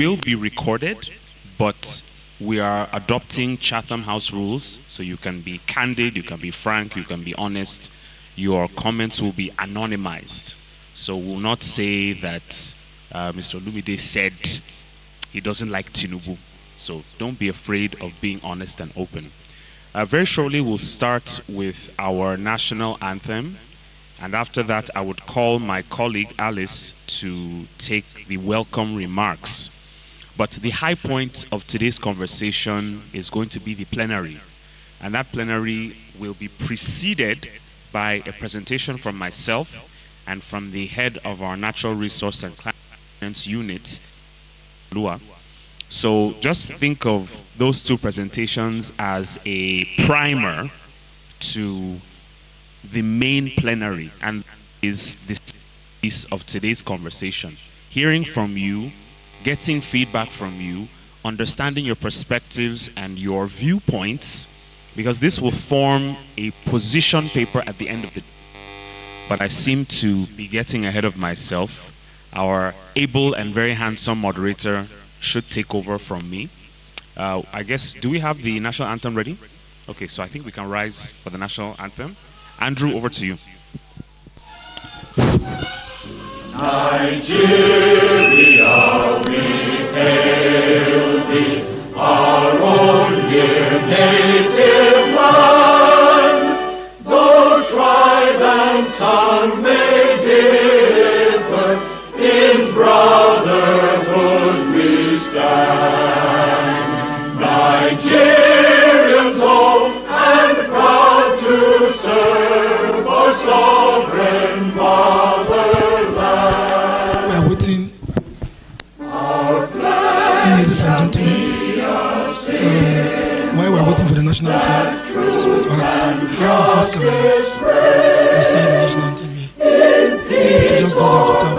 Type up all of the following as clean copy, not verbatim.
will be recorded, but we are adopting Chatham House rules, so you can be candid, you can be frank, you can be honest. Your comments will be anonymized. So we'll not say that Mr. Lumide said he doesn't like Tinubu. So don't be afraid of being honest and open. Very shortly, we'll start with our national anthem. And after that, I would call my colleague Alice to take the welcome remarks. But the high point of today's conversation is going to be the plenary. And that plenary will be preceded by a presentation from myself and from the head of our Natural Resource and Climate Unit, Lua. So just think of those two presentations as a primer to the main plenary, and is this piece of today's conversation. Hearing from you, getting feedback from you, understanding your perspectives and your viewpoints, because this will form a position paper at the end of the day. But I seem to be getting ahead of myself. Our able and very handsome moderator should take over from me. I guess, do we have the national anthem ready? Okay, so I think we can rise for the national anthem. Andrew, over to you. Nigeria, we hail thee, our own dear native land. Though tribe and tongue may differ, in brotherhood we stand. Nigerians old and proud to serve our sovereign motherland. We are waiting, ladies and gentlemen. While we are waiting for the national anthem, I just want to ask how many of us can recite the national anthem here? Maybe we could just do that without.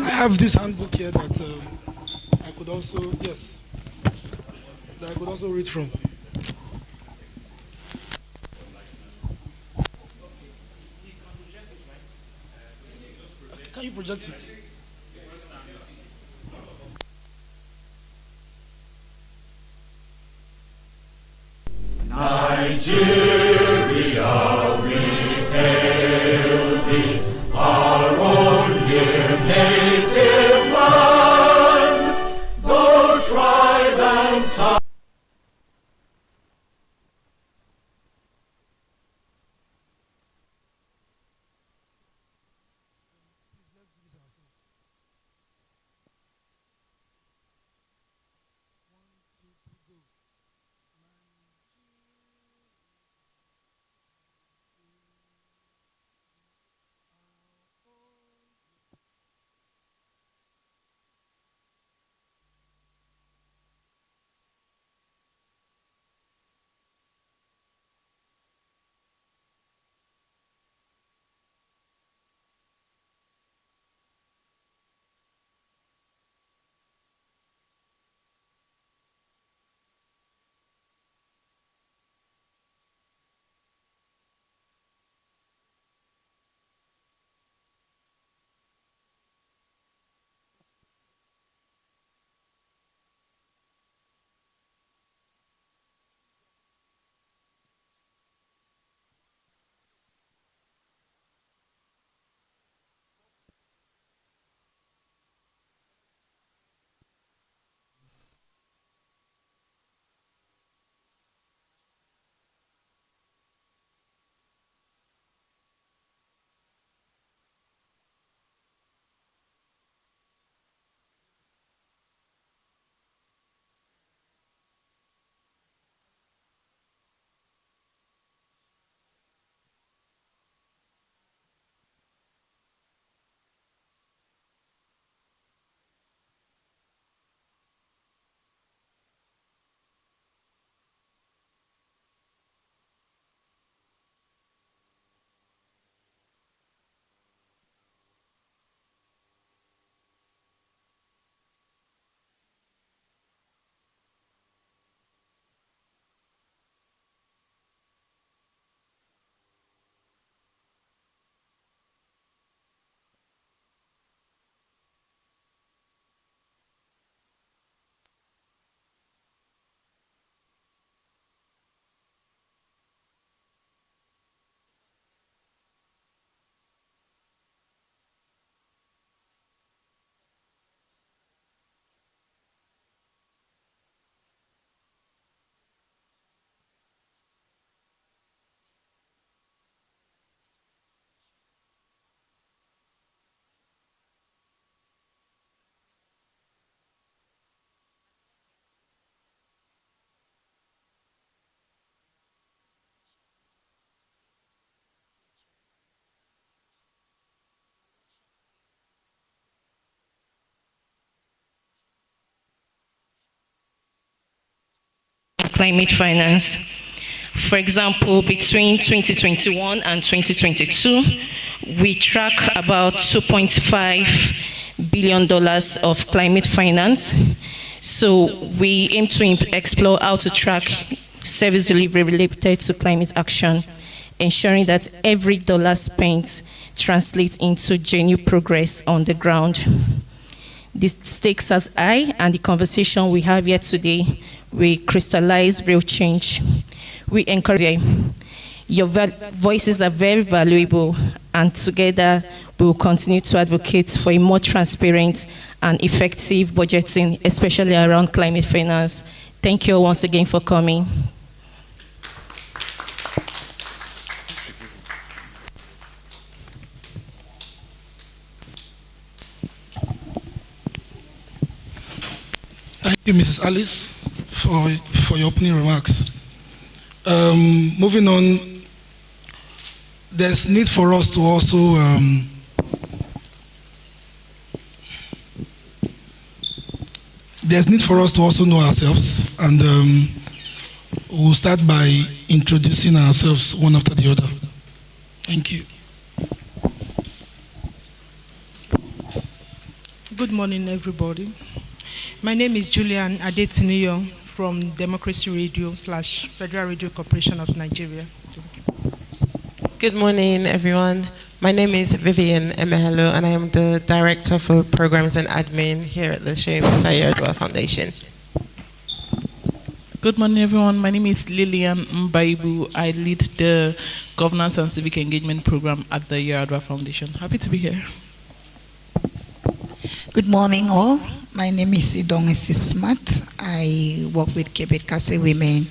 I have this handbook here that I could also, yes, that I could also read from. Can you project it? Nigeria, we hail thee, our own dear native land. Though tribe and tongue climate finance. For example, between 2021 and 2022, we track about $2.5 billion of climate finance. So we aim to explore how to track service delivery related to climate action, ensuring that every dollar spent translates into genuine progress on the ground. The stakes are high, and the conversation we have here today will crystallize real change. We encourage your voices are very valuable, and together we will continue to advocate for a more transparent and effective budgeting, especially around climate finance. Thank you once again for coming. Thank you, Mrs. Alice, for your opening remarks. Moving on, there's need for us to also know ourselves, and we'll start by introducing ourselves one after the other. Thank you. Good morning, everybody. My name is Julian Adetiniyo from Democracy Radio / Federal Radio Corporation of Nigeria. Good morning, everyone. My name is Vivian Emehelo, and I am the Director for Programs and Admin here at the Sheikh Yaradua Foundation. Good morning, everyone. My name is Lillian Mbaibu. I lead the Governance and Civic Engagement Program at the Yaradua Foundation. Happy to be here. Good morning, all. My name is Sidong Smart. I work with Quebec Kase Women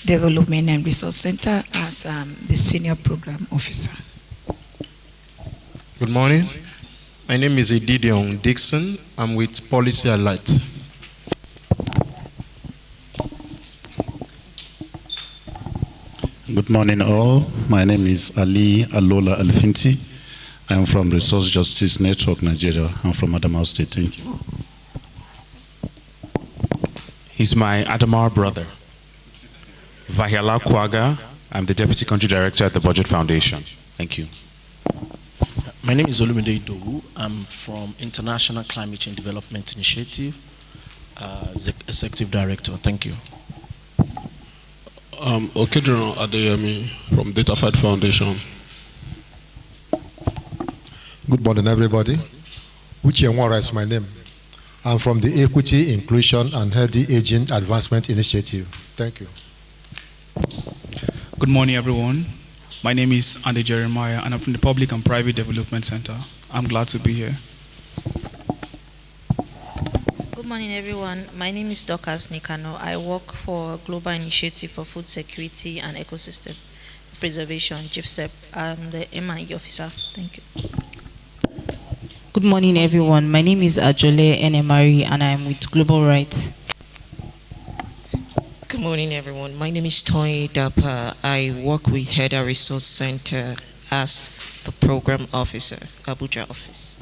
Development and Resource Center as the Senior Program Officer. Good morning. My name is Edidion Dixon. I'm with Policy Alert. Good morning, all. My name is Ali Alola Alfinti. I'm from Resource Justice Network Nigeria. I'm from Adamawa State. Thank you. He's my Adamawa brother. Vahiala Kwaga. I'm the Deputy Country Director at the Budget Foundation. Thank you. My name is Olumide Idowu. I'm from International Climate Change Development Initiative, Executive Director. Thank you. Okedron Adeyemi from DataFight Foundation. Good morning, everybody. Uche Nwara is my name. I'm from the Equity, Inclusion, and Healthy Aging Advancement Initiative. Thank you. Good morning, everyone. My name is Andy Jeremiah, and I'm from the Public and Private Development Center. I'm glad to be here. Good morning, everyone. My name is Dorcas Nikano. I work for Global Initiative for Food Security and Ecosystem Preservation, GIFSEP. I'm the M&E officer. Thank you. Good morning, everyone. My name is Ajole Enemari, and I'm with Global Rights. Good morning, everyone. My name is Toy Dapa. I work with Header Resource Center as the Program Officer, Abuja office.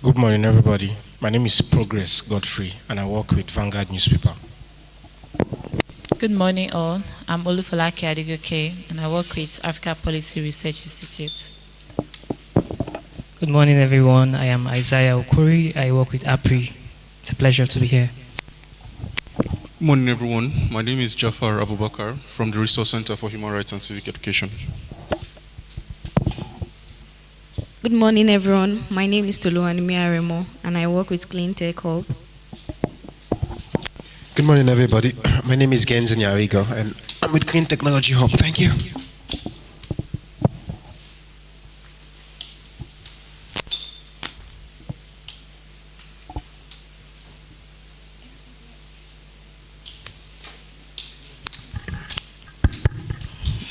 Good morning, everybody. My name is Progress Godfrey, and I work with Vanguard newspaper. Good morning, all. I'm Olufalake Adigoke, and I work with Africa Policy Research Institute. Good morning, everyone. I am Isaiah Okori. I work with APRI. It's a pleasure to be here. Good morning, everyone. My name is Jafar Abubakar from the Resource Center for Human Rights and Civic Education. Good morning, everyone. My name is Toluwanimi Aremo, and I work with Clean Tech Hub. Good morning, everybody. My name is Genzen Yarigo, and I'm with Clean Technology Hub. Thank you.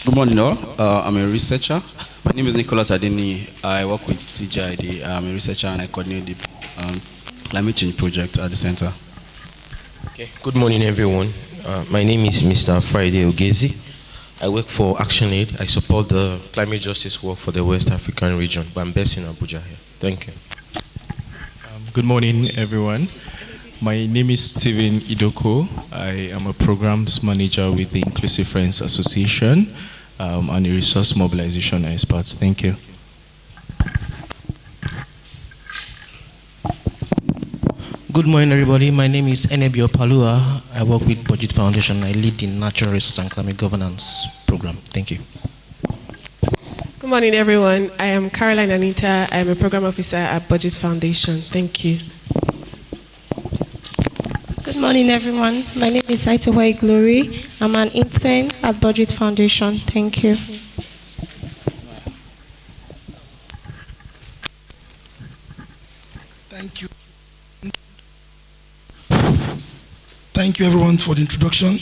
Good morning, all. I'm a researcher. My name is Nicholas Adeni. I work with CGID. I'm a researcher, and I coordinate the climate change project at the center. Okay. Good morning, everyone. My name is Mr. Friday Ogezi. I work for ActionAid. I support the climate justice work for the West African region, but I'm based in Abuja here. Thank you. Good morning, everyone. My name is Stephen Idoko. I am a programs manager with the Inclusive Friends Association and a resource mobilization expert. Thank you. Good morning, everybody. My name is Enebio Palua. I work with Budget Foundation. I lead the Natural Resource and Climate Governance program. Thank you. Good morning, everyone. I am Caroline Anita. I am a program officer at Budget Foundation. Thank you. Good morning, everyone. My name is Saitowai Glory. I'm an intern at Budget Foundation. Thank you. Thank you. Thank you, everyone, for the introduction.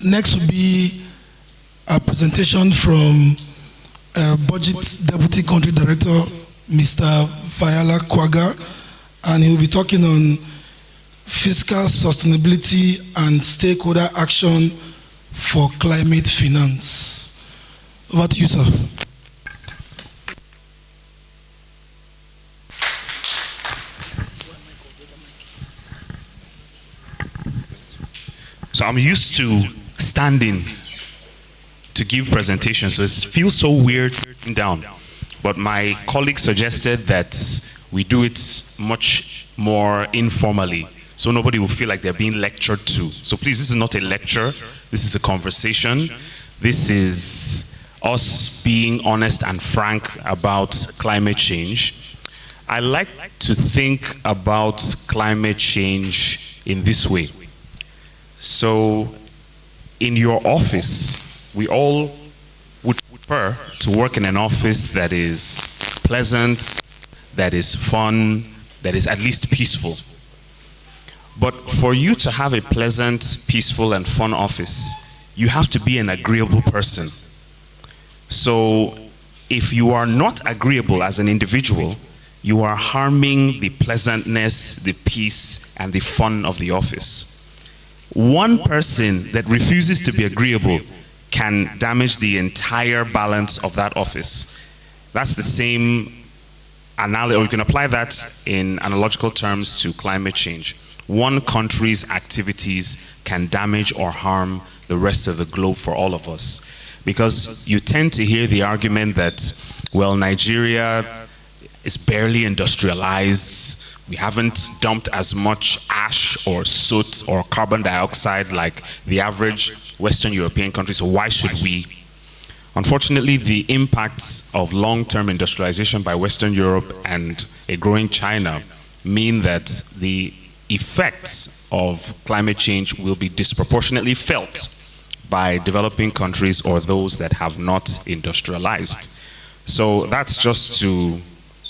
Next will be a presentation from Budget Deputy Country Director, Mr. Vayala Kwaga, and he will be talking on fiscal sustainability and stakeholder action for climate finance. Over to you, sir. So I'm used to standing to give presentations, so it feels so weird sitting down. But my colleague suggested that we do it much more informally, so nobody will feel like they're being lectured to. So please, this is not a lecture, this is a conversation. This is us being honest and frank about climate change. I like to think about climate change in this way. So in your office, we all would prefer to work in an office that is pleasant, that is fun, that is at least peaceful. But for you to have a pleasant, peaceful, and fun office, you have to be an agreeable person. So if you are not agreeable as an individual, you are harming the pleasantness, the peace, and the fun of the office. One person that refuses to be agreeable can damage the entire balance of that office. That's the same analogy, or you can apply that in analogical terms to climate change. One country's activities can damage or harm the rest of the globe for all of us. Because you tend to hear the argument that, well, Nigeria is barely industrialized. We haven't dumped as much ash or soot or carbon dioxide like the average Western European country, so why should we? Unfortunately, the impacts of long-term industrialization by Western Europe and a growing China mean that the effects of climate change will be disproportionately felt by developing countries or those that have not industrialized. So that's just to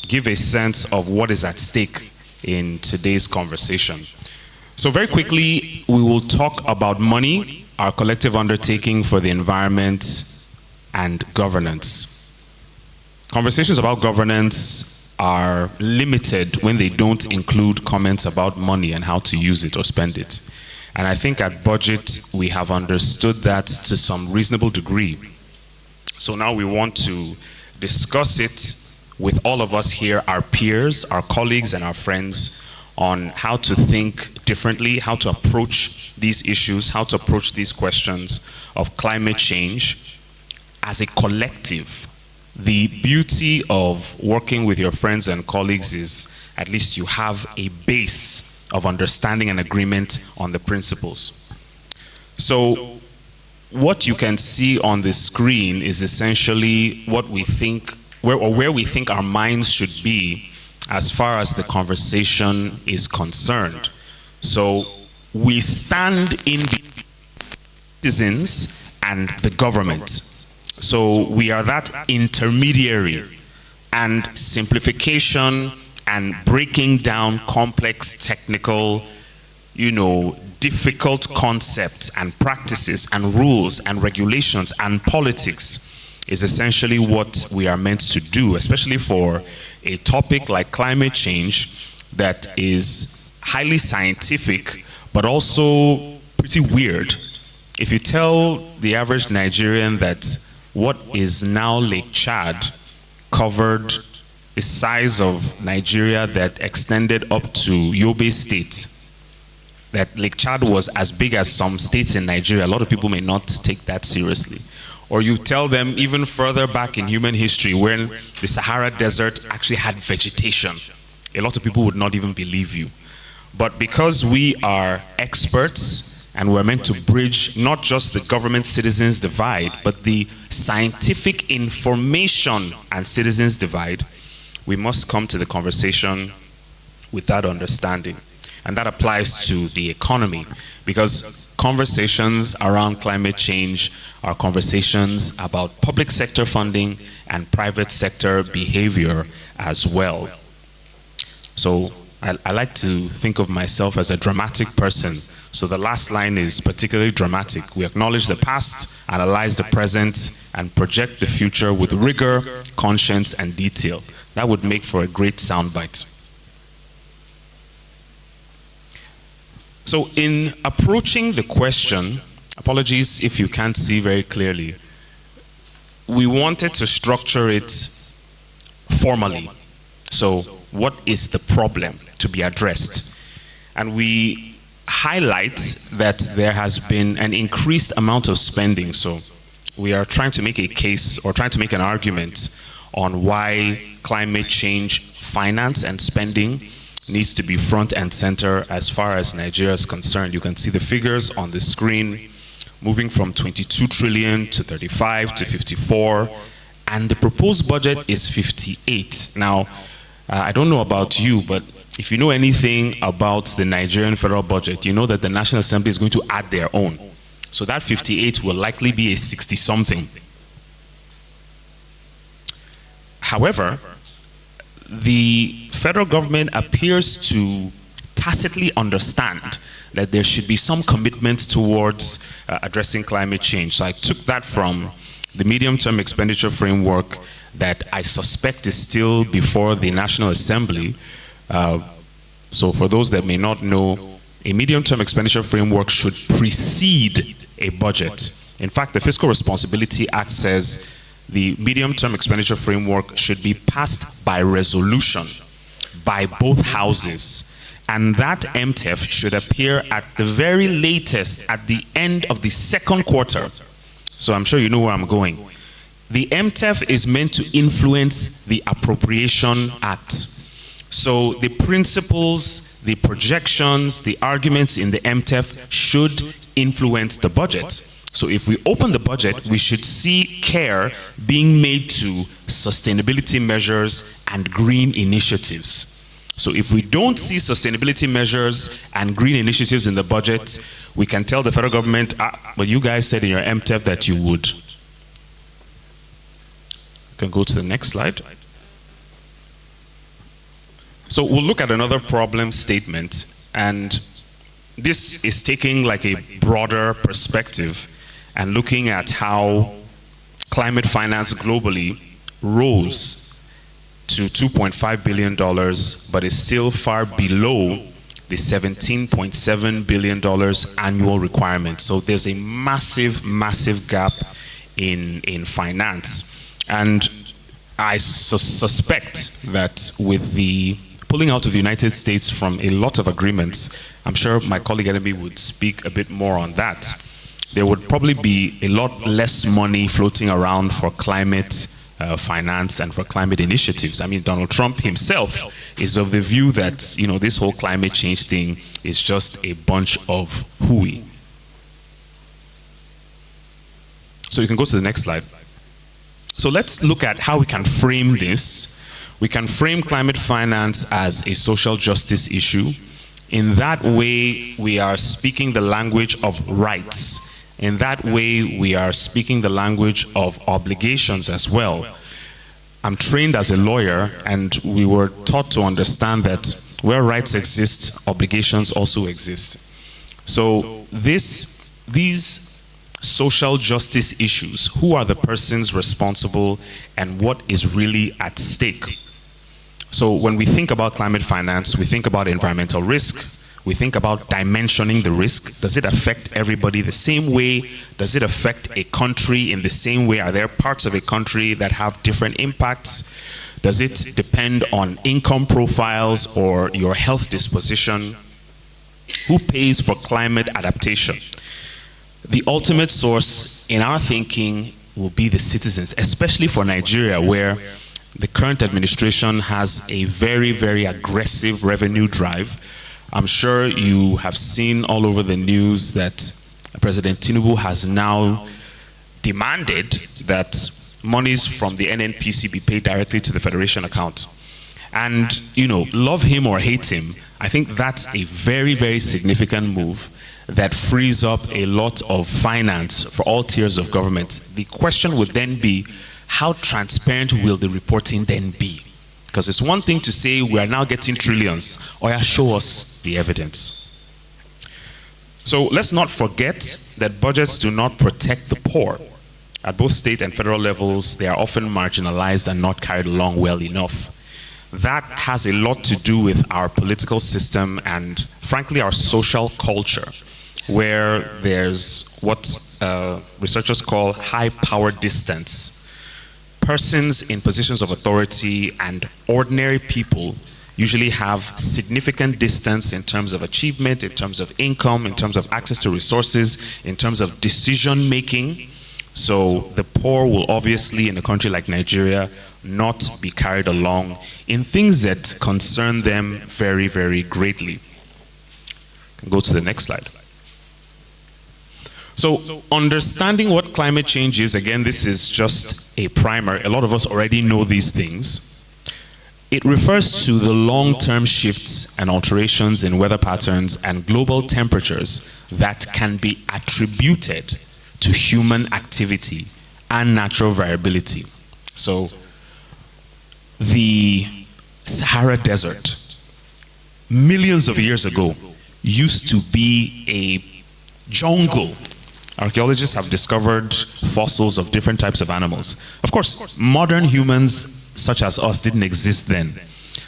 give a sense of what is at stake in today's conversation. So very quickly, we will talk about money, our collective undertaking for the environment, and governance. Conversations about governance are limited when they don't include comments about money and how to use it or spend it. And I think at Budget, we have understood that to some reasonable degree. So now we want to discuss it with all of us here, our peers, our colleagues, and our friends, on how to think differently, how to approach these issues, how to approach these questions of climate change as a collective. The beauty of working with your friends and colleagues is at least you have a base of understanding and agreement on the principles. So what you can see on the screen is essentially what we think, where we think our minds should be as far as the conversation is concerned. So we stand in between citizens and the government. So we are that intermediary, and simplification and breaking down complex technical, difficult concepts and practices and rules and regulations and politics is essentially what we are meant to do, especially for a topic like climate change that is highly scientific, but also pretty weird. If you tell the average Nigerian that what is now Lake Chad covered the size of Nigeria that extended up to Yobe State, that Lake Chad was as big as some states in Nigeria, a lot of people may not take that seriously. Or you tell them even further back in human history when the Sahara Desert actually had vegetation, a lot of people would not even believe you. But because we are experts and we're meant to bridge not just the government-citizens divide, but the scientific information and citizens divide, we must come to the conversation with that understanding. And that applies to the economy, because conversations around climate change are conversations about public sector funding and private sector behavior as well. So I like to think of myself as a dramatic person. So the last line is particularly dramatic. We acknowledge the past, analyze the present, and project the future with rigor, conscience, and detail. That would make for a great soundbite. So in approaching the question, apologies if you can't see very clearly, we wanted to structure it formally. So what is the problem to be addressed? And we highlight that there has been an increased amount of spending. So we are trying to make a case or trying to make an argument on why climate change finance and spending needs to be front and center as far as Nigeria is concerned. You can see the figures on the screen, moving from 22 trillion to 35 to 54, and the proposed budget is 58. Now, I don't know about you, but if you know anything about the Nigerian federal budget, you know that the National Assembly is going to add their own. So that 58 will likely be a 60-something. However, the federal government appears to tacitly understand that there should be some commitment towards addressing climate change. So I took that from the medium-term expenditure framework that I suspect is still before the National Assembly. So for those that may not know, a medium-term expenditure framework should precede a budget. In fact, the Fiscal Responsibility Act says the medium-term expenditure framework should be passed by resolution by both houses. And that MTEF should appear at the very latest at the end of the second quarter. So I'm sure you know where I'm going. The MTEF is meant to influence the Appropriation Act. So the principles, the projections, the arguments in the MTEF should influence the budget. So if we open the budget, we should see care being made to sustainability measures and green initiatives. So if we don't see sustainability measures and green initiatives in the budget, we can tell the federal government, but you guys said in your MTEF that you would. You can go to the next slide. So we'll look at another problem statement, and this is taking like a broader perspective and looking at how climate finance globally rose to $2.5 billion, but is still far below the $17.7 billion annual requirement. So there's a massive, massive gap in finance. And I suspect that with the pulling out of the United States from a lot of agreements, I'm sure my colleague Enemy would speak a bit more on that. There would probably be a lot less money floating around for climate finance and for climate initiatives. I mean, Donald Trump himself is of the view that, you know, this whole climate change thing is just a bunch of hooey. So you can go to the next slide. So let's look at how we can frame this. We can frame climate finance as a social justice issue. In that way, we are speaking the language of rights. In that way, we are speaking the language of obligations as well. I'm trained as a lawyer, and we were taught to understand that where rights exist, obligations also exist. So these social justice issues, who are the persons responsible and what is really at stake? So when we think about climate finance, we think about environmental risk. We think about dimensioning the risk. Does it affect everybody the same way? Does it affect a country in the same way? Are there parts of a country that have different impacts? Does it depend on income profiles or your health disposition? Who pays for climate adaptation? The ultimate source in our thinking will be the citizens, especially for Nigeria, where the current administration has a very, very aggressive revenue drive. I'm sure you have seen all over the news that President Tinubu has now demanded that monies from the NNPC be paid directly to the Federation account. And, you know, love him or hate him, I think that's a very, very significant move that frees up a lot of finance for all tiers of government. The question would then be, how transparent will the reporting then be? Because it's one thing to say we are now getting trillions, or show us the evidence. So let's not forget that budgets do not protect the poor. At both state and federal levels, they are often marginalized and not carried along well enough. That has a lot to do with our political system and, frankly, our social culture, where there's what researchers call high power distance. Persons in positions of authority and ordinary people usually have significant distance in terms of achievement, in terms of income, in terms of access to resources, in terms of decision making. So the poor will obviously, in a country like Nigeria, not be carried along in things that concern them very, very greatly. Can go to the next slide. So understanding what climate change is, again, this is just a primer. A lot of us already know these things. It refers to the long-term shifts and alterations in weather patterns and global temperatures that can be attributed to human activity and natural variability. So the Sahara Desert, millions of years ago, used to be a jungle. Archaeologists have discovered fossils of different types of animals. Of course, modern humans such as us didn't exist then.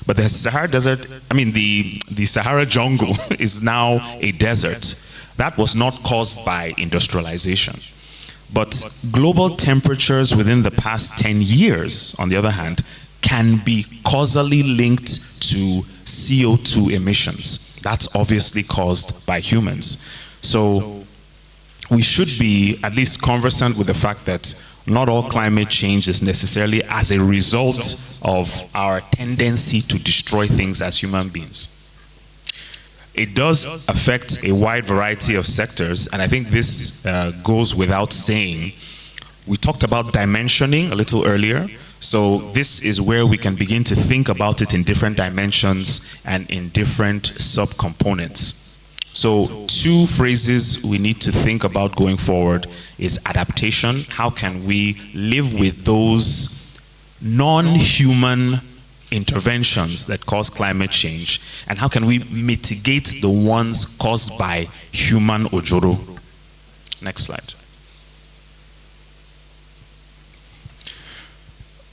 But the Sahara Desert, the Sahara jungle is now a desert. That was not caused by industrialization. But global temperatures within the past 10 years, on the other hand, can be causally linked to CO2 emissions. That's obviously caused by humans. So we should be at least conversant with the fact that not all climate change is necessarily as a result of our tendency to destroy things as human beings. It does affect a wide variety of sectors, and I think this goes without saying. We talked about dimensioning a little earlier, so this is where we can begin to think about it in different dimensions and in different subcomponents. So two phrases we need to think about going forward is adaptation. How can we live with those non-human interventions that cause climate change, and how can we mitigate the ones caused by human ojoro? Next slide.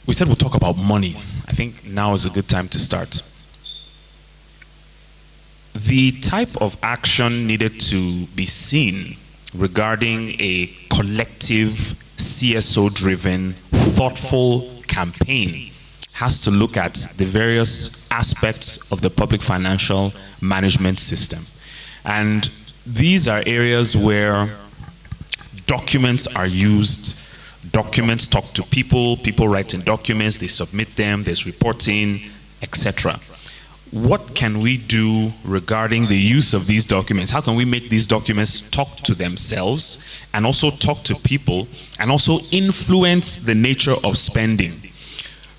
We said we'll talk about money. I think now is a good time to start. The type of action needed to be seen regarding a collective, CSO-driven, thoughtful campaign has to look at the various aspects of the public financial management system. And these are areas where documents are used, documents talk to people, people write in documents, they submit them, there's reporting, etc. What can we do regarding the use of these documents? How can we make these documents talk to themselves and also talk to people and also influence the nature of spending?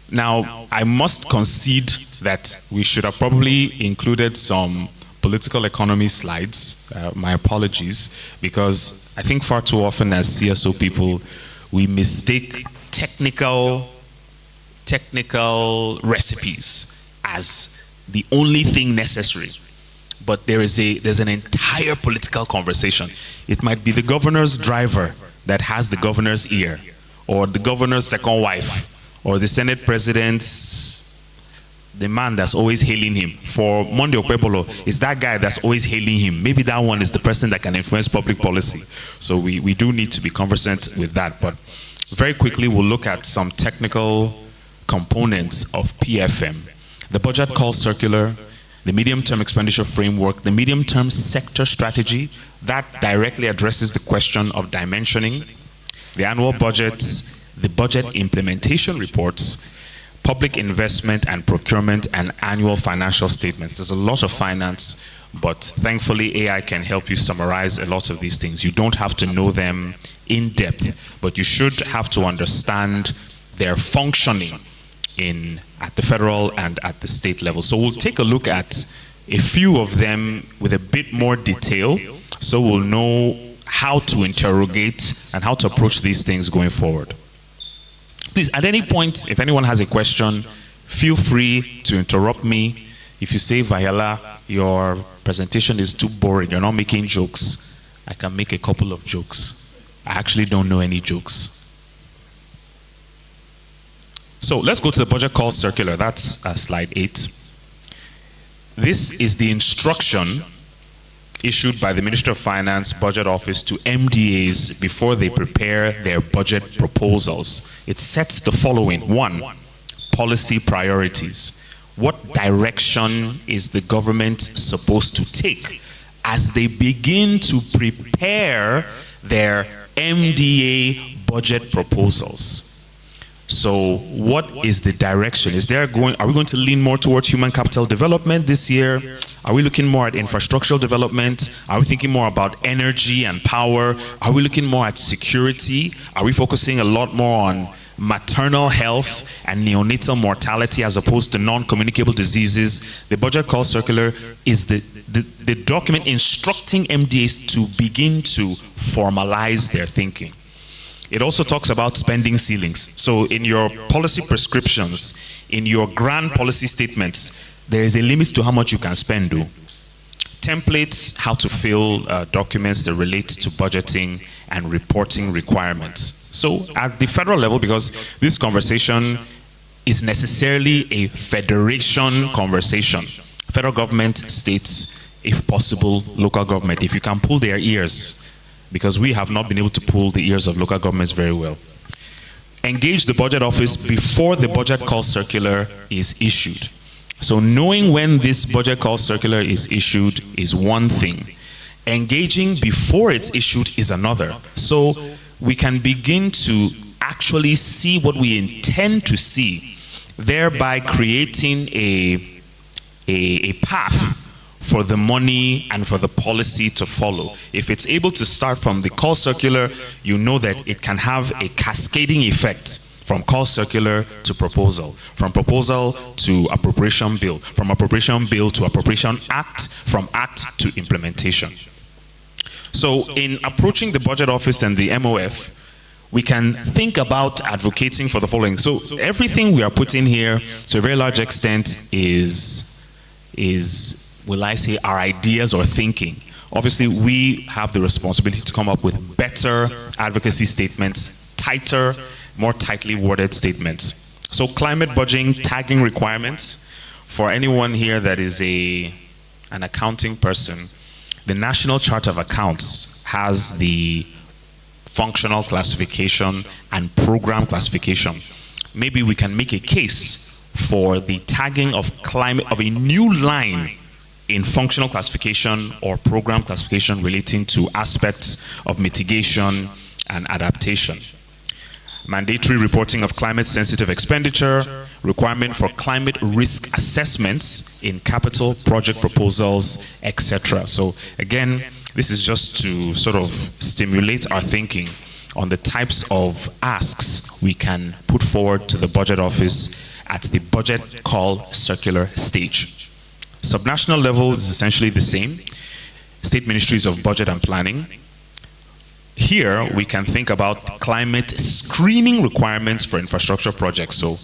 Now, I must concede that we should have probably included some political economy slides. My apologies, because I think far too often as CSO people, we mistake technical recipes as the only thing necessary. But there's an entire political conversation. It might be the governor's driver that has the governor's ear, or the governor's second wife, or the Senate president's, the man that's always hailing him. For Monday Okpebolo, it's that guy that's always hailing him. Maybe that one is the person that can influence public policy. So we do need to be conversant with that. But very quickly, we'll look at some technical components of PFM: the budget call circular, the medium-term expenditure framework, the medium-term sector strategy that directly addresses the question of dimensioning, the annual budgets, the budget implementation reports, public investment and procurement, and annual financial statements. There's a lot of finance, but thankfully AI can help you summarize a lot of these things. You don't have to know them in depth, but you should have to understand their functioning at the federal and at the state level. So we'll take a look at a few of them with a bit more detail, so we'll know how to interrogate and how to approach these things going forward. Please, at any point, if anyone has a question, feel free to interrupt me. If you say, Viola, your presentation is too boring, you're not making jokes, I can make a couple of jokes. I actually don't know any jokes. So let's go to the budget call circular. That's slide 8. This is the instruction issued by the Ministry of Finance Budget Office to MDAs before they prepare their budget proposals. It sets the following. 1, policy priorities. What direction is the government supposed to take as they begin to prepare their MDA budget proposals? So what is the direction? Are we going to lean more towards human capital development this year? Are we looking more at infrastructural development? Are we thinking more about energy and power? Are we looking more at security? Are we focusing a lot more on maternal health and neonatal mortality as opposed to non-communicable diseases? The budget call circular is the document instructing MDAs to begin to formalize their thinking. It also talks about spending ceilings. So in your policy prescriptions, in your grand policy statements, there is a limit to how much you can spend. Templates, how to fill documents that relate to budgeting and reporting requirements. So at the federal level, because this conversation is necessarily a federation conversation, federal government, states, if possible, local government, if you can pull their ears, because we have not been able to pull the ears of local governments very well. Engage the budget office before the budget call circular is issued. So knowing when this budget call circular is issued is one thing. Engaging before it's issued is another. So we can begin to actually see what we intend to see, thereby creating a path for the money and for the policy to follow. If it's able to start from the call circular, you know that it can have a cascading effect from call circular to proposal, from proposal to appropriation bill, from appropriation bill to appropriation act, from act to implementation. So in approaching the budget office and the MOF, we can think about advocating for the following. So everything we are putting here, to a very large extent, is will I say, our ideas or thinking. Obviously, we have the responsibility to come up with better advocacy statements, tighter, more tightly worded statements. So climate budgeting, tagging requirements. For anyone here that is an accounting person, the National Chart of Accounts has the functional classification and program classification. Maybe we can make a case for the tagging of climate, of a new line in functional classification or program classification relating to aspects of mitigation and adaptation. Mandatory reporting of climate-sensitive expenditure, requirement for climate risk assessments in capital project proposals, etc. So again, this is just to sort of stimulate our thinking on the types of asks we can put forward to the budget office at the budget call circular stage. Subnational level is essentially the same. State ministries of budget and planning. Here we can think about climate screening requirements for infrastructure projects. So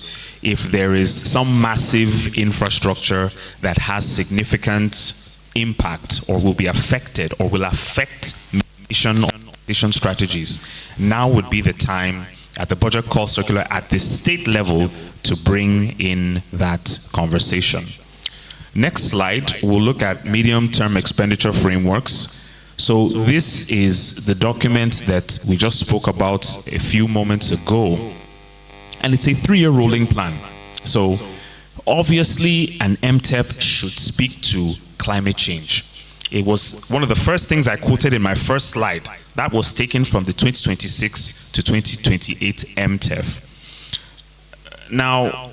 if there is some massive infrastructure that has significant impact or will be affected or will affect mitigation strategies, now would be the time at the budget call circular at the state level to bring in that conversation. Next slide, we'll look at medium-term expenditure frameworks. So this is the document that we just spoke about a few moments ago. And it's a 3-year rolling plan. So obviously an MTEF should speak to climate change. It was one of the first things I quoted in my first slide. That was taken from the 2026 to 2028 MTEF. Now,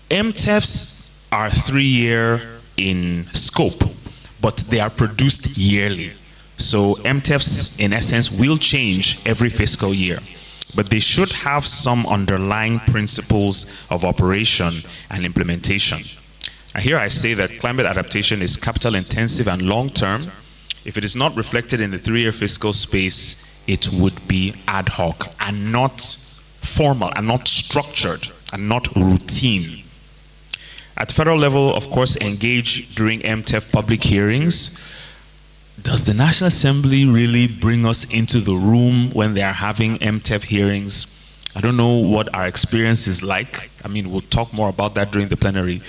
MTEFs are 3-year in scope, but they are produced yearly. So MTEFs, in essence, will change every fiscal year. But they should have some underlying principles of operation and implementation. And here I say that climate adaptation is capital intensive and long term. If it is not reflected in the 3-year fiscal space, it would be ad hoc and not formal and not structured and not routine. At the federal level, of course, engage during MTEF public hearings. Does the National Assembly really bring us into the room when they are having MTEF hearings? I don't know what our experience is like. I mean, we'll talk more about that during the plenary.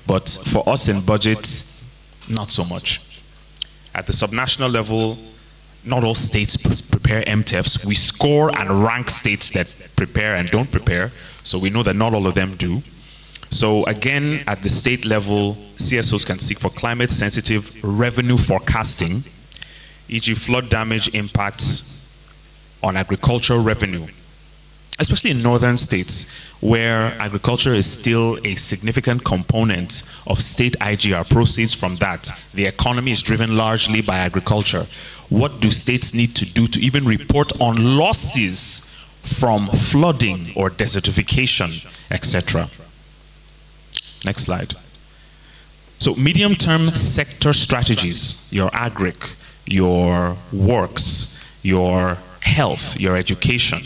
But for us in budget, not so much. At the subnational level, not all states prepare MTEFs. We score and rank states that prepare and don't prepare. So we know that not all of them do. So again, at the state level, CSOs can seek for climate-sensitive revenue forecasting, e.g. flood damage impacts on agricultural revenue, especially in northern states where agriculture is still a significant component of state IGR proceeds from that. The economy is driven largely by agriculture. What do states need to do to even report on losses from flooding or desertification, etc.? Next slide. So medium-term sector strategies, your agric, your works, your health, your education.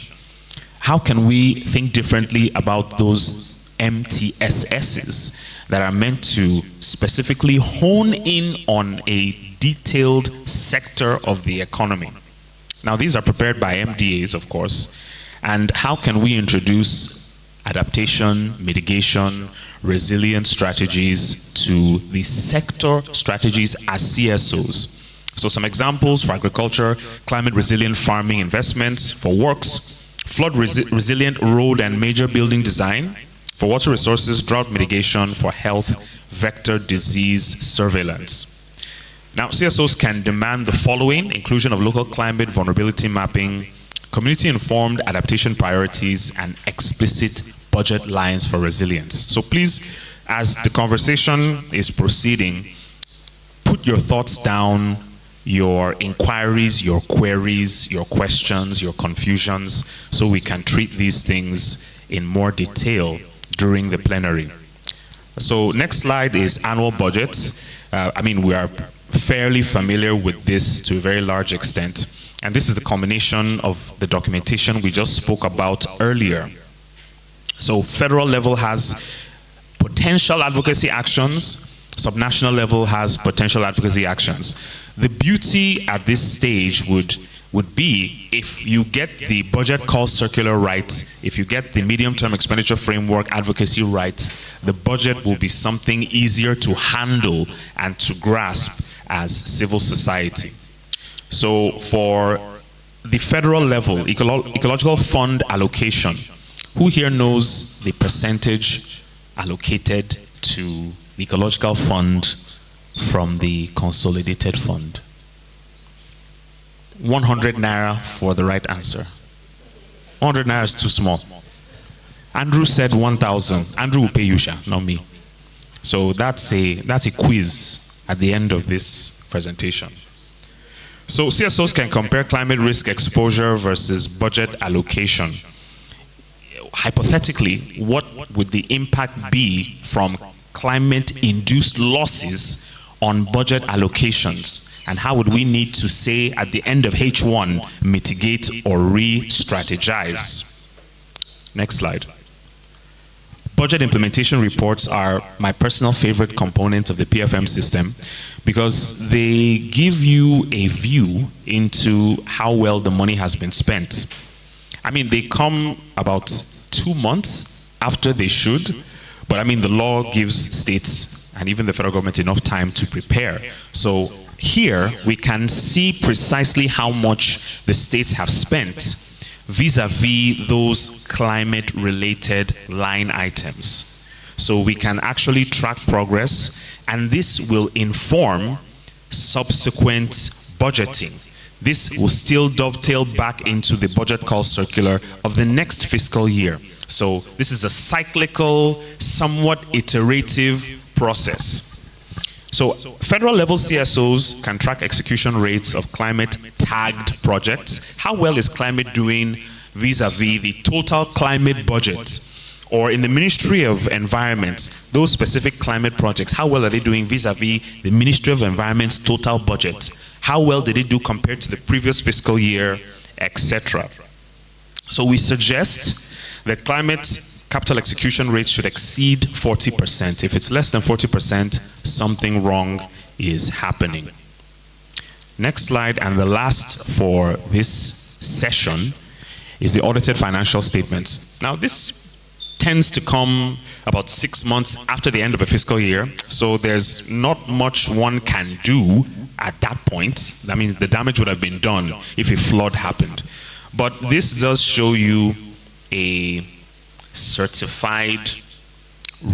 How can we think differently about those MTSSs that are meant to specifically hone in on a detailed sector of the economy? Now, these are prepared by MDAs, of course. And how can we introduce adaptation, mitigation, resilient strategies to the sector strategies as CSOs? So some examples for agriculture: climate resilient farming investments; for works, flood resilient road and major building design; for water resources, drought mitigation; for health, vector disease surveillance. Now, CSOs can demand the following: inclusion of local climate vulnerability mapping, community-informed adaptation priorities, and explicit budget lines for resilience. So please, as the conversation is proceeding, put your thoughts down, your inquiries, your queries, your questions, your confusions, so we can treat these things in more detail during the plenary. So next slide is annual budgets. I mean, we are fairly familiar with this to a very large extent. And this is the combination of the documentation we just spoke about earlier. So federal level has potential advocacy actions, subnational level has potential advocacy actions. The beauty at this stage would be if you get the budget call circular right, if you get the medium-term expenditure framework advocacy right, the budget will be something easier to handle and to grasp as civil society. So for the federal level, ecological fund allocation, who here knows the percentage allocated to the ecological fund from the consolidated fund? 100 naira for the right answer. 100 naira is too small. Andrew said 1,000. Andrew will pay you, not me. So that's a quiz at the end of this presentation. So CSOs can compare climate risk exposure versus budget allocation. Hypothetically, what would the impact be from climate-induced losses on budget allocations? And how would we need to say at the end of H1, mitigate or re-strategize? Next slide. Budget implementation reports are my personal favorite component of the PFM system because they give you a view into how well the money has been spent. I mean, they come about 2 months after they should, but I mean, the law gives states and even the federal government enough time to prepare. So here we can see precisely how much the states have spent vis-a-vis those climate-related line items. so we can actually track progress, and this will inform subsequent budgeting. This will still dovetail back into the budget call circular of the next fiscal year. So this is a cyclical, somewhat iterative process. So federal level CSOs can track execution rates of climate tagged projects. How well is climate doing vis-a-vis the total climate budget? Or in the Ministry of Environment, those specific climate projects, how well are they doing vis-a-vis the Ministry of Environment's total budget? How well did it do compared to the previous fiscal year, etc.? So we suggest that climate capital execution rates should exceed 40%. If it's less than 40%, something wrong is happening. Next slide, and the last for this session is the audited financial statements. Now this tends to come about 6 months after the end of a fiscal year, so there's not much one can do at that point. I mean, the damage would have been done if a flood happened. But this does show you a certified,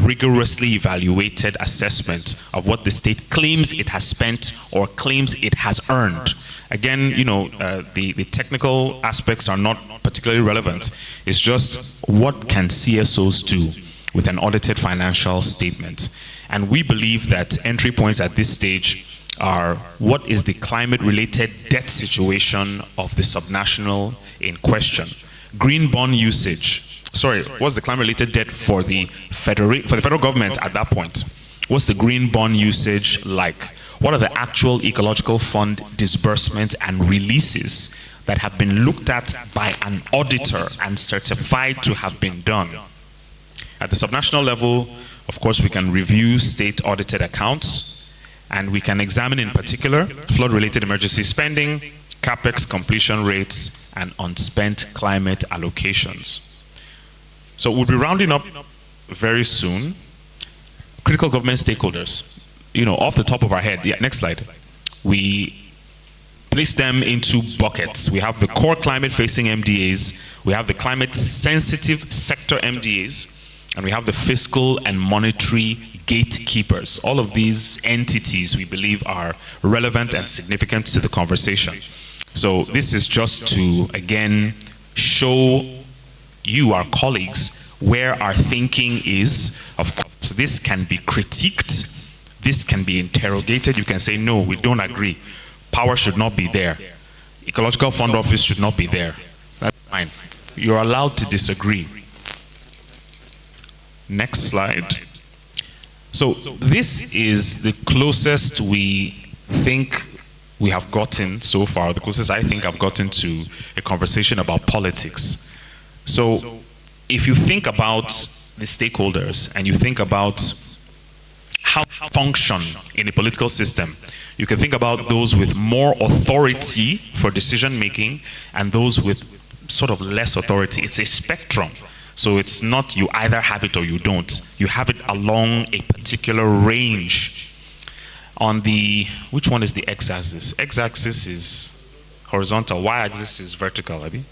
rigorously evaluated assessment of what the state claims it has spent or claims it has earned. Again, you know, the technical aspects are not particularly relevant. It's just what can CSOs do with an audited financial statement. And we believe that entry points at this stage are what is the climate-related debt situation of the subnational in question. Green bond usage. Sorry, what's the climate-related debt for the federal government at that point? What's the green bond usage like? What are the actual ecological fund disbursements and releases that have been looked at by an auditor and certified to have been done? At the subnational level, of course, we can review state audited accounts, and we can examine in particular flood-related emergency spending, CapEx completion rates, and unspent climate allocations. So we'll be rounding up very soon. Critical government stakeholders, you know, off the top of our head, yeah, next slide. We place them into buckets. We have the core climate-facing MDAs, we have the climate-sensitive sector MDAs, and we have the fiscal and monetary gatekeepers. All of these entities we believe are relevant and significant to the conversation. So this is just to, again, show you, our colleagues, where our thinking is. Of course, this can be critiqued, this can be interrogated. You can say, no, we don't agree. Power should not be there. Ecological Fund Office should not be there. That's fine. You're allowed to disagree. Next slide. So this is the closest we think we have gotten so far, the closest I think I've gotten to a conversation about politics. So if you think about the stakeholders and you think about how function in a political system, you can think about those with more authority for decision making and those with sort of less authority. It's a spectrum. So it's not you either have it or you don't. You have it along a particular range. On the, which one is the x-axis? X-axis is horizontal, y-axis is vertical, Abby.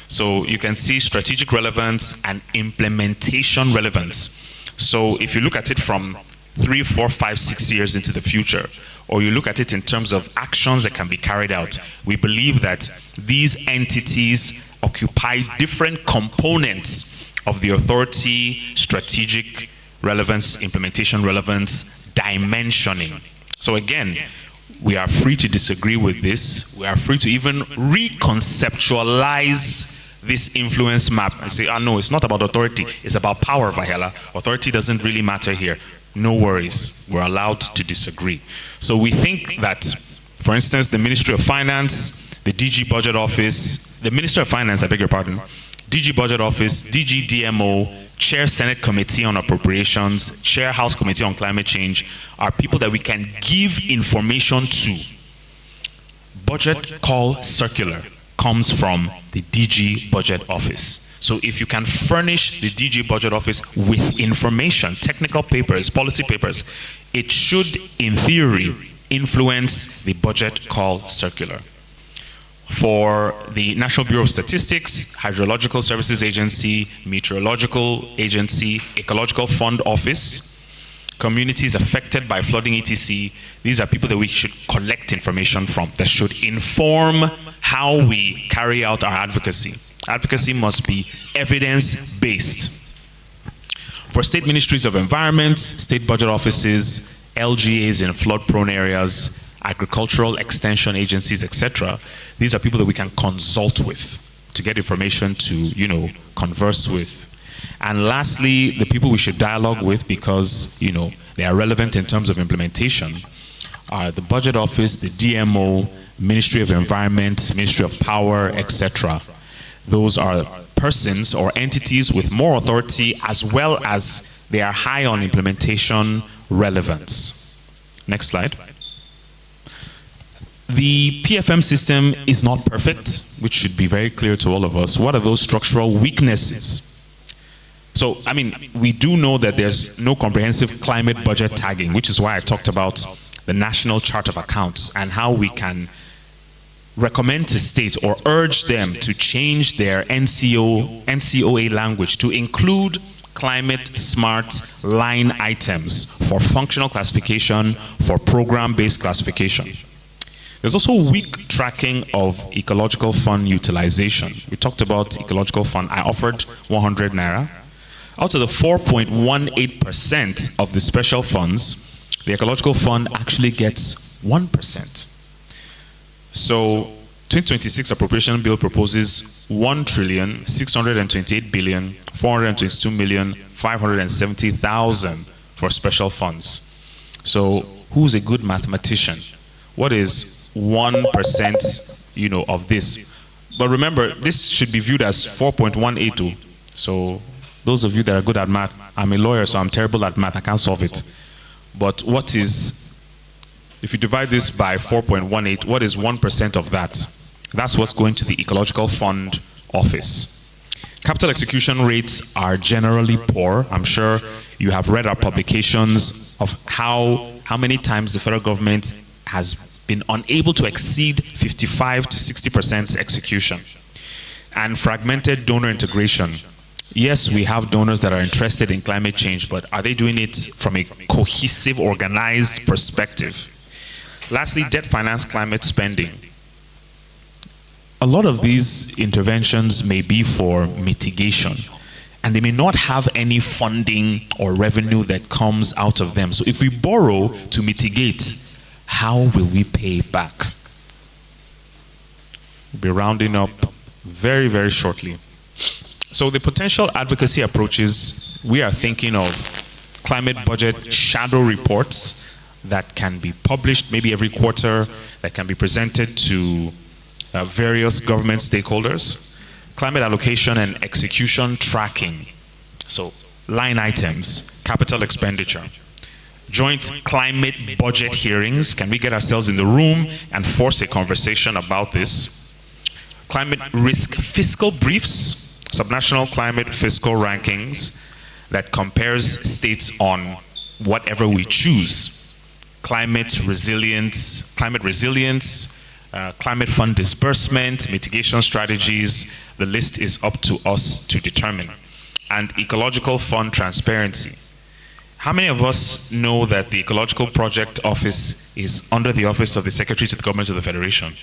So you can see strategic relevance and implementation relevance. So if you look at it from 3, 4, 5, 6 years into the future, or you look at it in terms of actions that can be carried out, we believe that these entities occupy different components of the authority, strategic relevance, implementation relevance, dimensioning. So again, we are free to disagree with this. We are free to even reconceptualize this influence map and say, no, it's not about authority, it's about power, Vahela. Authority doesn't really matter here. No worries, we're allowed to disagree. So we think that, for instance, the Ministry of Finance, the DG Budget Office, the Minister of Finance, I beg your pardon, DG Budget Office, DG DMO, Chair Senate Committee on Appropriations, Chair House Committee on Climate Change are people that we can give information to. Budget call circular comes from the DG Budget Office. So if you can furnish the DG Budget Office with information, technical papers, policy papers, it should, in theory, influence the budget call circular. For the National Bureau of Statistics, Hydrological Services Agency, Meteorological Agency, Ecological Fund Office, communities affected by flooding, etc. These are people that we should collect information from, that should inform how we carry out our advocacy. Advocacy must be evidence-based. For state ministries of environment, state budget offices, LGAs in flood-prone areas, agricultural extension agencies, etc., these are people that we can consult with to get information to, converse with. And lastly, the people we should dialogue with, because, they are relevant in terms of implementation, are the Budget Office, the DMO, Ministry of Environment, Ministry of Power, etc. Those are persons or entities with more authority, as well as they are high on implementation relevance. Next slide. The PFM system is not perfect, which should be very clear to all of us. What are those structural weaknesses? So, we do know that there's no comprehensive climate budget tagging, which is why I talked about the National Chart of Accounts and how we can recommend to states or urge them to change their NCOA language to include climate smart line items for functional classification, for program-based classification. There's also weak tracking of ecological fund utilization. We talked about ecological fund. I offered 100 naira. Out of the 4.18% of the special funds, the ecological fund actually gets 1%. So 2026 appropriation bill proposes 1,628,422,570,000 for special funds. So who's a good mathematician? What is 1%, of this? But remember, this should be viewed as 4.182. So those of you that are good at math, I'm a lawyer, so I'm terrible at math. I can't solve it. But what is, if you divide this by 4.18, what is 1% of that? That's what's going to the Ecological Fund Office. Capital execution rates are generally poor. I'm sure you have read our publications of how many times the federal government has been unable to exceed 55 to 60% execution. And fragmented donor integration. Yes, we have donors that are interested in climate change, but are they doing it from a cohesive, organized perspective? Lastly, debt finance climate spending. A lot of these interventions may be for mitigation, and they may not have any funding or revenue that comes out of them. So if we borrow to mitigate, how will we pay back? We'll be rounding up very, very shortly. So the potential advocacy approaches, we are thinking of climate budget shadow reports that can be published maybe every quarter, that can be presented to various government stakeholders. Climate allocation and execution tracking. So line items, capital expenditure. Joint climate budget hearings. Can we get ourselves in the room and force a conversation about this? Climate risk fiscal briefs. Subnational climate fiscal rankings that compares states on whatever we choose. Climate resilience, climate fund disbursement, mitigation strategies. The list is up to us to determine. And ecological fund transparency. How many of us know that the Ecological Project Office is under the Office of the Secretary to the Government of the Federation?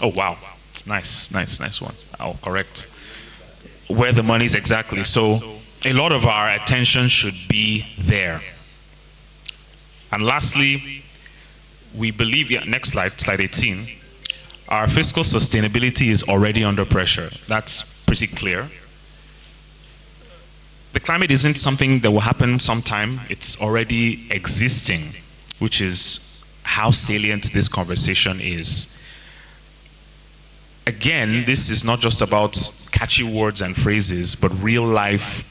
Oh, wow. Nice one. I'll correct. Where the money is exactly. So a lot of our attention should be there. And lastly, we believe, next slide, slide 18, our fiscal sustainability is already under pressure. That's pretty clear. The climate isn't something that will happen sometime. It's already existing, which is how salient this conversation is. Again, this is not just about catchy words and phrases, but real life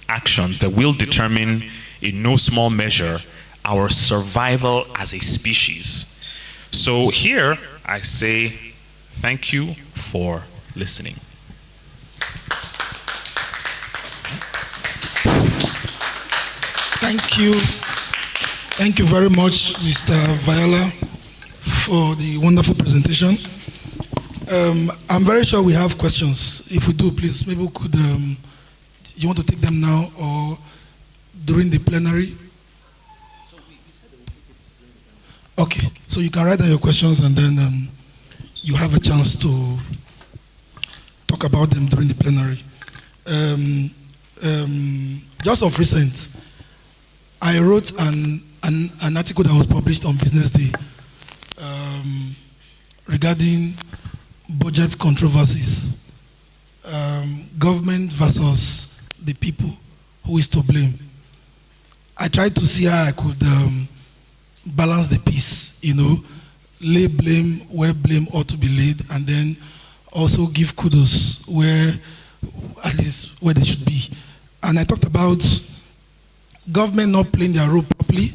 actions that will determine in no small measure our survival as a species. So here I say thank you for listening. Thank you. Thank you very much, Mr. Viola, for the wonderful presentation. I'm very sure we have questions. If we do, please, maybe we could, you want to take them now or during the plenary? Okay, so you can write down your questions and then you have a chance to talk about them during the plenary. Just of recent, I wrote an article that was published on Business Day regarding budget controversies, government versus the people, who is to blame. I tried to see how I could balance the piece, lay blame where blame ought to be laid, and then also give kudos where, at least where they should be. And I talked about government not playing their role properly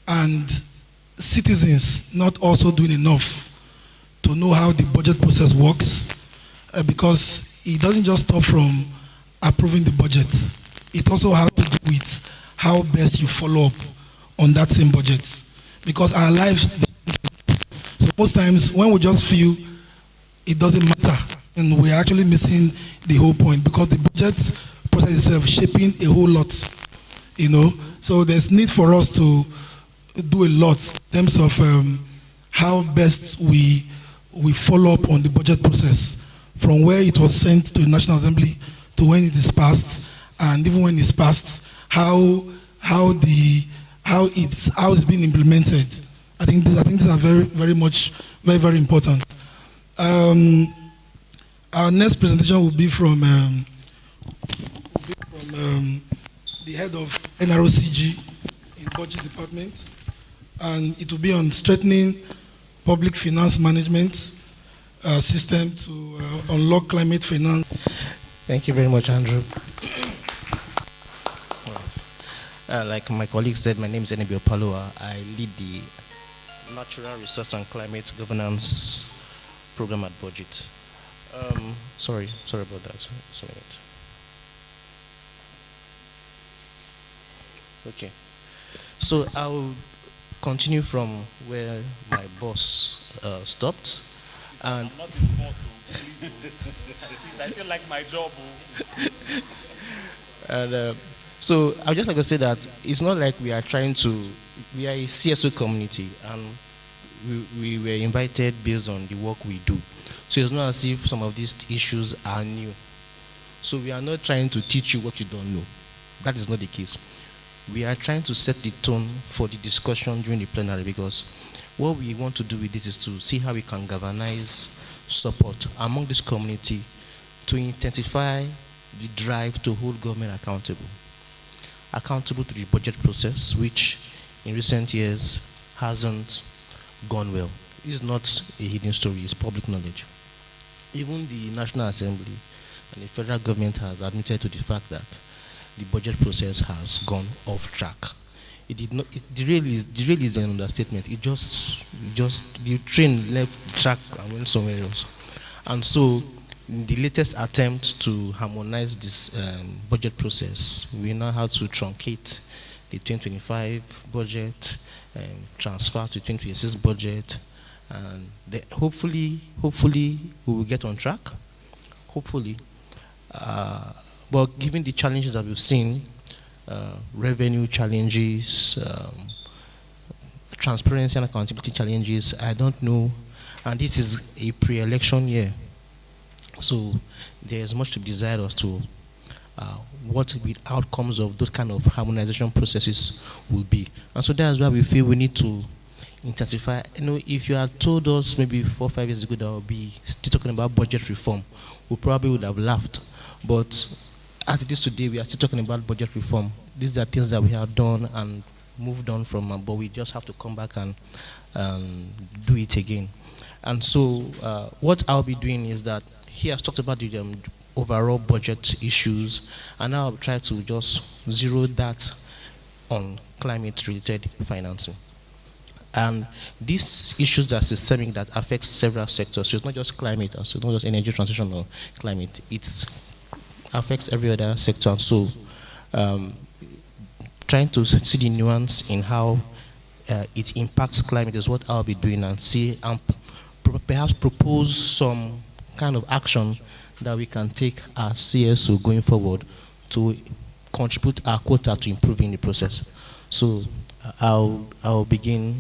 and citizens not also doing enough to know how the budget process works, because it doesn't just stop from approving the budget. It also has to do with how best you follow up on that same budget, because our lives, so most times when we just feel it doesn't matter and we're actually missing the whole point, because the budget process itself shaping a whole lot, so there's need for us to do a lot in terms of how best we follow up on the budget process from where it was sent to the National Assembly to when it is passed, and even when it's passed, how it's being implemented. I think these are very, very important. Our next presentation will be from the head of NROCG in Budget Department, and it will be on strengthening public finance management system to unlock climate finance. Thank you very much, Andrew. Like my colleague said, my name is Enebio Palua. I lead the Natural Resource and Climate Governance Program at Budget. Sorry about that. Just a minute. Okay. So I'll continue from where my boss stopped. And I'm not his boss, please, I feel like my job. And so I would just like to say that it's not like we are a CSO community, and we were invited based on the work we do. So it's not as if some of these issues are new. So we are not trying to teach you what you don't know. That is not the case. We are trying to set the tone for the discussion during the plenary, because what we want to do with this is to see how we can galvanize support among this community to intensify the drive to hold government accountable to the budget process, which in recent years hasn't gone well. It's not a hidden story, it's public knowledge. Even the National Assembly and the federal government has admitted to the fact that the budget process has gone off track. The rail is an understatement. It just the train left the track and went somewhere else. And so the latest attempt to harmonize this budget process, we now have to truncate the 2025 budget, transfer to 2026 budget, and hopefully we will get on track. Hopefully. But given the challenges that we've seen, revenue challenges, transparency and accountability challenges, I don't know, and this is a pre-election year, so there is much to be desired as to what the outcomes of those kind of harmonization processes will be. And so that's why we feel we need to intensify. If you had told us maybe 4 or 5 years ago that we'll be still talking about budget reform, we probably would have laughed. But as it is today, we are still talking about budget reform. These are things that we have done and moved on from, but we just have to come back and do it again. And so what I'll be doing is that he has talked about the overall budget issues, and I'll try to just zero that on climate-related financing. And these issues are systemic that affects several sectors. So it's not just climate, so it's not just energy transition or climate. It affects every other sector. And so trying to see the nuance in how it impacts climate is what I'll be doing, and see perhaps propose some kind of action that we can take as CSO going forward to contribute our quota to improving the process. So I'll begin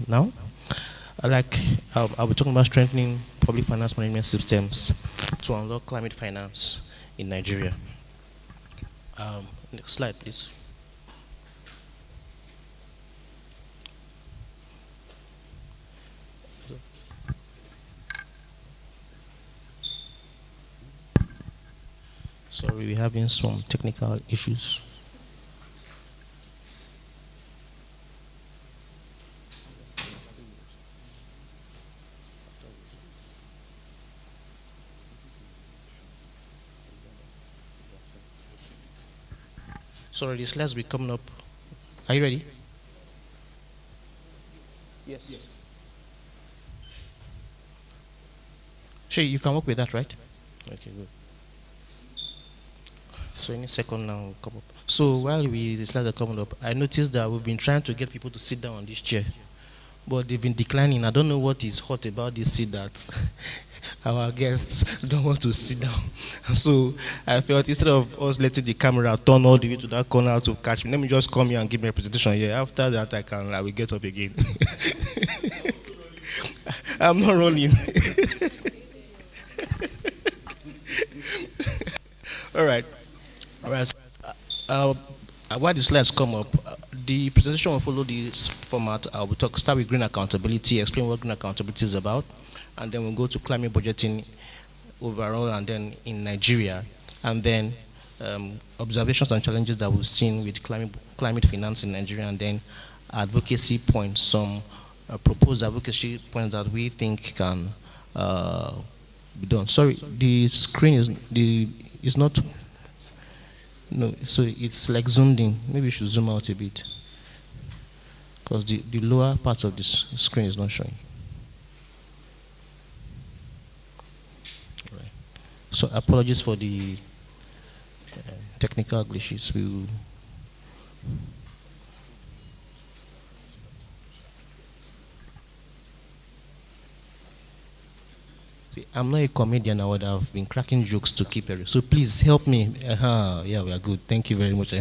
now. I'll be talking about strengthening public finance management systems to unlock climate finance in Nigeria. Next slide, please. Sorry, we're having some technical issues. Sorry, the slides will be coming up. Are you ready? Yes. Sure, you can work with that, right? Okay, good. So any second now will come up. So while the slides are coming up, I noticed that we've been trying to get people to sit down on this chair, but they've been declining. I don't know what is hot about this seat that our guests don't want to sit down. So I felt instead of us letting the camera turn all the way to that corner to catch me, let me just come here and give me a presentation here. After that, I will get up again. I'm not running. All right. While the slides come up, the presentation will follow this format. I will start with green accountability, explain what green accountability is about, and then we'll go to climate budgeting overall and then in Nigeria, and then observations and challenges that we've seen with climate finance in Nigeria, and then advocacy points, some proposed advocacy points that we think can be done. Sorry, the screen is not. No, so it's like zoomed in. Maybe you should zoom out a bit, because the lower part of this screen is not showing. Right. So apologies for the technical glitches. See, I'm not a comedian. I would have been cracking jokes to keep it. So please help me. Yeah, we are good. Thank you very much.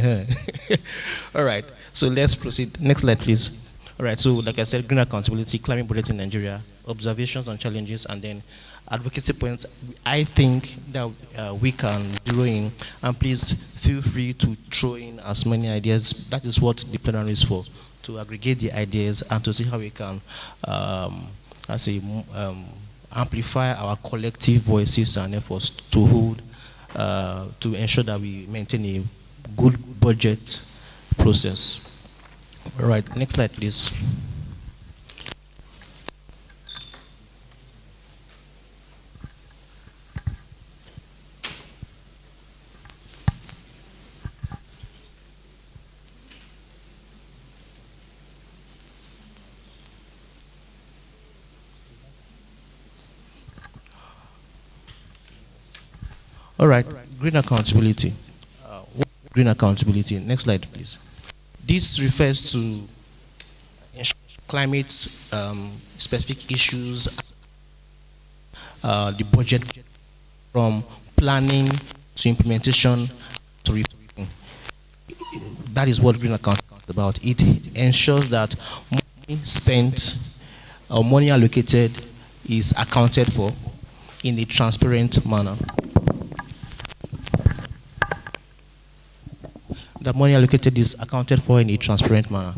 All right. So let's proceed. Next slide, please. All right. So like I said, green accountability, climate budgeting in Nigeria, observations and challenges, and then advocacy points. I think that we can zero in. And please feel free to throw in as many ideas. That is what the plenary is for, to aggregate the ideas and to see how we can, amplify our collective voices and efforts to hold, to ensure that we maintain a good budget process. All right, next slide, please. All right, green accountability. Green accountability. Next slide, please. This refers to climate specific issues, the budget from planning to implementation to reporting. That is what green accountability is about. It ensures that money spent or money allocated is accounted for in a transparent manner. The money allocated is accounted for in a transparent manner.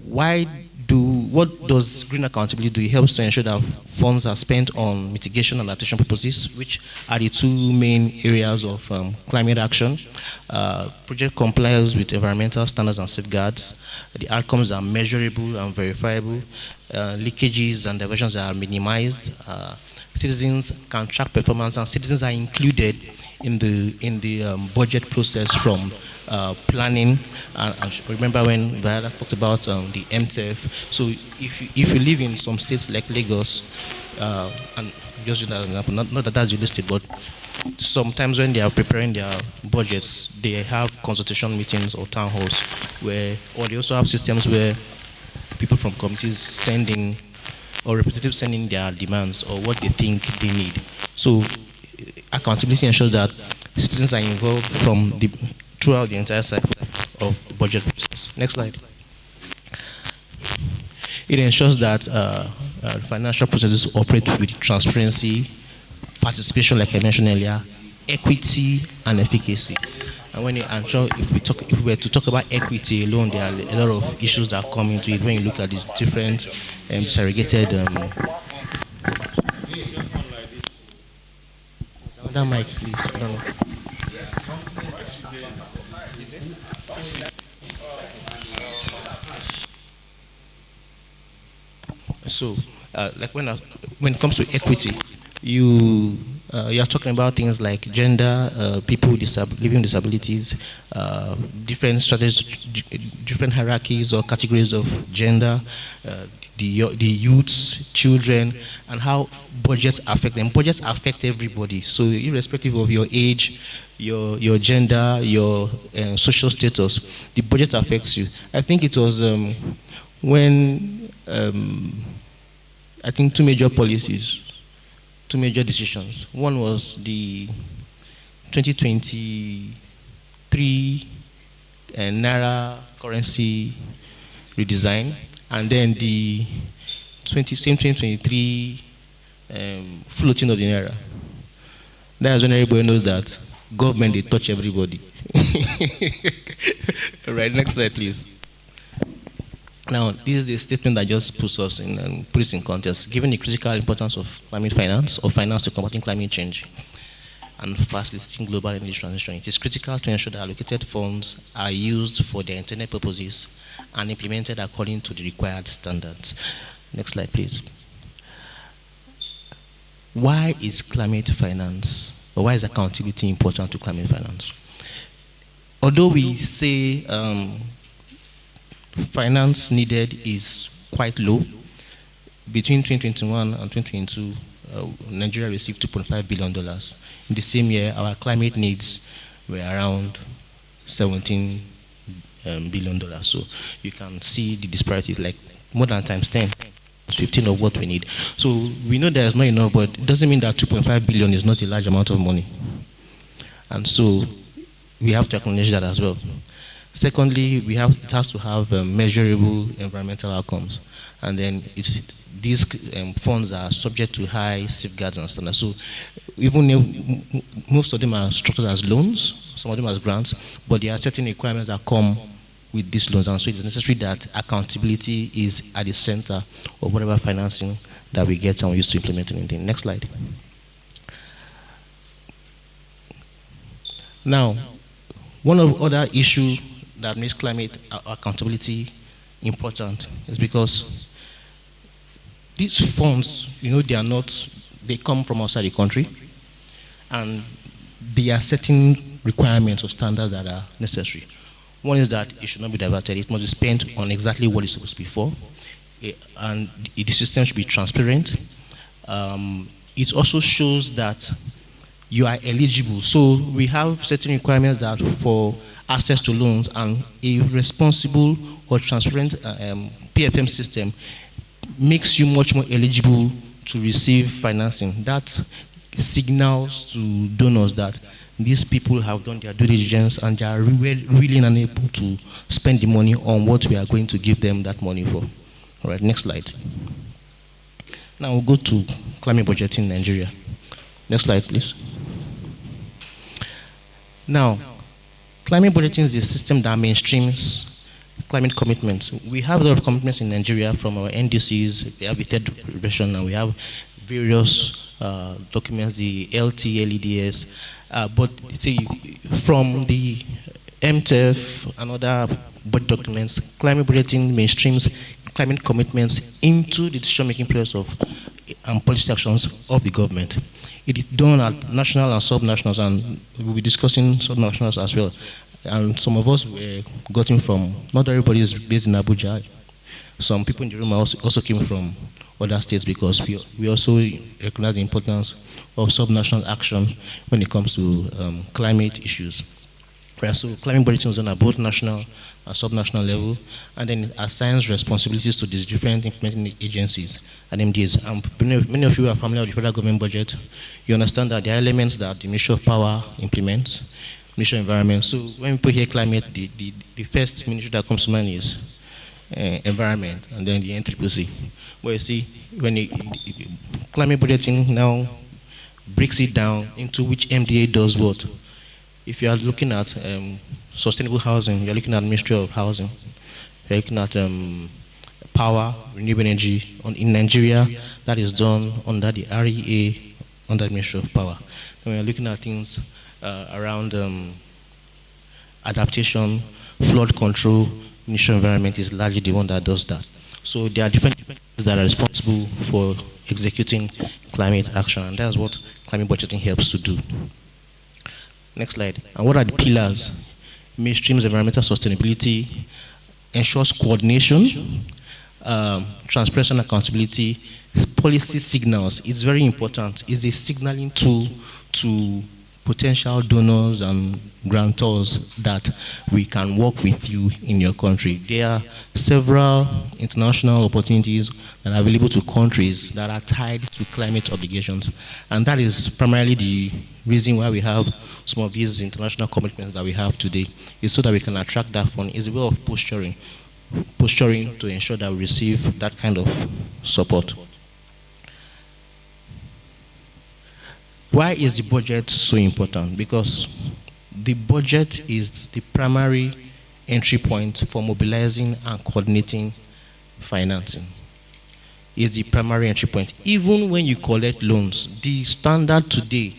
What does green accountability do? It helps to ensure that funds are spent on mitigation and adaptation purposes, which are the two main areas of climate action. Project complies with environmental standards and safeguards. The outcomes are measurable and verifiable. Leakages and diversions are minimized. Citizens can track performance, and citizens are included in the budget process from planning. And remember when Viola talked about the MTF. So if you live in some states like Lagos, and just as an example, not that that's realistic, but sometimes when they are preparing their budgets, they have consultation meetings or town halls or they also have systems where people from committees send in or representatives send in their demands or what they think they need. So accountability ensures that citizens are involved throughout the entire cycle of the budget process. Next slide. It ensures that financial processes operate with transparency, participation, like I mentioned earlier, equity, and efficacy. And I'm sure if we were to talk about equity alone, there are a lot of issues that come into it when you look at these different segregated. Another mic, please. I don't know. So, like when it comes to equity, you are talking about things like gender, people living with disabilities, different strategies, different hierarchies or categories of gender, the youths, children, and how budgets affect them. Budgets affect everybody. So, irrespective of your age, your gender, your social status, the budget affects you. I think it was when I think two major decisions. One was the 2023 Naira currency redesign, and then the 2023 floating of the Naira. That's when everybody knows that government, they touch everybody. All right, next slide, please. Now, this is the statement that just puts us in puts in context. Given the critical importance of climate finance or finance to combating climate change and facilitating global energy transition, it is critical to ensure that allocated funds are used for their intended purposes and implemented according to the required standards. Next slide, please. Why is climate finance, or why is accountability important to climate finance? Although we say finance needed is quite low. Between 2021 and 2022, Nigeria received $2.5 billion. In the same year, our climate needs were around $17 billion. So you can see the disparities, like more than times 10, 15 of what we need. So we know there's not enough, but it doesn't mean that 2.5 billion is not a large amount of money. And so we have to acknowledge that as well. Secondly, it has to have measurable environmental outcomes, and then these funds are subject to high safeguards and standards. So even if most of them are structured as loans, some of them as grants, but there are certain requirements that come with these loans, and so it is necessary that accountability is at the center of whatever financing that we get and we use to implement anything. Next slide. Now, one of the other issues that makes climate accountability important is because these funds, they come from outside the country, and there are certain requirements or standards that are necessary. One is that it should not be diverted. It must be spent on exactly what it's supposed to be for, and the system should be transparent. It also shows that you are eligible. So we have certain requirements that for access to loans, and a responsible or transparent PFM system makes you much more eligible to receive financing. That signals to donors that these people have done their due diligence and they are really unable to spend the money on what we are going to give them that money for. All right, next slide. Now we'll go to climate budgeting in Nigeria. Next slide, please. Now, climate budgeting is a system that mainstreams climate commitments. We have a lot of commitments in Nigeria from our NDCs. We have a third version, and we have various documents, the LT, LEDs. But see, from the MTF and other budget documents, climate budgeting mainstreams climate commitments into the decision-making process of and policy actions of the government. It is done at national and sub-nationals, and we'll be discussing sub-nationals as well. And some of us were gotten from, not everybody is based in Abuja. Some people in the room also came from other states, because we also recognize the importance of sub-national action when it comes to climate issues. Right, so climate budgeting is done at both national and subnational level, and then it assigns responsibilities to these different implementing agencies and MDs. Many of you are familiar with the federal government budget. You understand that there are elements that the Ministry of Power implements, Ministry of Environment. So when we put here climate, the first ministry that comes to mind is environment, and then the NCCC. But you see, when climate budgeting now breaks it down into which MDA does what. If you are looking at sustainable housing, you're looking at Ministry of Housing. You're looking at power, renewable energy. In Nigeria, that is done under the REA, under the Ministry of Power. Then we're looking at things around adaptation, flood control. Ministry of Environment is largely the one that does that. So there are different things that are responsible for executing climate action, and that's what climate budgeting helps to do. Next slide. And what are the pillars? Mainstreams environmental sustainability, ensures coordination, transparency and accountability, policy signals. It's very important. It's a signaling tool to potential donors and grantors that we can work with you in your country. There are several international opportunities that are available to countries that are tied to climate obligations. And that is primarily the reason why we have some of these international commitments that we have today, is so that we can attract that fund. It's a way of posturing to ensure that we receive that kind of support. Why is the budget so important? Because the budget is the primary entry point for mobilizing and coordinating financing. Is the primary entry point. Even when you collect loans, the standard today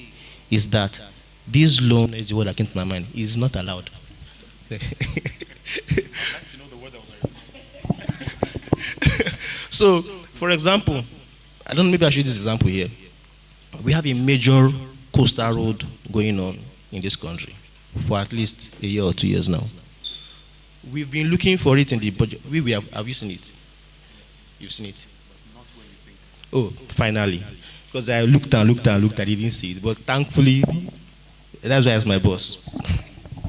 is that this loan, is the word that came to my mind, is not allowed. So, for example, I don't know, maybe I should use this example here. We have a major coastal road going on in this country for at least a year or 2 years now. We've been looking for it in the budget. Have you seen it? You've seen it? Not when you think. Oh, finally. Because I looked, I didn't see it. But thankfully, that's why it's my boss.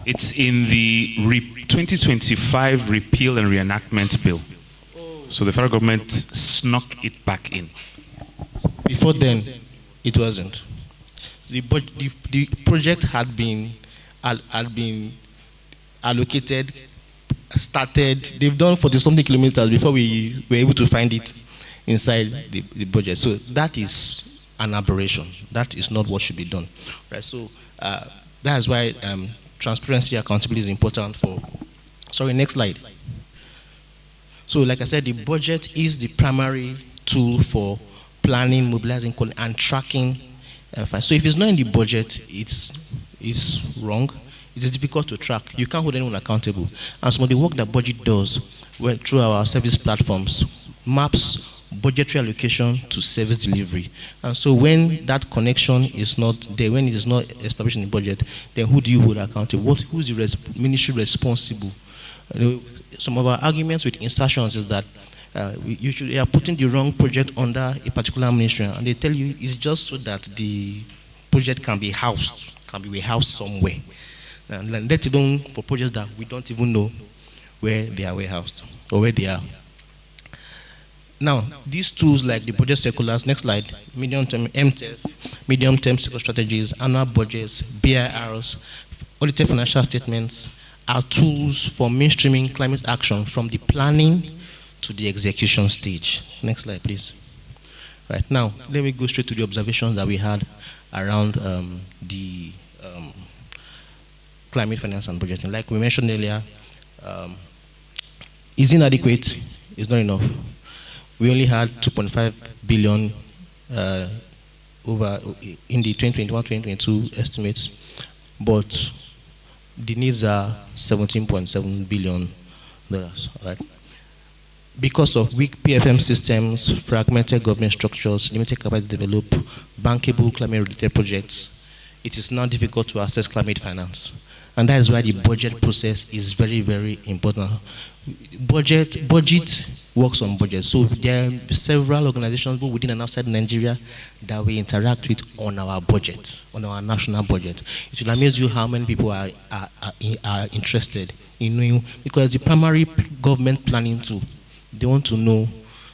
It's in the 2025 repeal and reenactment bill. So the federal government snuck it back in. Before then, it wasn't. The project had been allocated, started. They've done 40-something kilometers before we were able to find it inside the budget. So that is an aberration. That is not what should be done. Right. So that is why transparency, accountability is important for. Sorry, next slide. So, like I said, the budget is the primary tool for planning, mobilizing, and tracking. So if it's not in the budget, it's wrong. It is difficult to track. You can't hold anyone accountable. And some of the work that budget does through our service platforms maps budgetary allocation to service delivery. And so when that connection is not there, when it is not established in the budget, then who do you hold accountable? Who is the ministry responsible? Some of our arguments with insertions is that you are putting the wrong project under a particular ministry, and they tell you it's just so that the project can be warehoused somewhere. And let alone for projects that we don't even know where they are warehoused or where they are. Now, these tools like the budget circulars, next slide, medium-term MTEF, medium-term strategies, annual budgets, BIRs, audited financial statements, are tools for mainstreaming climate action from the planning to the execution stage. Next slide, please. Right, now, let me go straight to the observations that we had around the climate finance and budgeting. Like we mentioned earlier, it's inadequate, it's not enough. We only had 2.5 billion over in the 2021-2022 estimates, but the needs are $17.7 billion, right? Because of weak PFM systems, fragmented government structures, limited capacity to develop bankable climate-related projects, it is now difficult to access climate finance. And that is why the budget process is very, very important. Budget works on budget. So there are several organizations both within and outside Nigeria that we interact with on our budget, on our national budget. It will amaze you how many people are interested in knowing, because the primary government planning tool, they want to know.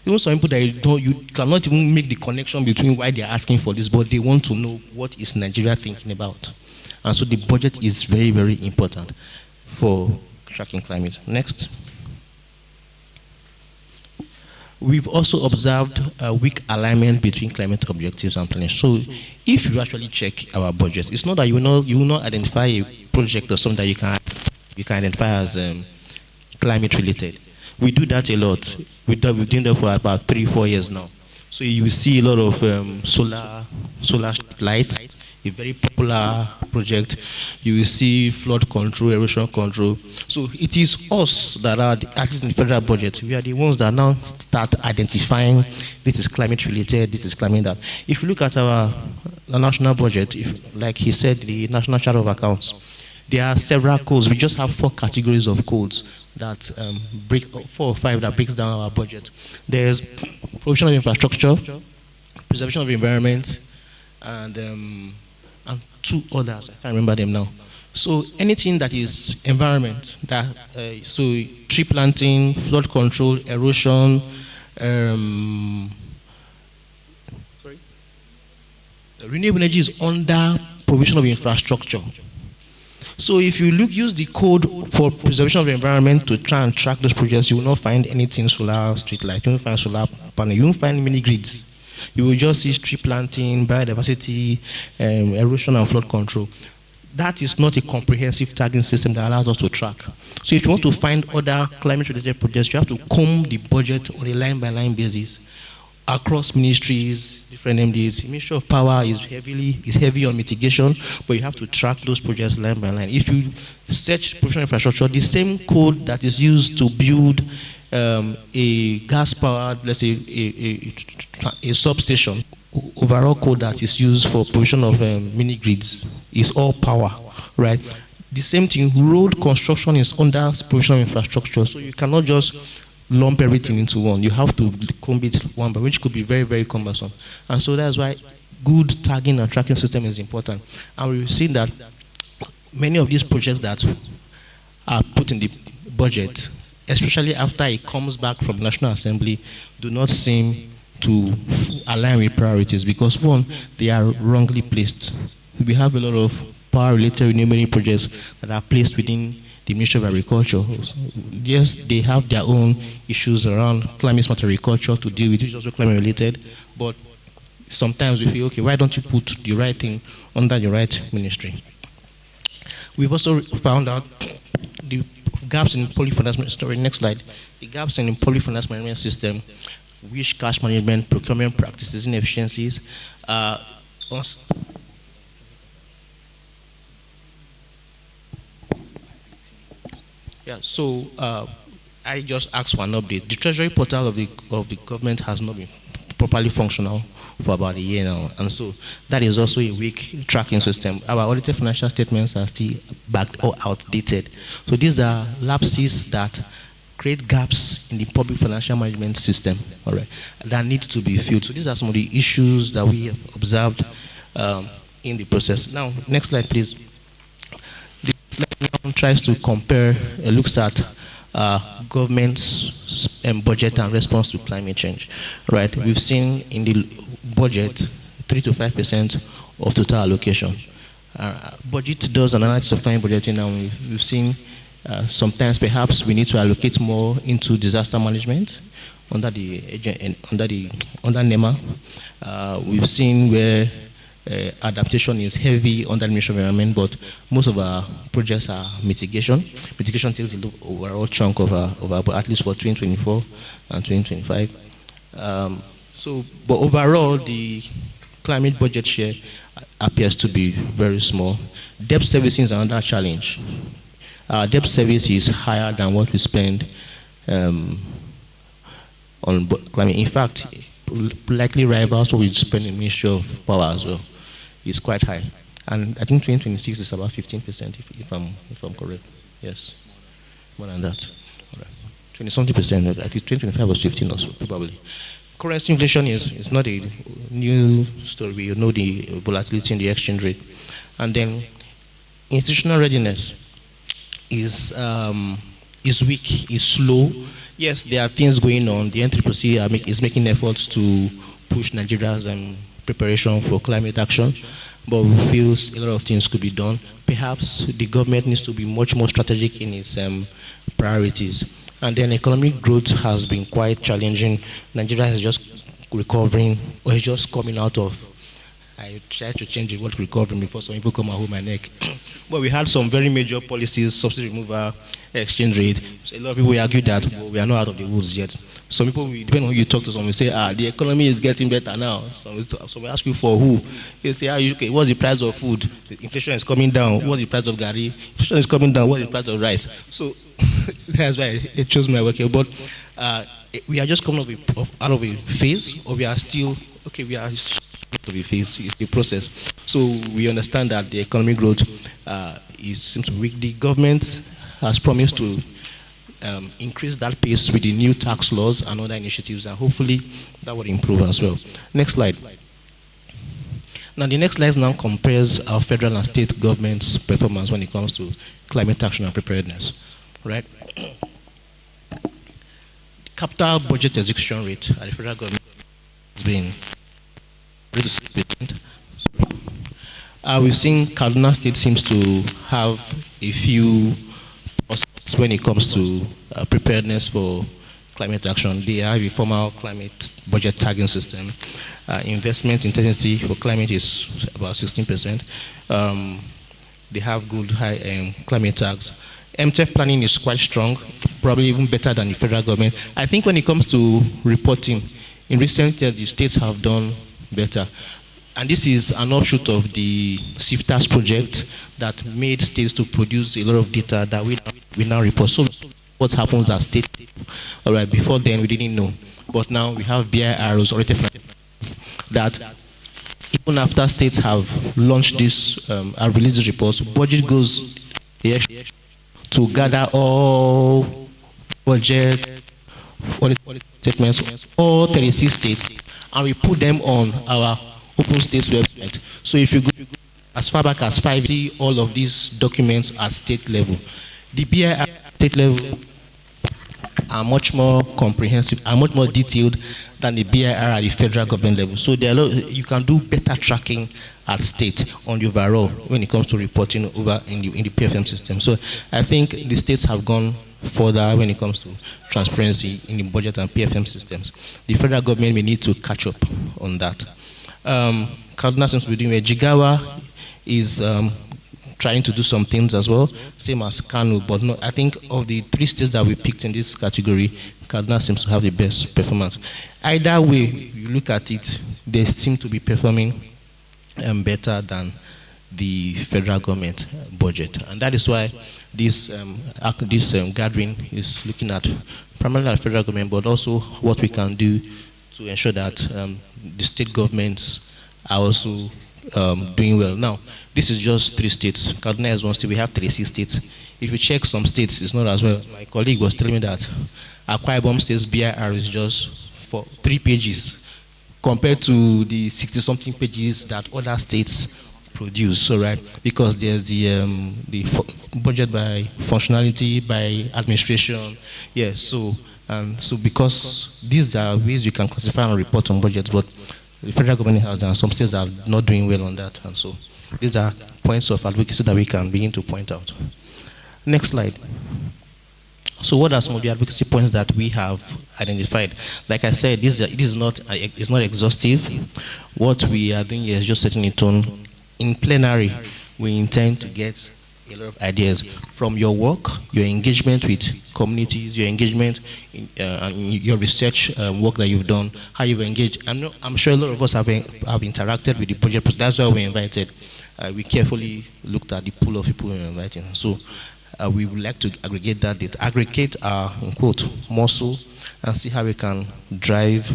Even some people that you cannot even make the connection between why they are asking for this, but they want to know what is Nigeria thinking about. And so the budget is very, very important for tracking climate. Next. We've also observed a weak alignment between climate objectives and planning. So if you actually check our budget, it's not that you will not identify a project or something that you can identify as climate related. We do that a lot. We've done that for about 3-4 years now. So you will see a lot of solar lights, a very popular project. You will see flood control, erosion control. So it is us that are, at least in the federal budget, we are the ones that now start identifying this is climate related, this is climate that. If you look at our national budget, like he said, the National Chart of Accounts, there are several codes. We just have 4 categories of codes that 4 or 5 that breaks down our budget. There's provision of infrastructure, preservation of the environment, and 2 others. I can't remember them now. So anything that is environment, so tree planting, flood control, erosion, renewable energy is under provision of infrastructure. So if you use the code for preservation of the environment to try and track those projects, you will not find anything solar street light, you won't find solar panel, you won't find mini grids. You will just see tree planting, biodiversity, erosion and flood control. That is not a comprehensive tagging system that allows us to track. So if you want to find other climate-related projects, you have to comb the budget on a line-by-line basis across ministries, different MDs. The Ministry of Power is heavy on mitigation, but you have to track those projects line by line. If you search provision infrastructure, the same code that is used to build a gas-powered, let's say, a substation, overall code that is used for provision of mini grids is all power, right? The same thing, road construction is under provision of infrastructure, so you cannot just lump everything into one. You have to comb it one by, which could be very, very cumbersome. And so that's why good tagging and tracking system is important. And we've seen that many of these projects that are put in the budget, especially after it comes back from the National Assembly, do not seem to align with priorities because, one, they are wrongly placed. We have a lot of power-related renewable projects that are placed within the Ministry of Agriculture. Yes, they have their own issues around climate-smart agriculture to deal with, which is also climate-related, but sometimes we feel, okay, why don't you put the right thing under the right ministry? We've also found out the gaps in public finance management. Next slide. The gaps in the public finance management system, which cash management, procurement practices, inefficiencies. Yeah, so I just asked for an update. The Treasury portal of the government has not been properly functional for about a year now, and so that is also a weak tracking system. Our audited financial statements are still backed or outdated. So these are lapses that create gaps in the public financial management system, all right, that need to be filled. So these are some of the issues that we have observed in the process. Now, next slide, please. This slide now tries to compare, looks at government's budget and response to climate change, right? We've seen in the budget 3 to 5% of total allocation. Budget does an analysis of climate budgeting, and we've seen sometimes perhaps we need to allocate more into disaster management under NEMA. We've seen where adaptation is heavy under the Ministry of Environment, but most of our projects are mitigation. Mitigation takes the overall chunk of our, at least for 2024 and 2025. But overall, the climate budget share appears to be very small. Debt servicing is another challenge. Our debt service is higher than what we spend on climate. In fact, likely rivals what we spend in Ministry of Power as well. Is quite high. And I think 2026 is about 15%, if I'm correct. Yes, more than that. 20-something percent. I think 2025 was 15 also, probably. Currency inflation is not a new story. You know the volatility in the exchange rate. And then institutional readiness is weak, is slow. Yes, there are things going on. The NCCC is making efforts to push Nigeria's preparation for climate action, but we feel a lot of things could be done. Perhaps the government needs to be much more strategic in its priorities. And then economic growth has been quite challenging. Nigeria is just recovering, or is just coming out of. I tried to change the word recovering before some people come and hold my neck. But we had some very major policies, subsidy removal, exchange rate. So a lot of people will argue that we are not out of the woods yet. Some people, depending on who you talk to, some will say, the economy is getting better now. Some will ask you for who. They say, okay, what's the price of food? The inflation is coming down. What's the price of gari? Inflation is coming down. What's the price of rice? So that's why I chose my work here. But we are just coming out of a phase, or we are still, okay, we are out of a phase. It's the process. So we understand that the economic growth seems to be weak. The government has promised to increase that pace with the new tax laws and other initiatives, and hopefully that will improve as well. Next slide. Now the next slide now compares our federal and state governments' performance when it comes to climate action and preparedness. Right? The capital budget execution rate at the federal government has been 3%. We've seen Kaduna State seems to have a few positives when it comes to preparedness for climate action. They have a formal climate budget tagging system. Investment intensity for climate is about 16%. They have good high climate tags. MTEF planning is quite strong, probably even better than the federal government. I think when it comes to reporting, in recent years, the states have done better. And this is an offshoot of the SIFTAS project that made states to produce a lot of data that we now report. So what happens at state? All right, before then we didn't know. But now we have BIRs already that even after states have launched this, have released this reports, budget goes to gather all budget, all statements, all 36 states, and we put them on our Open States website. So if you go as far back as 5, see all of these documents at state level. The BIR at state level are much more comprehensive, are much more detailed than the BIR at the federal government level. So there are you can do better tracking at state on the overall when it comes to reporting over in the PFM system. So I think the states have gone further when it comes to transparency in the budget and PFM systems. The federal government may need to catch up on that. Kaduna seems to be doing well. Jigawa is trying to do some things as well, same as Kano, but no, I think of the 3 states that we picked in this category, Kaduna seems to have the best performance. Either way you look at it, they seem to be performing better than the federal government budget, and that is why this gathering is looking at primarily at federal government, but also what we can do to ensure that the state governments are also doing well. Now, this is just 3 states. Kaduna is 1 state. We have 36 states. If you check some states, it's not as well. My colleague was telling me that Akwa Ibom State's BIR is just 3 pages compared to the 60-something pages that other states produce. All right, because there's the budget by functionality, by administration. Yes, so because these are ways you can classify and report on budgets, but the federal government has done. Some states are not doing well on that, and so these are points of advocacy that we can begin to point out. Next slide. So what are some of the advocacy points that we have identified? Like I said, it is not exhaustive. What we are doing is just setting a tone. In plenary, we intend to get a lot of ideas from your work, your engagement with communities, your engagement in your research work that you've done, how you've engaged. I'm sure a lot of us have interacted with the project. That's why we invited. We carefully looked at the pool of people we were inviting. So we would like to aggregate that data, aggregate our, in quote, muscle, and see how we can drive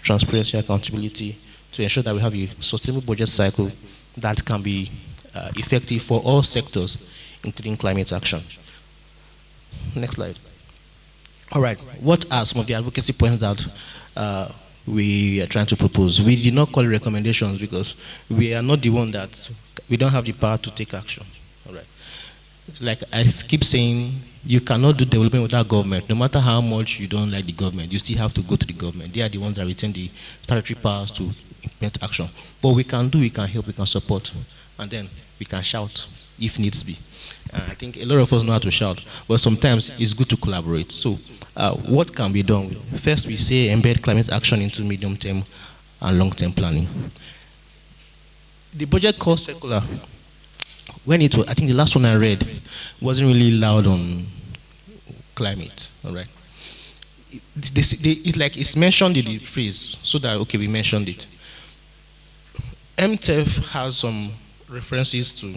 transparency, accountability to ensure that we have a sustainable budget cycle that can be effective for all sectors, including climate action. Next slide. All right, what are some of the advocacy points that we are trying to propose? We did not call it recommendations because we are not the one we don't have the power to take action. All right. Like I keep saying, you cannot do development without government. No matter how much you don't like the government, you still have to go to the government. They are the ones that retain the statutory powers to implement action. What we can do, we can help, we can support, and then we can shout if needs be. I think a lot of us know how to shout, but sometimes it's good to collaborate. So what can be done? First, we say embed climate action into medium-term and long-term planning. The budget call circular, when it was, I think the last one I read wasn't really loud on climate, all right? It's mentioned in the phrase, so that, okay, we mentioned it. MTEF has some references to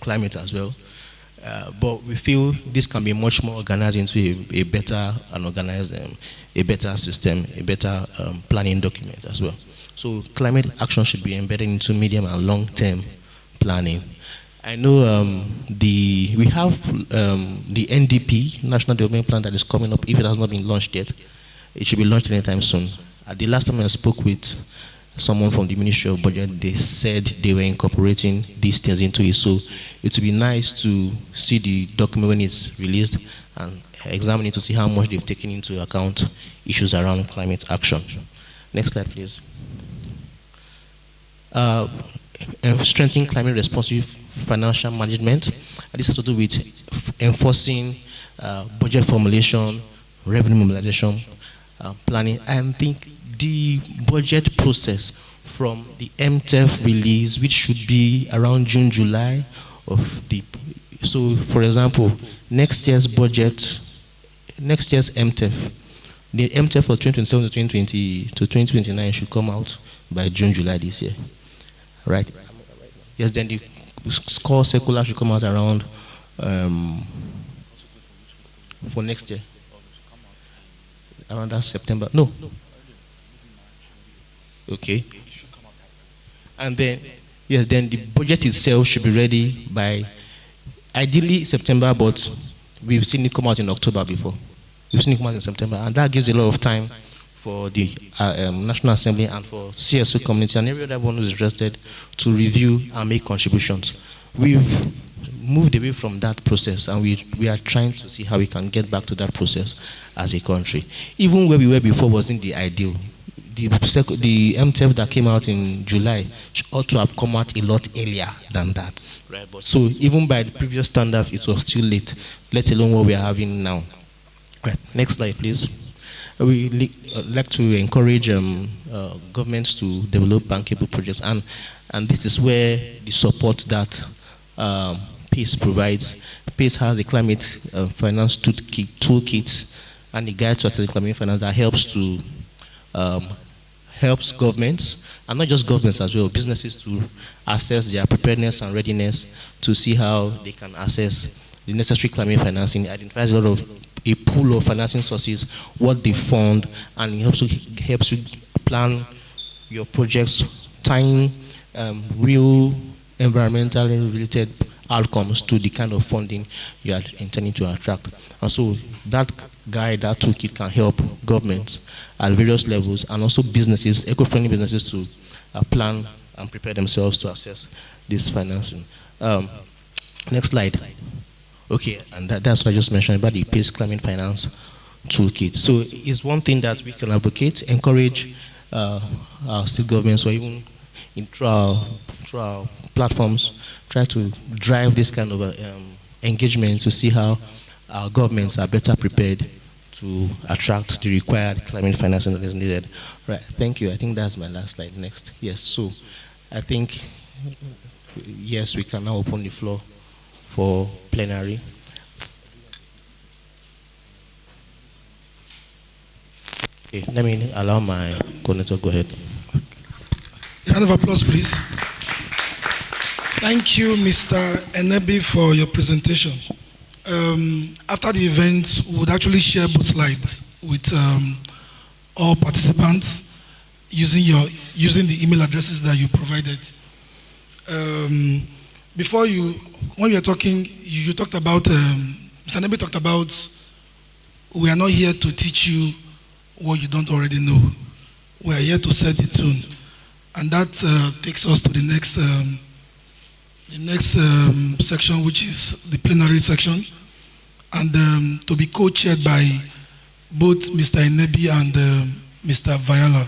climate as well, but we feel this can be much more organized into a better and organized, a better system, a better planning document as well. So climate action should be embedded into medium and long-term planning. I know we have the NDP, National Development Plan, that is coming up. If it has not been launched yet, it should be launched anytime soon. The last time I spoke with someone from the Ministry of Budget, they said they were incorporating these things into it. So it would be nice to see the document when it's released and examine it to see how much they've taken into account issues around climate action. Next slide, please. Strengthening climate responsive financial management. This has to do with enforcing budget formulation, revenue mobilization, planning. I think the budget process from the MTEF release, which should be around June, July of the, so for example, next year's budget, next year's MTEF, the MTEF for 2027 to 2029 should come out by June, July this year, right? Yes, then the score circular should come out around for next year, around that September. No. Okay. And then, yes, then the budget itself should be ready by ideally September, but we've seen it come out in October before. We've seen it come out in September, and that gives a lot of time for the National Assembly and for CSO community and every other one who's interested to review and make contributions. We've moved away from that process, and we are trying to see how we can get back to that process as a country. Even where we were before wasn't the ideal. The MTEF that came out in July ought to have come out a lot earlier than that. Right, but so even by the previous standards, it was still late, let alone what we are having now. Right, next slide, please. We like to encourage governments to develop bankable projects, and this is where the support that PACE provides. PACE has a climate finance toolkit and a guide to access climate finance that helps to helps governments, and not just governments as well, businesses to assess their preparedness and readiness to see how they can assess the necessary climate financing. It identifies a pool of financing sources, what they fund, and it helps you plan your projects, tying real environmentally related outcomes to the kind of funding you are intending to attract. And so that guide, that toolkit can help governments at various levels and also businesses, eco-friendly businesses, to plan and prepare themselves to access this financing. Next slide. Okay, and that's what I just mentioned about the PACE Climate Finance Toolkit. So it's one thing that we can advocate, encourage our state governments, or even through our platforms, try to drive this kind of engagement to see how our governments are better prepared to attract the required climate financing that is needed. Right, thank you. I think that's my last slide. Next. Yes, so I think, yes, we can now open the floor for plenary. Okay, let me allow my coordinator to go ahead. A round of applause, please. Thank you, Mr. Enebi, for your presentation. After the event, we would actually share both slides with all participants using the email addresses that you provided. Before you, when you were talking, you talked about, Mr. Nebe talked about, we are not here to teach you what you don't already know. We are here to set the tune. And that takes us to the next section, which is the plenary section, and to be co-chaired by both Mr. Inebi and Mr. Vayala.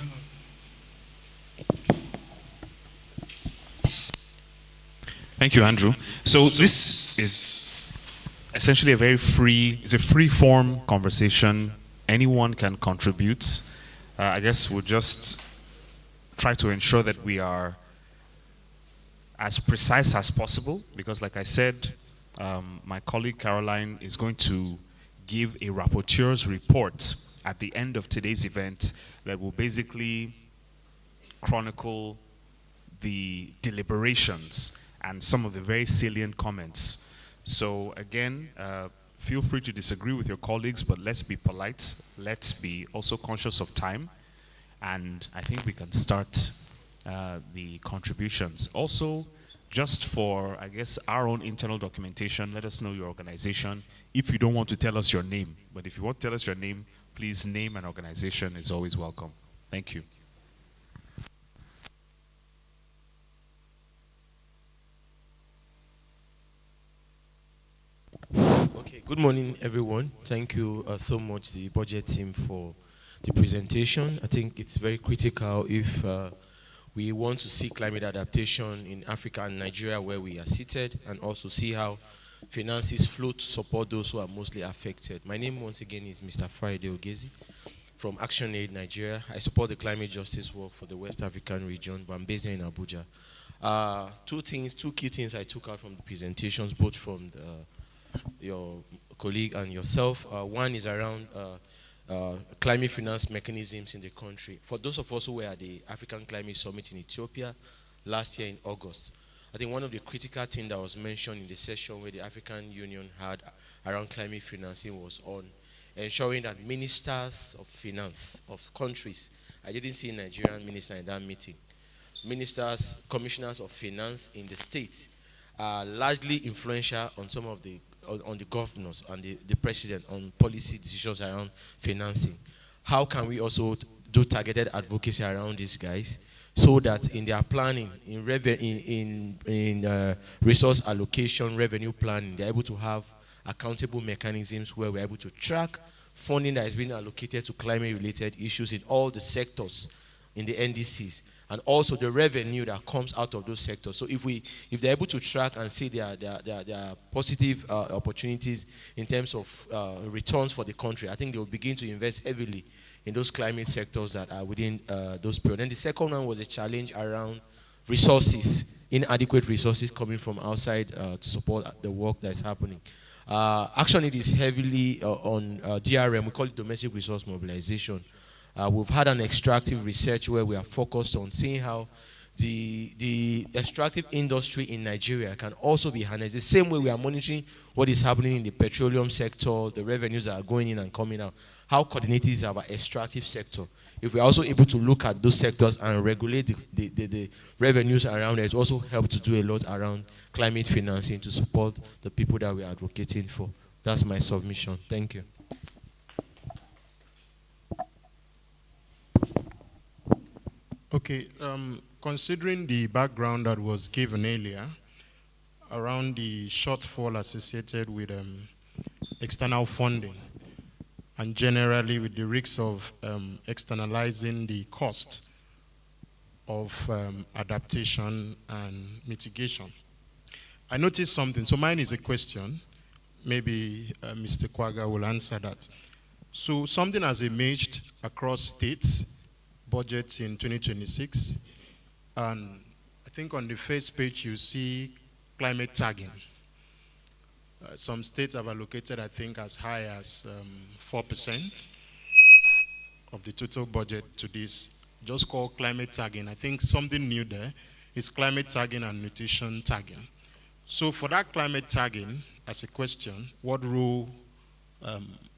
Thank you, Andrew. So this is essentially it's a free-form conversation. Anyone can contribute. I guess we'll just try to ensure that we are as precise as possible, because like I said, my colleague Caroline is going to give a rapporteur's report at the end of today's event that will basically chronicle the deliberations and some of the very salient comments. So again, feel free to disagree with your colleagues, but let's be polite. Let's be also conscious of time. And I think we can start the contributions. Also, just for, I guess, our own internal documentation, let us know your organization. If you don't want to tell us your name, but if you want to tell us your name, please name an organization is always welcome. Thank you. Okay, good morning, everyone. Thank you so much, the budget team, for the presentation. I think it's very critical if we want to see climate adaptation in Africa and Nigeria, where we are seated, and also see how finances flow to support those who are mostly affected. My name, once again, is Mr. Friday Ogezi from ActionAid Nigeria. I support the climate justice work for the West African region, but I'm based here in Abuja. Two key things I took out from the presentations, both from your colleague and yourself. One is around climate finance mechanisms in the country. For those of us who were at the African Climate Summit in Ethiopia last year in August, I think one of the critical things that was mentioned in the session where the African Union had around climate financing was on ensuring that ministers of finance of countries, I didn't see a Nigerian minister in that meeting, ministers, commissioners of finance in the states are largely influential on some of the on the governors and the president on policy decisions around financing. How can we also do targeted advocacy around these guys so that in their planning, in resource allocation, revenue planning, they're able to have accountable mechanisms where we're able to track funding that is being allocated to climate-related issues in all the sectors in the NDCs, and also the revenue that comes out of those sectors. So if they're able to track and see their positive opportunities in terms of returns for the country, I think they will begin to invest heavily in those climate sectors that are within those periods. And the second one was a challenge around resources, inadequate resources coming from outside to support the work that is happening. ActionAid is heavily on DRM, we call it domestic resource mobilization. We've had an extractive research where we are focused on seeing how the extractive industry in Nigeria can also be harnessed. The same way we are monitoring what is happening in the petroleum sector, the revenues that are going in and coming out, how coordinated is our extractive sector. If we are also able to look at those sectors and regulate the revenues around it, it also helps to do a lot around climate financing to support the people that we are advocating for. That's my submission. Thank you. Okay, considering the background that was given earlier around the shortfall associated with external funding and generally with the risks of externalizing the cost of adaptation and mitigation, I noticed something. So mine is a question. Maybe Mr. Kwaga will answer that. So something has emerged across states budgets in 2026, and I think on the first page you see climate tagging. Some states have allocated, I think, as high as 4% of the total budget to this, just called climate tagging. I think something new there is climate tagging and nutrition tagging. So for that climate tagging, as a question, what role,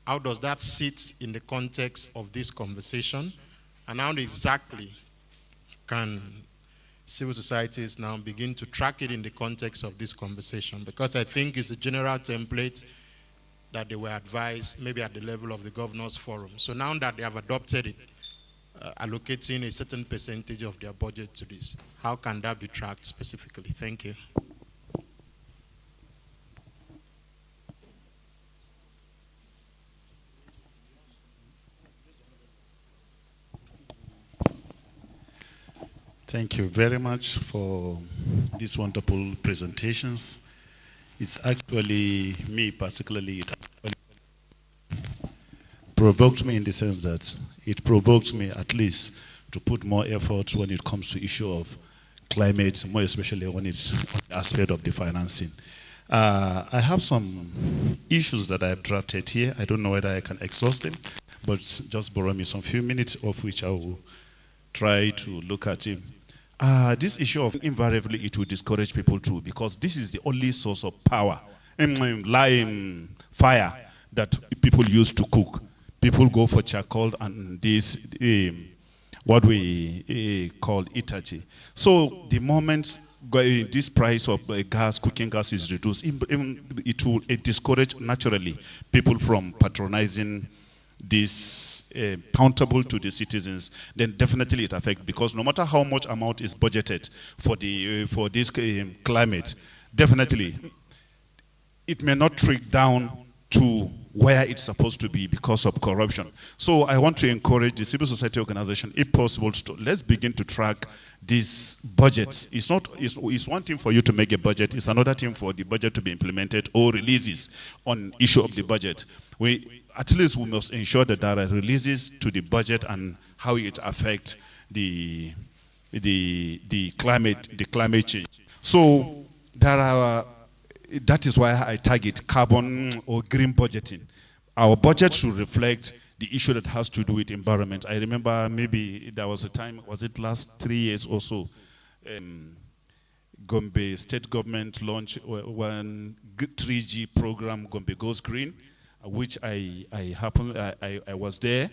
how does that sit in the context of this conversation? And how exactly can civil societies now begin to track it in the context of this conversation, because I think it's a general template that they were advised maybe at the level of the governors forum. So now that they have adopted it, allocating a certain percentage of their budget to this, how can that be tracked specifically? Thank you. Thank you very much for these wonderful presentations. It's actually, me particularly, it actually provoked me in the sense that it provoked me at least to put more effort when it comes to issue of climate, more especially when it's on the aspect of the financing. I have some issues that I have drafted here. I don't know whether I can exhaust them, but just borrow me some few minutes, of which I will try to look at it. This issue of invariably it will discourage people too, because this is the only source of power, fire that people use to cook. People go for charcoal and this, what we call itachi. So the moment this price of gas, cooking gas is reduced, it will discourage naturally people from patronizing this countable to the citizens. Then definitely it affects, because no matter how much amount is budgeted for this climate, definitely it may not trickle down to where it's supposed to be because of corruption. So I want to encourage the civil society organization, if possible, let's begin to track these budgets. It's one thing for you to make a budget, it's another thing for the budget to be implemented or releases on issue of the budget. At least we must ensure that there are releases to the budget and how it affects the climate change. So that is why I target carbon or green budgeting. Our budget should reflect the issue that has to do with environment. I remember maybe there was a time, was it last 3 years or so, Gombe state government launched one 3G program, Gombe Goes Green, which I was there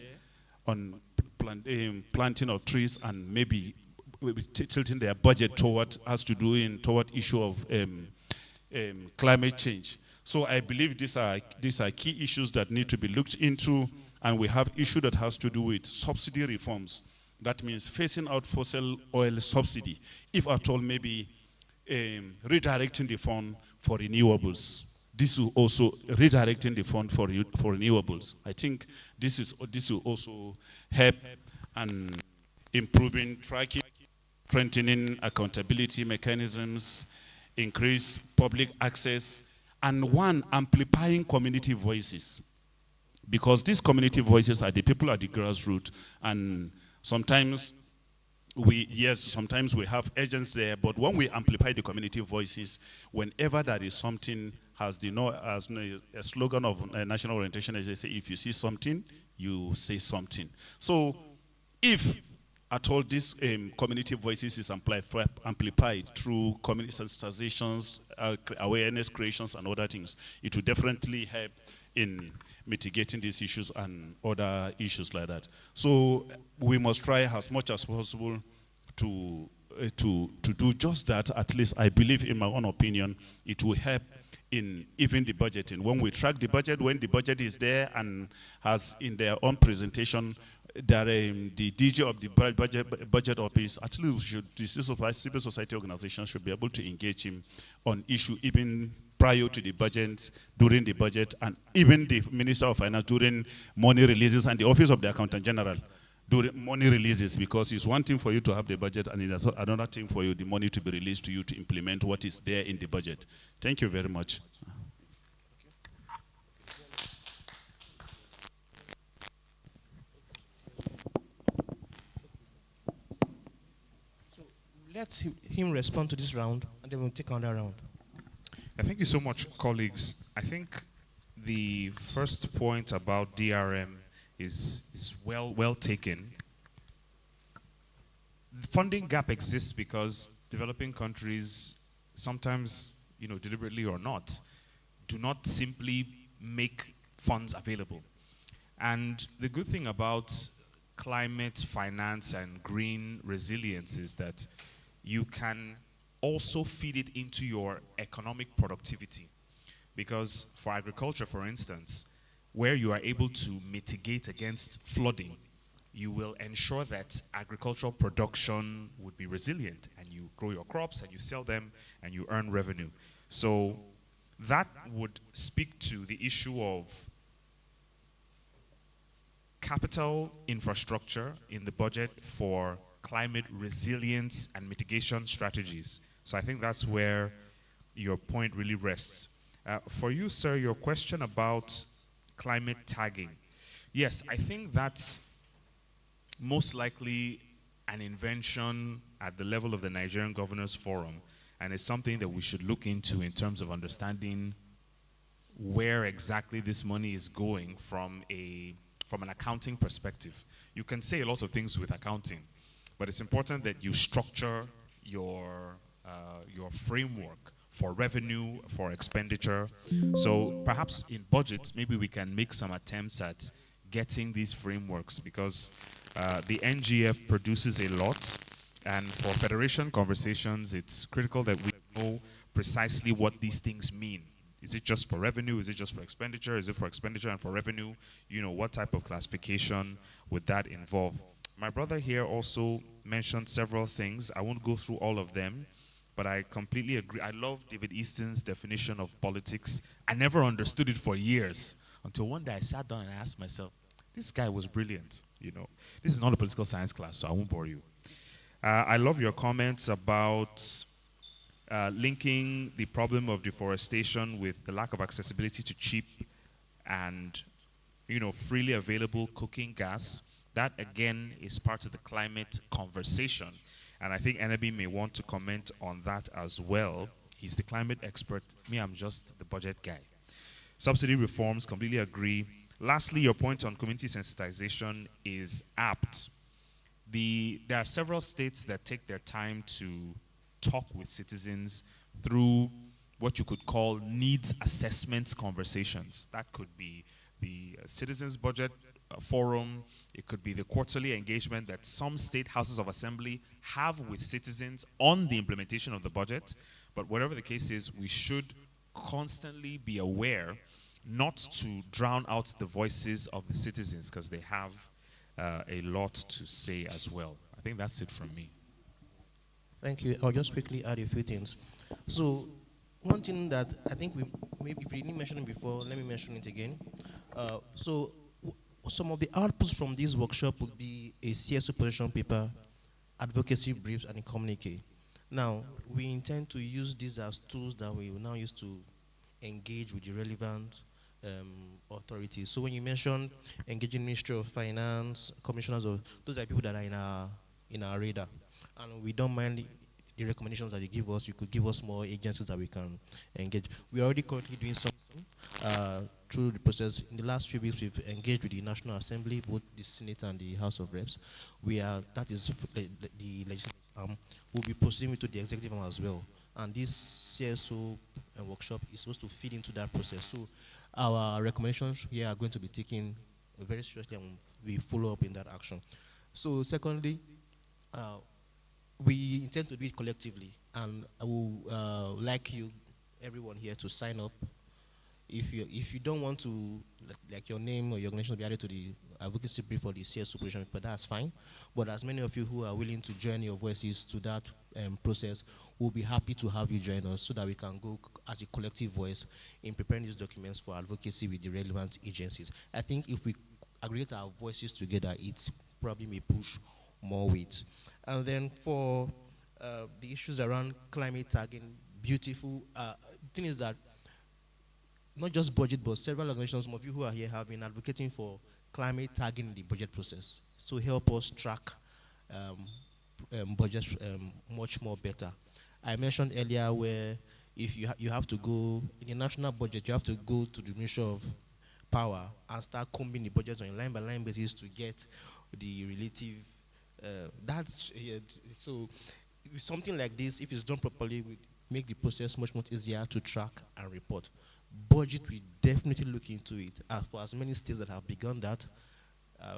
on planting of trees and maybe tilting their budget toward issue of climate change. So I believe these are key issues that need to be looked into, and we have issue that has to do with subsidy reforms. That means phasing out fossil oil subsidy, if at all maybe redirecting the fund for renewables. This will also redirecting the fund for renewables. I think this will also help and improving tracking, strengthening accountability mechanisms, increase public access, and amplifying community voices. Because these community voices are the people at the grassroots, and sometimes we have agents there, but when we amplify the community voices, whenever there is something, as a slogan of national orientation, as they say, if you see something, you say something. So if at all these community voices is amplified through community sensitizations, awareness creations, and other things, it will definitely help in mitigating these issues and other issues like that. So we must try as much as possible to do just that. At least I believe, in my own opinion, it will help in even the budgeting. When we track the budget, when the budget is there and has in their own presentation, that the DG of the budget office, at least the civil society organization should be able to engage him on issue even prior to the budget, during the budget, and even the Minister of Finance during money releases, and the Office of the Accountant General during money releases, because it's one thing for you to have the budget and it's another thing for you, the money to be released to you to implement what is there in the budget. Thank you very much. Let him respond to this round, and then we'll take another round. Thank you so much, colleagues. I think the first point about DRM is well taken. The funding gap exists because developing countries sometimes, deliberately or not, do not simply make funds available. And the good thing about climate finance and green resilience is that you can also feed it into your economic productivity. Because for agriculture, for instance, where you are able to mitigate against flooding, you will ensure that agricultural production would be resilient, and you grow your crops and you sell them and you earn revenue. So that would speak to the issue of capital infrastructure in the budget for climate resilience and mitigation strategies. So I think that's where your point really rests. For you, sir, your question about climate tagging. Yes, I think that's most likely an invention at the level of the Nigerian Governors Forum, and it's something that we should look into in terms of understanding where exactly this money is going from an accounting perspective. You can say a lot of things with accounting, but it's important that you structure your framework for revenue, for expenditure. So perhaps in budgets, maybe we can make some attempts at getting these frameworks, because the NGF produces a lot, and for federation conversations, it's critical that we know precisely what these things mean. Is it just for revenue? Is it just for expenditure? Is it for expenditure and for revenue? You know, what type of classification would that involve? My brother here also mentioned several things. I won't go through all of them, but I completely agree. I love David Easton's definition of politics. I never understood it for years until one day I sat down and I asked myself, this guy was brilliant, you know. This is not a political science class, so I won't bore you. I love your comments about linking the problem of deforestation with the lack of accessibility to cheap and, you know, freely available cooking gas. That again is part of the climate conversation, and I think Enebi may want to comment on that as well. He's the climate expert. Me, I'm just the budget guy. Subsidy reforms, completely agree. Lastly, your point on community sensitization is apt. There are several states that take their time to talk with citizens through what you could call needs assessment conversations. That could be the Citizens Budget Forum. It could be the quarterly engagement that some state houses of assembly have with citizens on the implementation of the budget. But whatever the case is, we should constantly be aware not to drown out the voices of the citizens, because they have a lot to say as well. I think that's it from me. Thank you. I'll just quickly add a few things. So one thing that I think maybe if we didn't mention it before, let me mention it again. Some of the outputs from this workshop would be a CSO position paper, advocacy briefs, and a communique. Now, we intend to use these as tools that we will now use to engage with the relevant authorities. So when you mention engaging Ministry of Finance, commissioners, those are people that are in our radar. And we don't mind the recommendations that they give us. You could give us more agencies that we can engage. We are already currently doing something through the process. In the last few weeks, we've engaged with the National Assembly, both the Senate and the House of Reps. That is the legislative arm. We'll be proceeding to the executive arm as well. And this CSO workshop is supposed to feed into that process. So our recommendations here are going to be taken very seriously, and we follow up in that action. So secondly, we intend to do it collectively, and I will like you, everyone here, to sign up. If you don't want to, like your name or your organization be added to the advocacy brief for the CS supervision, but that's fine. But as many of you who are willing to join your voices to that process, we'll be happy to have you join us so that we can go as a collective voice in preparing these documents for advocacy with the relevant agencies. I think if we aggregate our voices together, it probably may push more weight. And then for the issues around climate tagging, beautiful. The thing is that not just budget, but several organizations, some of you who are here, have been advocating for climate tagging in the budget process to help us track budgets much more better. I mentioned earlier where if you have to go, in the national budget, you have to go to the Ministry of Power and start combing the budgets on a line-by-line basis to get the relative, so something like this, if it's done properly, will make the process much easier to track and report. Budget, we definitely look into it. For as many states that have begun that,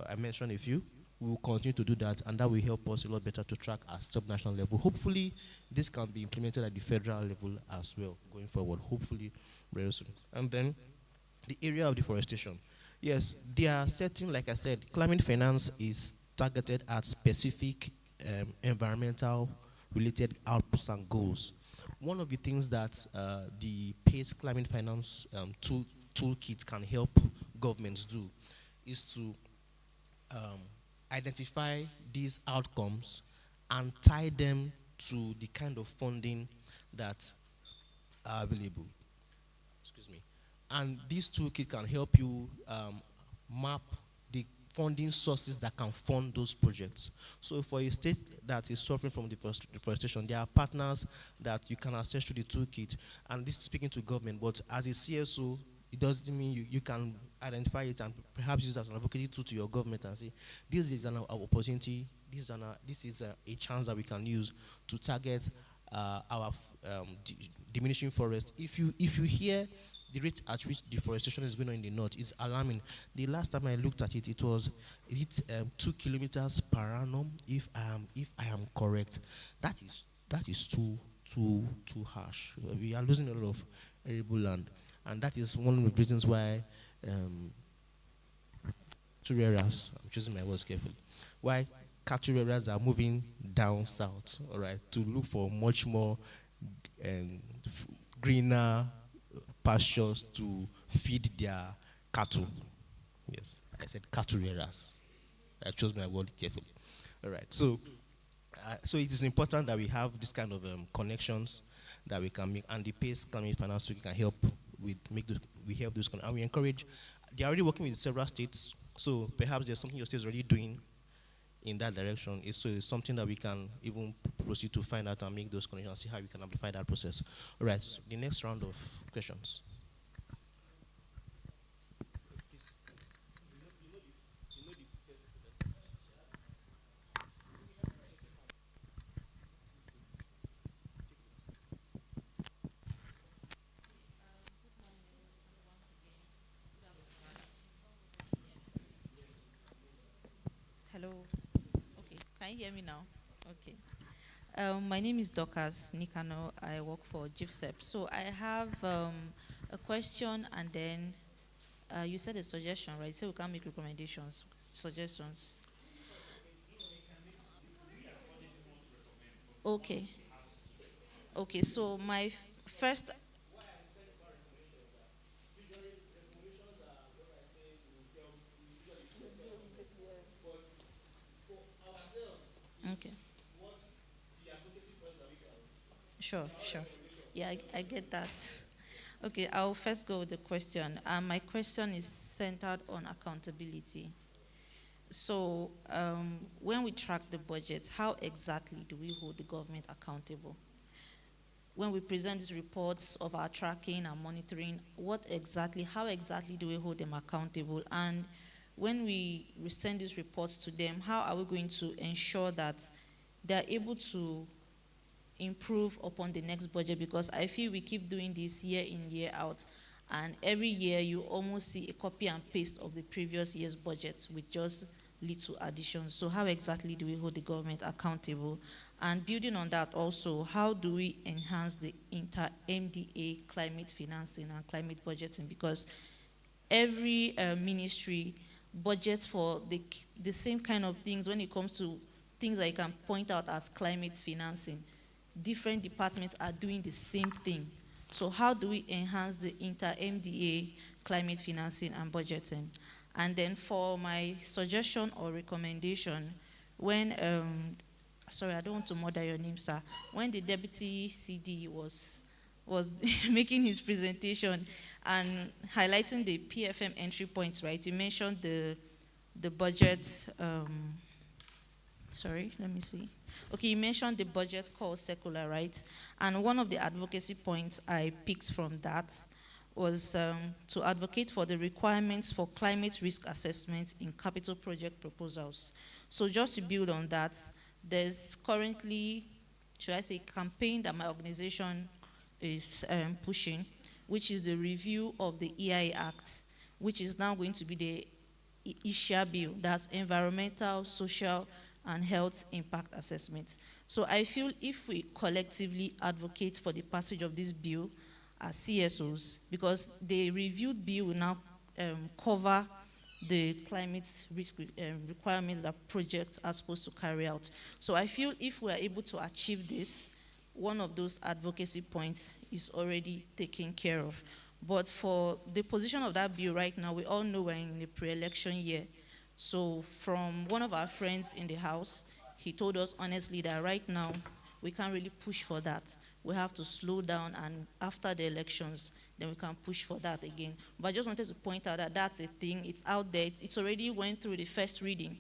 I mentioned a few, we will continue to do that, and that will help us a lot better to track at sub-national level. Hopefully, this can be implemented at the federal level as well going forward, hopefully very soon. And then the area of deforestation. Yes, they are setting, like I said, climate finance is targeted at specific environmental related outputs and goals. One of the things that the PACE climate finance toolkit can help governments do is to identify these outcomes and tie them to the kind of funding that are available. Excuse me. And this toolkit can help you map the funding sources that can fund those projects. So for a state that is suffering from deforestation, there are partners that you can access through the toolkit. And this is speaking to government, but as a CSO, it doesn't mean you can identify it and perhaps use it as an advocacy tool to your government and say, this is an opportunity, this is a chance that we can use to target our diminishing forest. If you hear the rate at which deforestation is going on in the north, it's alarming. The last time I looked at it, it was 2 kilometers per annum, if I am correct. That is too harsh. We are losing a lot of arable land. And that is one of the reasons why cattle rearers, I'm choosing my words carefully, why cattle rearers are moving down south, all right, to look for much more greener pastures to feed their cattle. Yes, I said cattle rearers. I chose my word carefully. All right, so it is important that we have this kind of connections that we can make, and the PACE climate finance can help we help those, and we encourage. They're already working with several states, so perhaps there's something your state is already doing in that direction. It's something that we can even proceed to find out and make those connections and see how we can amplify that process. All right, so the next round of questions. Hello. Okay, can you hear me now? Okay. My name is Dorcas Nikano. I work for GIFSEP. So I have a question, and then you said a suggestion, right? So we can make recommendations, suggestions. Okay. Okay, so my first. Okay. Sure, sure. Yeah, I get that. Okay, I'll first go with the question. My question is centered on accountability. So, when we track the budget, how exactly do we hold the government accountable? When we present these reports of our tracking and monitoring, how exactly do we hold them accountable? And when we send these reports to them, how are we going to ensure that they're able to improve upon the next budget? Because I feel we keep doing this year in, year out, and every year you almost see a copy and paste of the previous year's budget with just little additions. So how exactly do we hold the government accountable? And building on that also, how do we enhance the inter-MDA climate financing and climate budgeting? Because every ministry budgets for the same kind of things when it comes to things that you can point out as climate financing. Different departments are doing the same thing. So how do we enhance the inter-MDA climate financing and budgeting? And then for my suggestion or recommendation, when, sorry, I don't want to murder your name, sir. When the deputy CD was making his presentation and highlighting the PFM entry points, right? You mentioned the budget, sorry, let me see. Okay, you mentioned the budget call circular, right? And one of the advocacy points I picked from that was to advocate for the requirements for climate risk assessment in capital project proposals. So just to build on that, there's currently, should I say, campaign that my organization is pushing, which is the review of the EIA Act, which is now going to be the ISHA bill, that's environmental, social, and health impact assessment. So I feel if we collectively advocate for the passage of this bill as CSOs, because the reviewed bill will now cover the climate risk requirements that projects are supposed to carry out. So I feel if we are able to achieve this, one of those advocacy points is already taken care of. But for the position of that bill right now, we all know we're in a pre-election year. So from one of our friends in the House, he told us honestly that right now, we can't really push for that. We have to slow down, and after the elections, then we can push for that again. But I just wanted to point out that that's a thing. It's out there. It's already went through the first reading.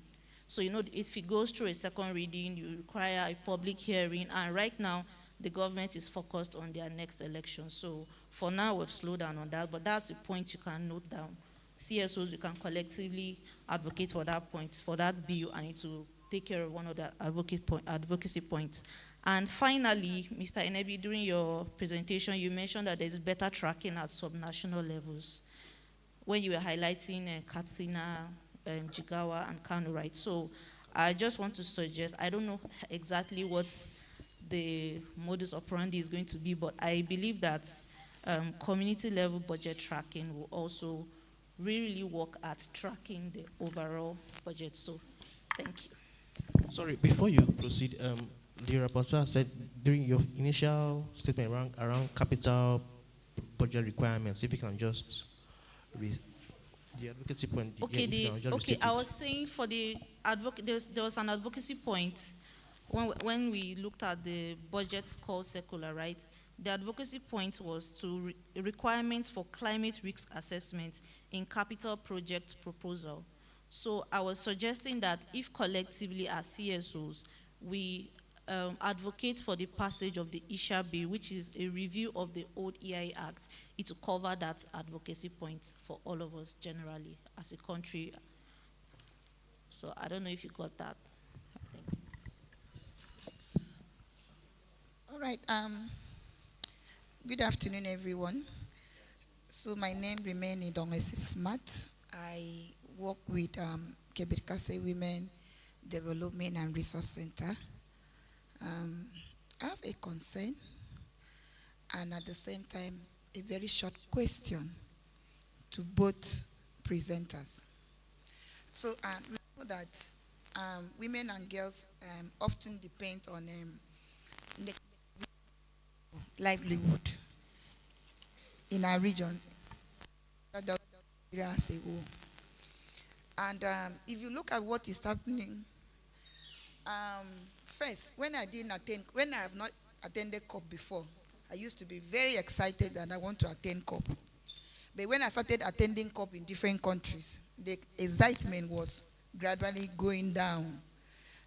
So, you know, if it goes through a second reading, you require a public hearing. And right now, the government is focused on their next election. So for now, we've slowed down on that. But that's a point you can note down. CSOs, you can collectively advocate for that point, for that bill, and it will take care of one of the advocacy points. And finally, Mr. Enebi, during your presentation, you mentioned that there's better tracking at subnational levels when you were highlighting Katsina, Jigawa, and Kano, right? So I just want to suggest, I don't know exactly what the modus operandi is going to be, but I believe that community level budget tracking will also really work at tracking the overall budget. So thank you. Sorry, before you proceed, the rapporteur said during your initial statement around capital budget requirements, if you can just the advocacy point. Okay, yeah, I was saying for the there was an advocacy point when we looked at the budget call circular, right? The advocacy point was to requirements for climate risk assessment in capital project proposal. So I was suggesting that if collectively as CSOs, we advocate for the passage of the ISHA bill, which is a review of the old EIA Act, it will cover that advocacy point for all of us generally as a country. So I don't know if you got that. Thank you. All right. Good afternoon, everyone. So my name remains Idongesi Smart. I work with Kebet Kase Women Development and Resource Center. I have a concern and at the same time a very short question to both presenters. So we know that women and girls often depend on livelihood in our region. And if you look at what is happening, first, when I have not attended COP before, I used to be very excited and I want to attend COP. But when I started attending COP in different countries, the excitement was gradually going down.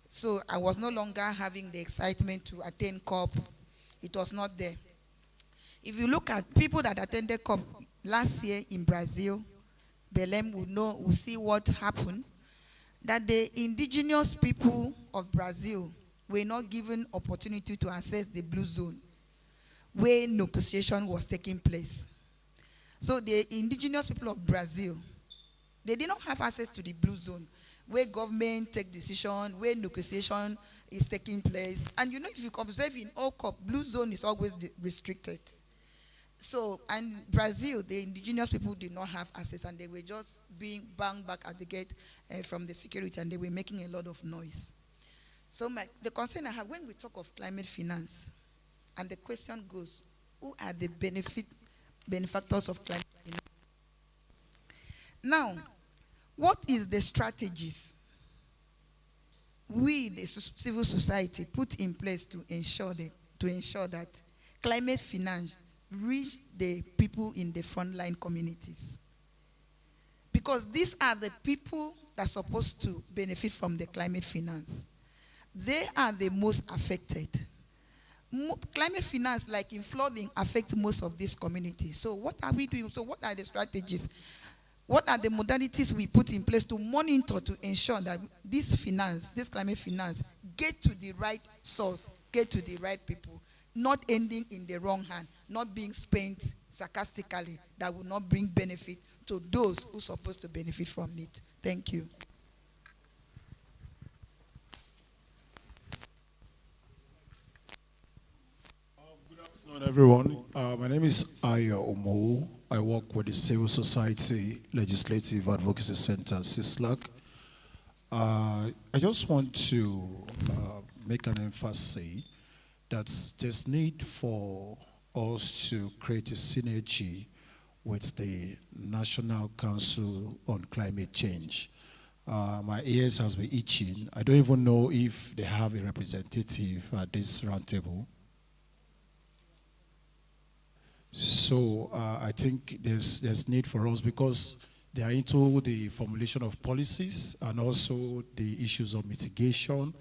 So I was no longer having the excitement to attend COP. It was not there. If you look at people that attended COP last year in Brazil, Belém will see what happened, that the indigenous people of Brazil were not given opportunity to access the blue zone where negotiation was taking place. So the indigenous people of Brazil, they did not have access to the blue zone where government take decision, where negotiation is taking place. And you know, if you observe in all COP, blue zone is always restricted. So, and Brazil, the indigenous people did not have access and they were just being banged back at the gate from the security and they were making a lot of noise. So the concern I have when we talk of climate finance, and the question goes, who are the benefactors of climate finance? Now, what is the strategies we, the civil society, put in place to ensure that climate finance reach the people in the frontline communities? Because these are the people that are supposed to benefit from the climate finance. They are the most affected. Climate finance, like in flooding, affects most of these communities. So what are we doing? So what are the strategies? What are the modalities we put in place to monitor, to ensure that this finance, this climate finance, get to the right source, get to the right people, not ending in the wrong hand, not being spent sarcastically, that will not bring benefit to those who are supposed to benefit from it? Thank you. Good afternoon, everyone. My name is Aya Omo. I work with the Civil Society Legislative Advocacy Center, CISLAC. I just want to make an emphasis that there's need for us to create a synergy with the National Council on Climate Change. My ears has been itching. I don't even know if they have a representative at this roundtable. So I think there's need for us because they are into the formulation of policies and also the issues of mitigation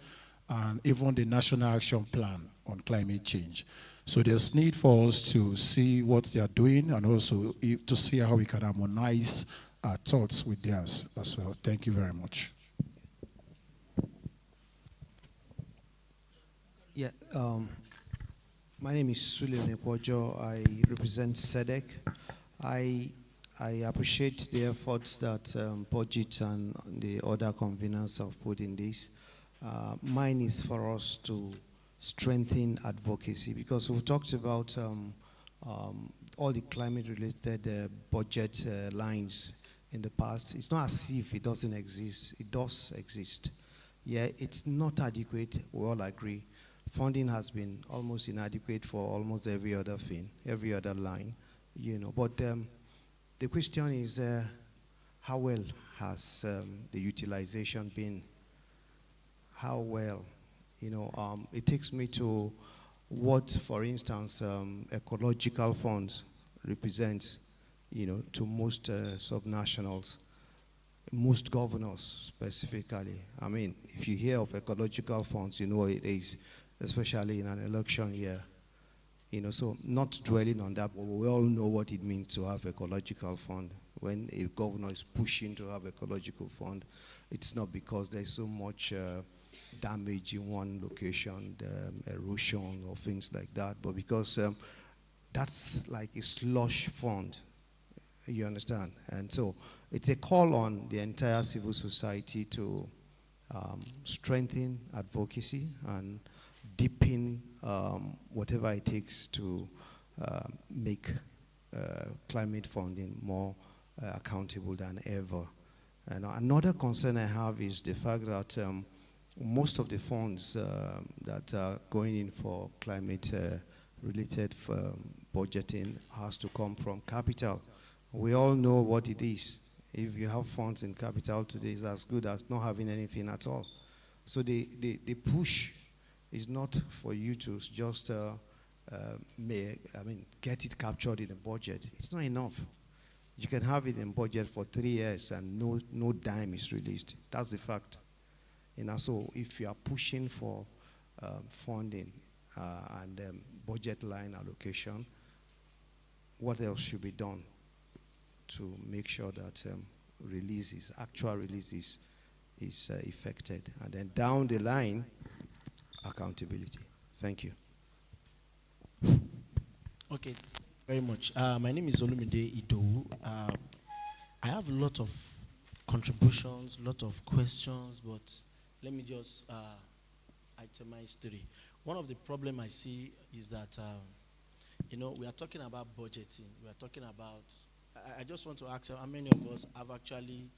and even the National Action Plan on climate change. So there's need for us to see what they are doing and also to see how we can harmonize our thoughts with theirs as well. Thank you very much. Yeah, my name is Sule Nekwojo. I represent SEDEC. I appreciate the efforts that Budget and the other conveners have put in this. Mine is for us to strengthen advocacy because we've talked about all the climate-related budget lines in the past. It's not as if it doesn't exist. It does exist. Yeah, it's not adequate. We all agree. Funding has been almost inadequate for almost every other thing, every other line, you know. But the question is, how well has the utilization been? How well? You know, it takes me to what, for instance, ecological funds represents, you know, to most subnationals, most governors specifically. I mean, if you hear of ecological funds, you know what it is, especially in an election year. You know, so not dwelling on that, but we all know what it means to have ecological fund. When a governor is pushing to have ecological fund, it's not because there's so much damage in one location, erosion or things like that, but because that's like a slush fund, you understand? And so it's a call on the entire civil society to strengthen advocacy and deepen whatever it takes to make climate funding more accountable than ever. And another concern I have is the fact that most of the funds that are going in for climate-related budgeting has to come from capital. We all know what it is. If you have funds in capital today, it's as good as not having anything at all. So the push is not for you to just get it captured in a budget. It's not enough. You can have it in budget for 3 years and no dime is released. That's the fact. You know, so if you are pushing for funding and budget line allocation, what else should be done to make sure that actual releases is effected? And then down the line, accountability. Thank you. Okay, very much. My name is Olumide Idowu. I have a lot of contributions, a lot of questions, but let me just itemize 3. One of the problems I see is that, you know, we are talking about budgeting. We are talking about, I just want to ask how many of us have actually,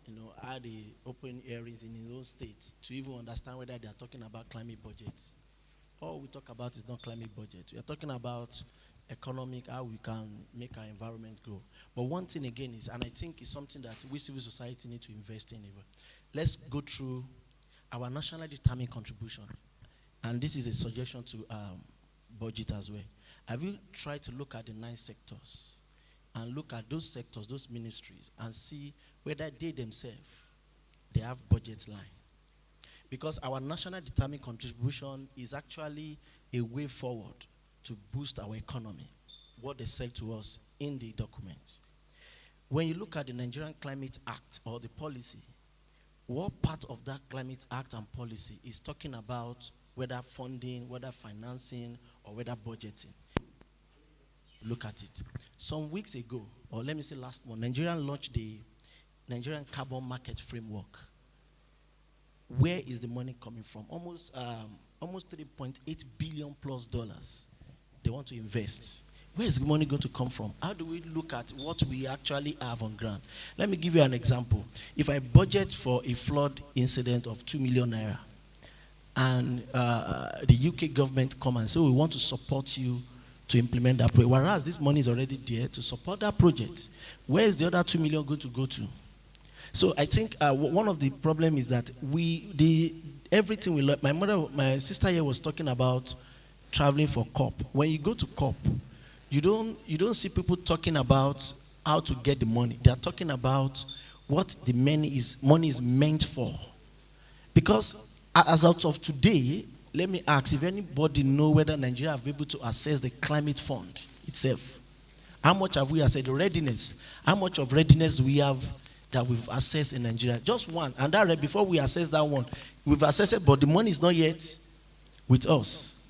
you know, had the open areas in those states to even understand whether they are talking about climate budgets. All we talk about is not climate budget. We are talking about economic, how we can make our environment grow. But one thing again is, and I think it's something that we civil society need to invest in even. Let's go through our nationally determined contribution. And this is a suggestion to budget as well. Have you tried to look at the 9 sectors and look at those sectors, those ministries, and see whether they themselves, they have budget line? Because our national determined contribution is actually a way forward to boost our economy, what they said to us in the documents. When you look at the Nigerian Climate Act or the policy, what part of that Climate Act and policy is talking about whether funding, whether financing, or whether budgeting? Look at it. Some weeks ago, or let me say last month, Nigeria launched the Nigerian carbon market framework. Where is the money coming from? Almost 3.8 billion plus dollars they want to invest. Where is the money going to come from? How do we look at what we actually have on ground? Let me give you an example. If I budget for a flood incident of 2 million naira, and the UK government come and say, we want to support you to implement that project, whereas this money is already there to support that project, where is the other 2 million going to go to? So I think one of the problems is that everything we learn. My sister here was talking about traveling for COP. When you go to COP, you don't see people talking about how to get the money. They are talking about what the money is meant for. Because as out of today, let me ask if anybody know whether Nigeria have been able to access the climate fund itself. How much have we accessed the readiness? How much of readiness do we have that we've accessed in Nigeria? Just one. And that before we access that one, we've accessed it, but the money is not yet with us.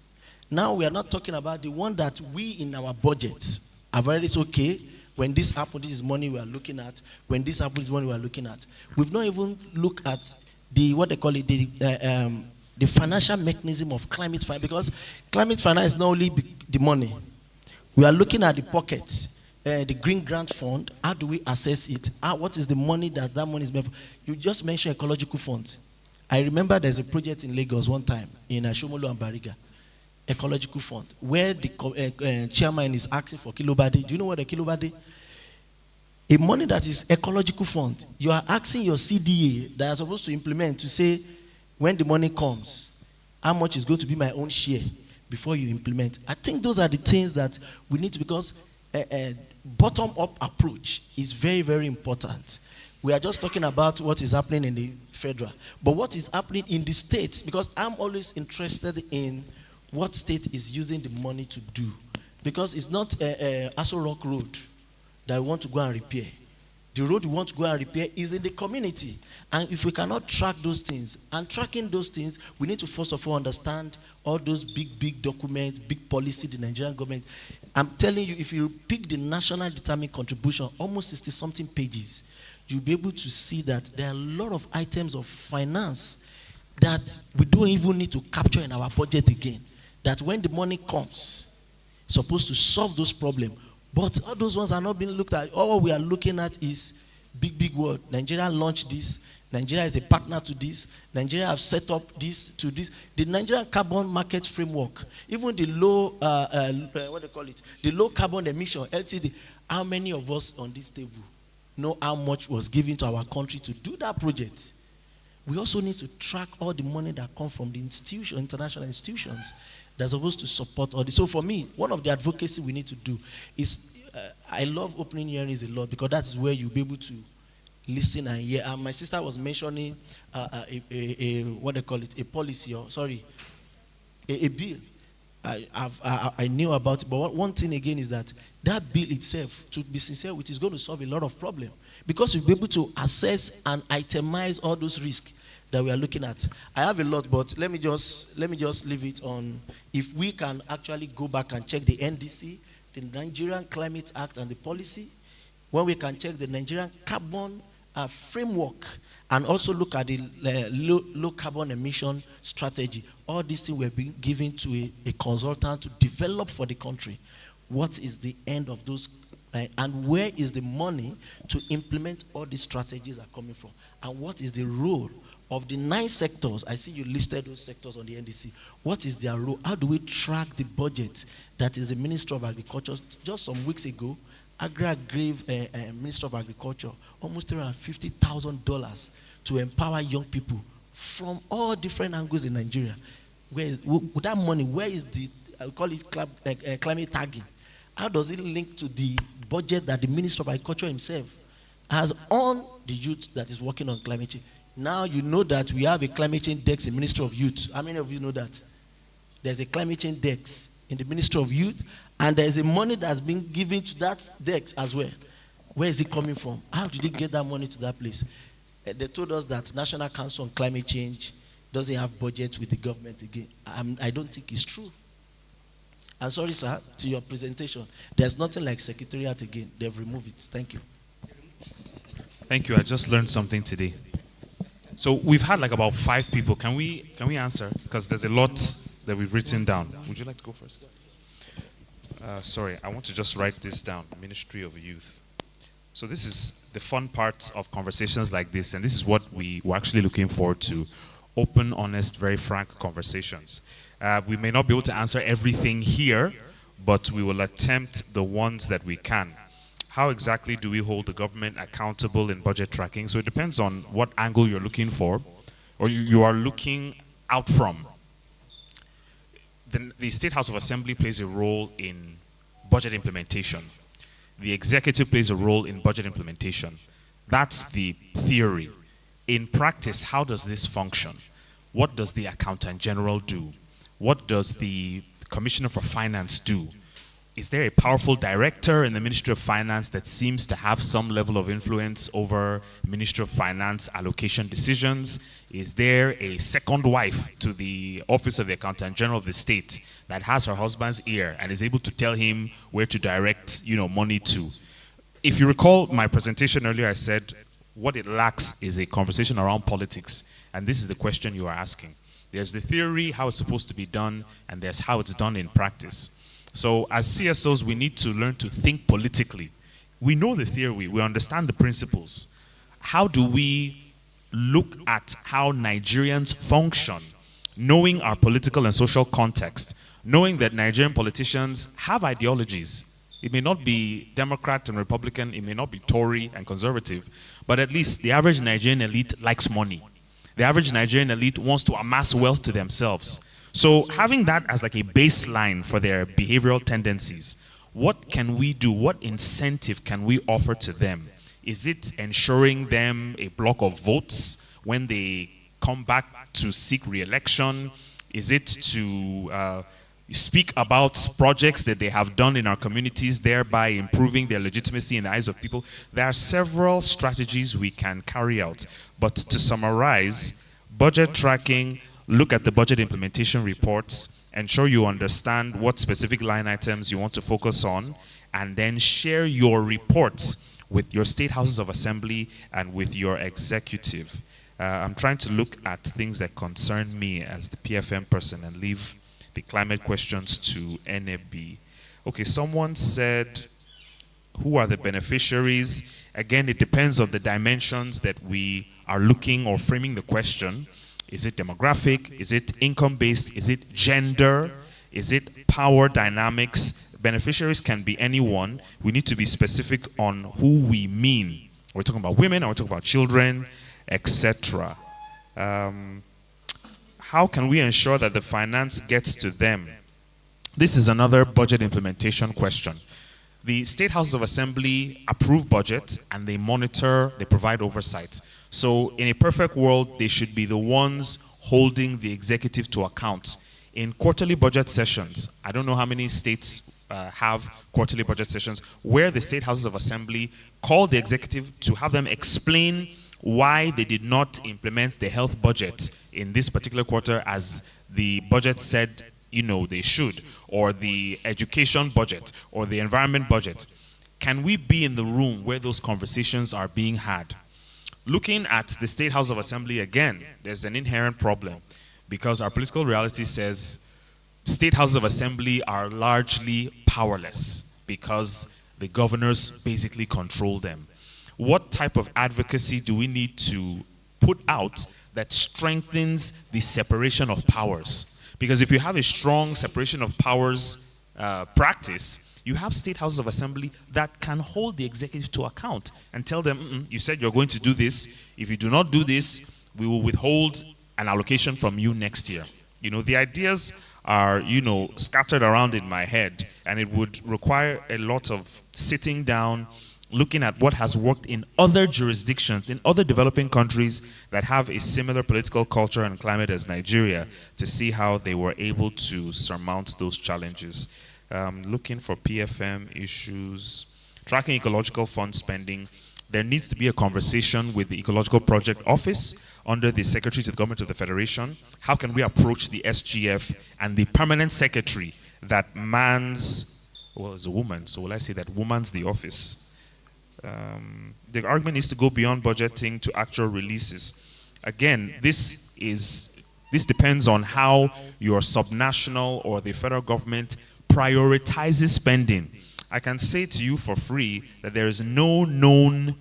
Now we are not talking about the one that we in our budget have already said, okay, when this happens, this is money we are looking at. When this happens, this is money we are looking at. We've not even looked at what they call it, the financial mechanism of climate finance, because climate finance is not only the money. We are looking at the pockets, the Green Grant Fund. How do we assess it? What is the money that money is meant for? You just mentioned ecological funds. I remember there's a project in Lagos one time in Ashomolu and Bariga, ecological fund, where the chairman is asking for kilobade. Do you know what a kilobade? A money that is ecological fund. You are asking your CDA that are supposed to implement to say, when the money comes, how much is going to be my own share before you implement. I think those are the things that we need to, because bottom-up approach is very, very important. We are just talking about what is happening in the federal, but what is happening in the states, because I'm always interested in what state is using the money to do, because it's not Aso Rock Road that we want to go and repair. The road we want to go and repair is in the community. And if we cannot track those things, and tracking those things, we need to first of all understand all those big documents, big policy, the Nigerian government. I'm telling you, if you pick the national determined contribution, almost 60-something pages, you'll be able to see that there are a lot of items of finance that we don't even need to capture in our budget again. That when the money comes, it's supposed to solve those problems. But all those ones are not being looked at. All we are looking at is big word. Nigeria launched this. Nigeria is a partner to this. Nigeria have set up this to this. The Nigerian carbon market framework, even the low, the low carbon emission, LCD. How many of us on this table know how much was given to our country to do that project? We also need to track all the money that comes from the international institutions that's supposed to support all this. So for me, one of the advocacy we need to do is, I love opening hearings a lot, because that is where you'll be able to listen and hear. And my sister was mentioning a policy, or sorry, a bill. I knew about it, but one thing again is that bill itself, to be sincere with, is going to solve a lot of problems, because you'll be able to assess and itemize all those risks that we are looking at. I have a lot, but let me just leave it on. If we can actually go back and check the NDC, the Nigerian Climate Act and the policy, when we can check the Nigerian carbon framework, and also look at the low carbon emission strategy. All these things were being given to a consultant to develop for the country. What is the end of those, and where is the money to implement all these strategies are coming from? And what is the role of the 9 sectors? I see you listed those sectors on the NDC. What is their role? How do we track the budget that is the Ministry of Agriculture? Just some weeks ago, Agra gave Minister of Agriculture almost $350,000 to empower young people from all different angles in Nigeria. With that money, where is the, I call it climate tagging? How does it link to the budget that the Minister of Agriculture himself has on the youth that is working on climate change? Now you know that we have a climate change desk in Ministry of Youth. How many of you know that? There's a climate change desk in the Ministry of Youth, and there's a money that's been given to that desk as well. Where is it coming from? How did they get that money to that place? They told us that National Council on Climate Change doesn't have budget with the government again. I don't think it's true. I'm sorry, sir, to your presentation. There's nothing like secretariat again. They've removed it. Thank you. Thank you. I just learned something today. So we've had like about 5 people. Can we answer? Because there's a lot that we've written down. Would you like to go first? Sorry, I want to just write this down. Ministry of Youth. So this is the fun part of conversations like this, and this is what we were actually looking forward to. Open, honest, very frank conversations. We may not be able to answer everything here, but we will attempt the ones that we can. How exactly do we hold the government accountable in budget tracking? So it depends on what angle you're looking for, or you are looking out from. The State House of Assembly plays a role in budget implementation. The executive plays a role in budget implementation. That's the theory. In practice, how does this function? What does the Accountant General do? What does the Commissioner for Finance do? Is there a powerful director in the Ministry of Finance that seems to have some level of influence over Ministry of Finance allocation decisions? Is there a second wife to the Office of the Accountant General of the state that has her husband's ear and is able to tell him where to direct, money to? If you recall my presentation earlier, I said what it lacks is a conversation around politics, and this is the question you are asking. There's the theory, how it's supposed to be done, and there's how it's done in practice. So as CSOs, we need to learn to think politically. We know the theory, we understand the principles. How do we look at how Nigerians function, knowing our political and social context, knowing that Nigerian politicians have ideologies? It may not be Democrat and Republican, it may not be Tory and conservative, but at least the average Nigerian elite likes money. The average Nigerian elite wants to amass wealth to themselves. So having that as like a baseline for their behavioral tendencies, what can we do? What incentive can we offer to them? Is it ensuring them a block of votes when they come back to seek re-election? Is it to speak about projects that they have done in our communities, thereby improving their legitimacy in the eyes of people? There are several strategies we can carry out. But to summarize, budget tracking, look at the budget implementation reports, ensure you understand what specific line items you want to focus on, and then share your reports with your state houses of assembly and with your executive. I'm trying to look at things that concern me as the PFM person and leave the climate questions to NFB. Okay, someone said, who are the beneficiaries? Again, it depends on the dimensions that we are looking or framing the question. Is it demographic? Is it income-based? Is it gender? Is it power dynamics? Beneficiaries can be anyone. We need to be specific on who we mean. We're talking about women, or we're talking about children, etc. How can we ensure that the finance gets to them? This is another budget implementation question. The State Houses of Assembly approve budget and they monitor, they provide oversight. So in a perfect world, they should be the ones holding the executive to account. In quarterly budget sessions, I don't know how many states have quarterly budget sessions, where the State Houses of Assembly call the executive to have them explain why they did not implement the health budget in this particular quarter as the budget said they should, or the education budget, or the environment budget. Can we be in the room where those conversations are being had? Looking at the State House of Assembly again, there's an inherent problem because our political reality says State Houses of Assembly are largely powerless because the governors basically control them. What type of advocacy do we need to put out that strengthens the separation of powers? Because if you have a strong separation of powers practice, you have State Houses of Assembly that can hold the executive to account and tell them, you said you're going to do this. If you do not do this, we will withhold an allocation from you next year. The ideas are, scattered around in my head, and it would require a lot of sitting down, looking at what has worked in other jurisdictions, in other developing countries that have a similar political culture and climate as Nigeria, to see how they were able to surmount those challenges. Looking for PFM issues, tracking ecological fund spending. There needs to be a conversation with the Ecological Project Office under the Secretary to the Government of the Federation. How can we approach the SGF and the permanent secretary that mans, well, is a woman, so will I say that womans the office? The argument needs to go beyond budgeting to actual releases. Again, this depends on how your subnational or the federal government prioritizes spending. I can say to you for free that there is no known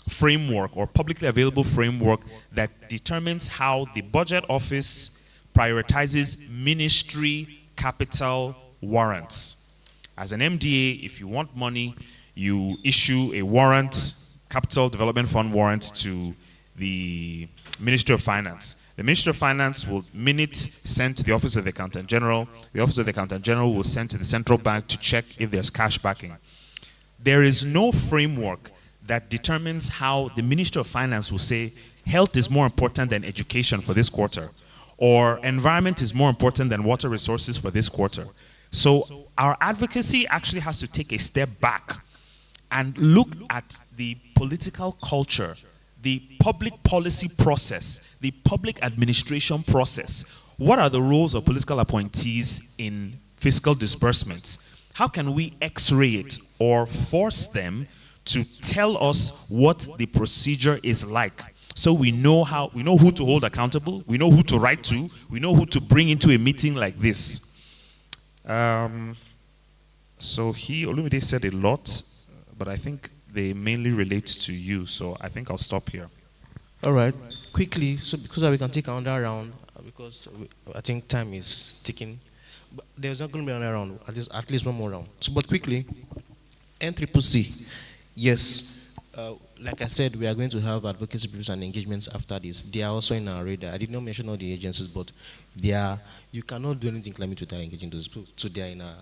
framework or publicly available framework that determines how the budget office prioritizes ministry capital warrants. As an MDA, if you want money, you issue a warrant, capital development fund warrant, to the Ministry of Finance. The Ministry of Finance will send to the Office of the Accountant General. The Office of the Accountant General will send to the central bank to check if there's cash backing. There is no framework that determines how the Ministry of Finance will say health is more important than education for this quarter, or environment is more important than water resources for this quarter. So our advocacy actually has to take a step back and look at the political culture, the public policy process, the public administration process. What are the roles of political appointees in fiscal disbursements? How can we x-ray it or force them to tell us what the procedure is like, so we know who to hold accountable, we know who to write to, we know who to bring into a meeting like this. So Olumide said a lot, but I think they mainly relate to you, so I think I'll stop here. All right, quickly, so because we can take another round, because I think time is ticking. But there's not going to be another round, at least one more round. So, but quickly, NCCC, yes, like I said, we are going to have advocacy briefs and engagements after this. They are also in our radar. I did not mention all the agencies, but they are. You cannot do anything climate without engaging those people. So they are in our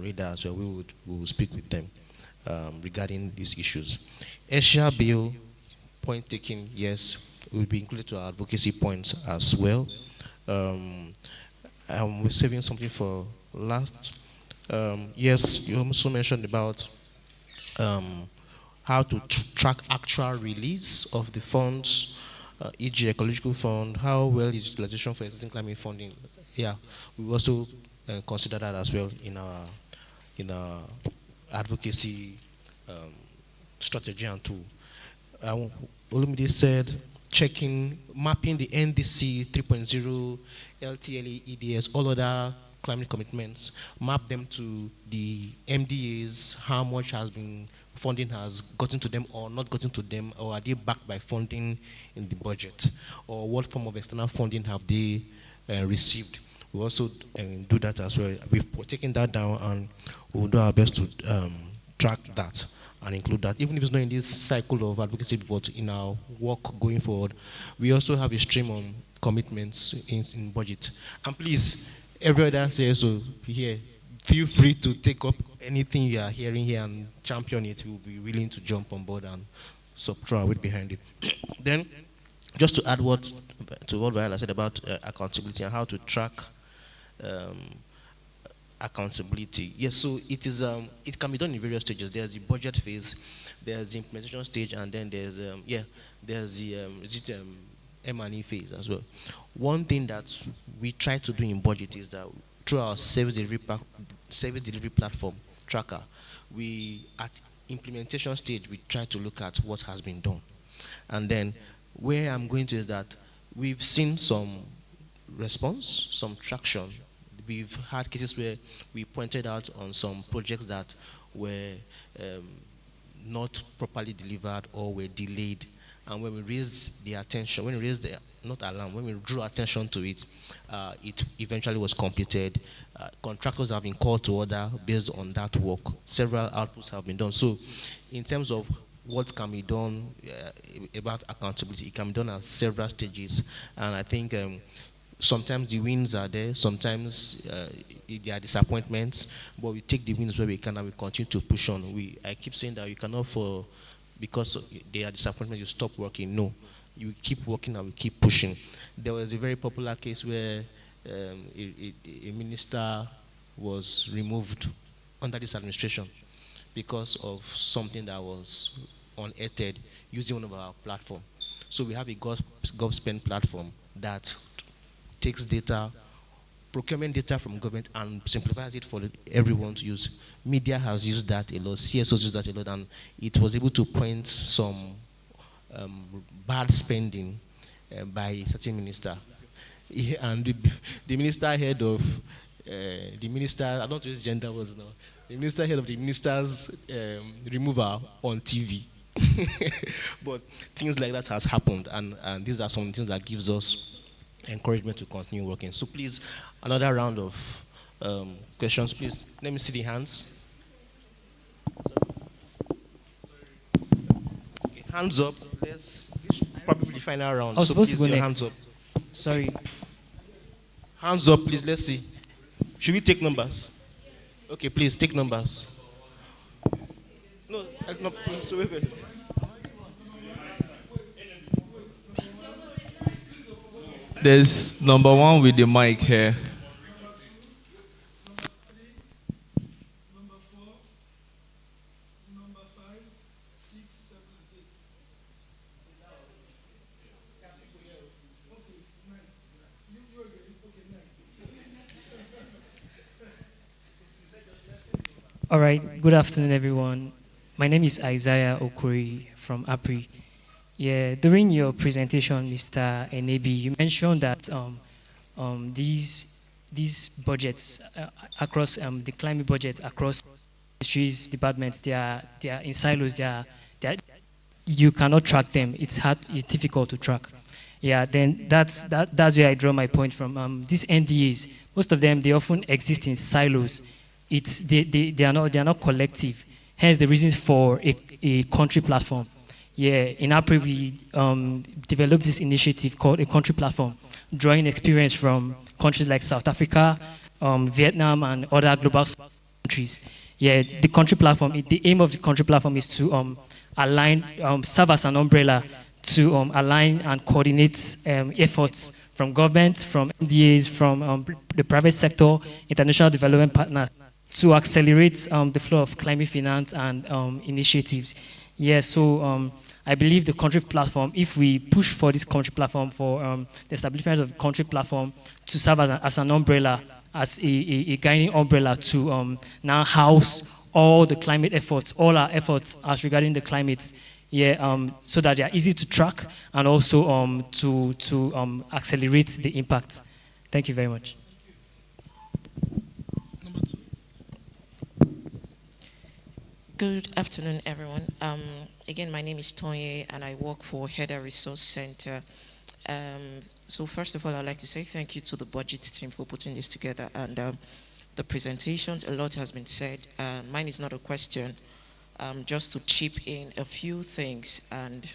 radar, so we will speak with them regarding these issues. Asia bill, point taken, yes, will be included to our advocacy points as well. We're saving something for last. Yes, you also mentioned about how to track actual release of the funds, e.g. ecological fund, how well is utilization for existing climate funding. Yeah, we also consider that as well in our advocacy strategy and tool. Olumide said mapping the NDC 3.0, LTLE, EDS, all other climate commitments, map them to the MDAs, how much funding has gotten to them or not gotten to them, or are they backed by funding in the budget, or what form of external funding have they received. We also do that as well. We've taken that down, and we'll do our best to track that and include that, even if it's not in this cycle of advocacy, but in our work going forward. We also have a stream on commitments in budget. And please, every other CSO here, feel free to take up anything you are hearing here and champion it. We'll be willing to jump on board and throw our weight behind it. Then, just to add to what Viola said about accountability and how to track accountability. Yes, so it is. It can be done in various stages. There's the budget phase, there's the implementation stage, and then there's the M&E phase as well. One thing that we try to do in budget is that through our service delivery platform tracker, at implementation stage we try to look at what has been done, and then where I'm going to is that we've seen some response, some traction. We've had cases where we pointed out on some projects that were not properly delivered or were delayed. And when we raised the attention, when we drew attention to it, it eventually was completed. Contractors have been called to order based on that work. Several outputs have been done. So in terms of what can be done about accountability, it can be done at several stages. And I think sometimes the wins are there, sometimes there are disappointments, but we take the wins where we can and we continue to push on. I keep saying that you cannot, because there are disappointments, you stop working. No, you keep working and we keep pushing. There was a very popular case where a minister was removed under this administration because of something that was unearthed using one of our platforms. So we have a GovSpend platform that takes data procurement data from government and simplifies it for everyone to use. Media has used that a lot, CSOs use that a lot, and it was able to point some bad spending by a certain minister. And the minister head of the minister, I don't use gender words now, the minister head of the minister's removal on TV. But things like that has happened, and these are some things that gives us encouragement to continue working. So please, another round of questions, please. Let me see the hands. Okay, hands up. This probably the final round. I was So supposed to please, go your next. hands up. Sorry. Hands up, please. Let's see. Should we take numbers? Okay, please take numbers. No, so wait. There's number one with the mic here. All right, good afternoon, everyone. My name is Isaiah Okuri from APRI. Yeah, during your presentation, Mr. Enebi, you mentioned that these budgets across the climate budget across ministries, departments, they are in silos. You cannot track them. It's difficult to track. Yeah, then that's where I draw my point from. These NDAs, most of them, they often exist in silos. They are not collective. Hence the reasons for a country platform. Yeah, in APRI we developed this initiative called a country platform, drawing experience from countries like South Africa, Vietnam, and other global countries. Yeah, the country platform. The aim of the country platform is to align, serve as an umbrella to align and coordinate efforts from government, from NDAs, from the private sector, international development partners, to accelerate the flow of climate finance and initiatives. Yeah, so I believe the country platform, if we push for this country platform, for the establishment of the country platform to serve as an umbrella, as a guiding umbrella to now house all the climate efforts, all our efforts as regarding the climate, yeah, so that they are easy to track and also to accelerate the impact. Thank you very much. Good afternoon, everyone. Again, my name is Tonye, and I work for Header Resource Center. So first of all, I'd like to say thank you to the budget team for putting this together. And the presentations, a lot has been said. Mine is not a question, just to chip in a few things. And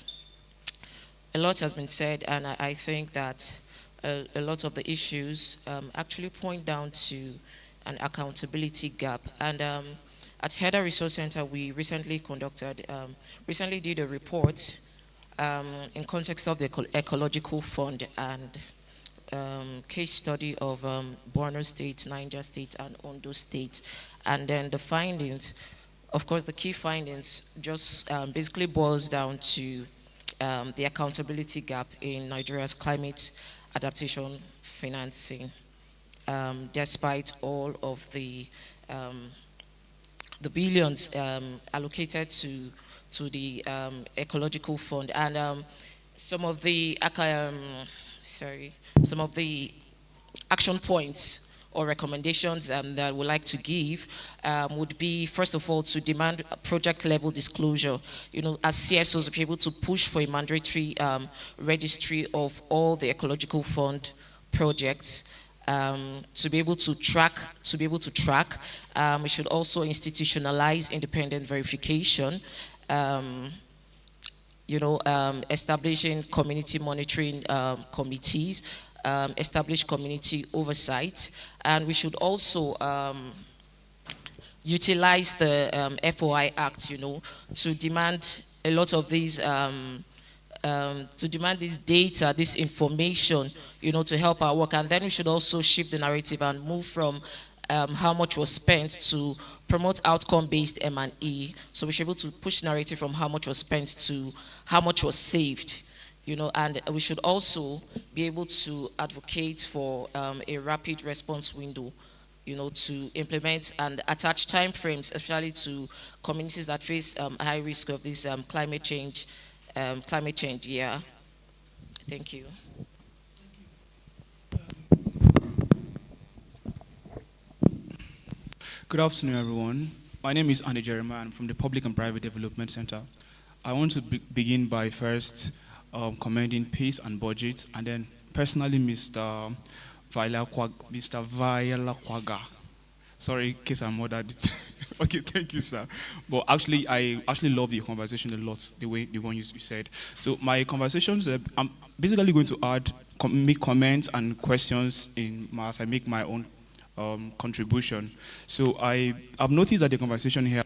a lot has been said, and I think that a lot of the issues actually point down to an accountability gap. And at Header Resource Center, we recently did a report in context of the ecological fund and case study of Borno State, Niger State, and Ondo State. And then the findings, of course, the key findings just basically boils down to the accountability gap in Nigeria's climate adaptation financing, despite all of the billions allocated to the ecological fund. And some of the action points or recommendations that I would like to give would be, first of all, to demand project level disclosure. You know, as CSOs, be able to push for a mandatory registry of all the ecological fund projects. To be able to track, we should also institutionalize independent verification. Establishing community monitoring committees, establish community oversight, and we should also utilize the FOI Act, to demand a lot of these. To demand this data, this information, to help our work. And then we should also shift the narrative and move from how much was spent to promote outcome-based M&E. So we should be able to push narrative from how much was spent to how much was saved, And we should also be able to advocate for a rapid response window, to implement and attach time frames, especially to communities that face high risk of this climate change. Yeah. Thank you. Good afternoon, everyone. My name is Andy Jeremiah. I'm from the Public and Private Development Center. I want to begin by first commending Peace and Budget, and then personally Mr. Viola Kwaga. Sorry, in case I murdered it. Okay, thank you, sir. But actually, I actually love the conversation a lot, the one you said. So my conversations, I'm basically going to make comments and questions as I make my own contribution. So I've noticed that the conversation here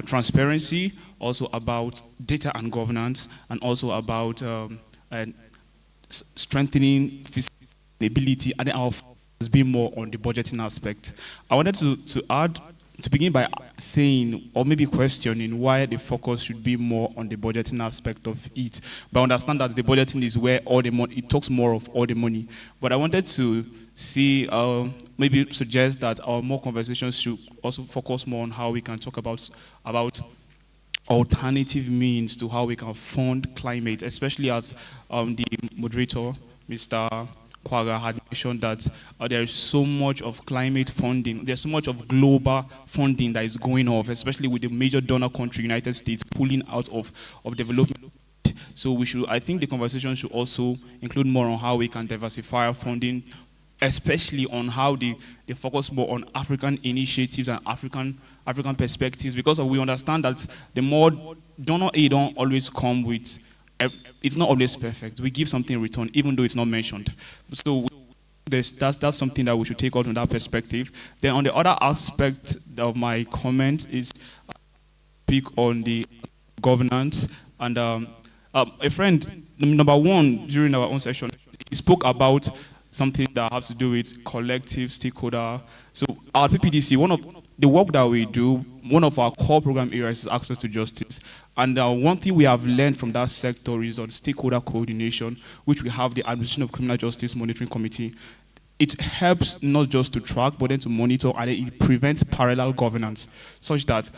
transparency, also about data and governance, and also about strengthening feasibility, and then our focus being more on the budgeting aspect. I wanted to begin by saying, or maybe questioning, why the focus should be more on the budgeting aspect of it. But I understand that the budgeting is where all the money, it talks more of all the money. But I wanted to see, maybe suggest that our more conversations should also focus more on how we can talk about alternative means to how we can fund climate, especially as the moderator, Mr. Kwaga, had mentioned that there is so much of climate funding, there's so much of global funding that is going off, especially with the major donor country, United States, pulling out of development. So I think the conversation should also include more on how we can diversify our funding, especially on how they focus more on African initiatives and African perspectives, because we understand that the more donor aid don't always come with, it's not always perfect. We give something in return, even though it's not mentioned. So that's something that we should take out from that perspective. Then on the other aspect of my comment is speak on the governance. And a friend, number one, during our own session, he spoke about something that has to do with collective stakeholder. So our PPDC, one of the work that we do, one of our core program areas is access to justice. And one thing we have learned from that sector is on stakeholder coordination, which we have the Administration of Criminal Justice Monitoring Committee. It helps not just to track, but then to monitor, and it prevents parallel governance, such that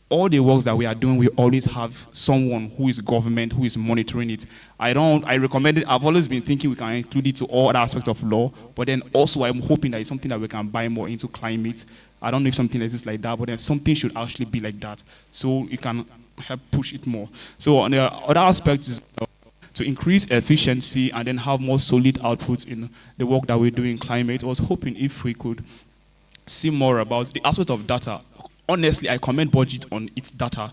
all the works that we are doing, we always have someone who is government who is monitoring it. I recommend it. I've always been thinking we can include it to all other aspects of law, but then also I'm hoping that it's something that we can buy more into climate. I don't know if something exists like that, but then something should actually be like that, so you can help push it more. So on the other aspect is to increase efficiency and then have more solid outputs in the work that we do in climate. I was hoping if we could see more about the aspect of data. Honestly, I commend budget on its data,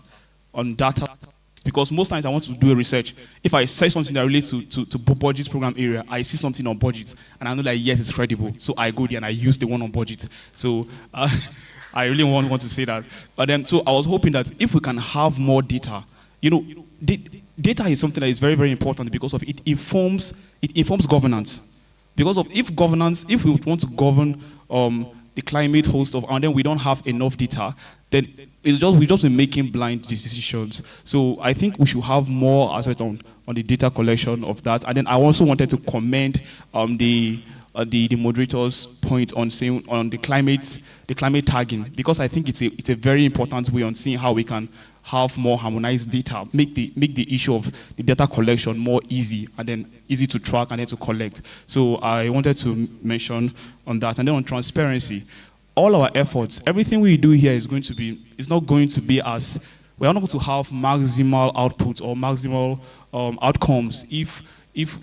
because most times I want to do a research. If I say something that relates to budget program area, I see something on budget, and I know that yes, it's credible. So I go there and I use the one on budget. So I really want to say that. But then, so I was hoping that if we can have more data, data is something that is very, very important because of it informs governance. Because of if we want to govern the climate host of, and then we don't have enough data, then we just be making blind decisions. So I think we should have more aspect on the data collection of that. And then I also wanted to commend the moderator's point on saying on the climate tagging, because I think it's a very important way on seeing how we can have more harmonized data, make the issue of the data collection more easy, and then easy to track and then to collect. So I wanted to mention on that. And then on transparency, all our efforts, everything we do here is not going to be as, we are not going to have maximal output or maximal outcomes if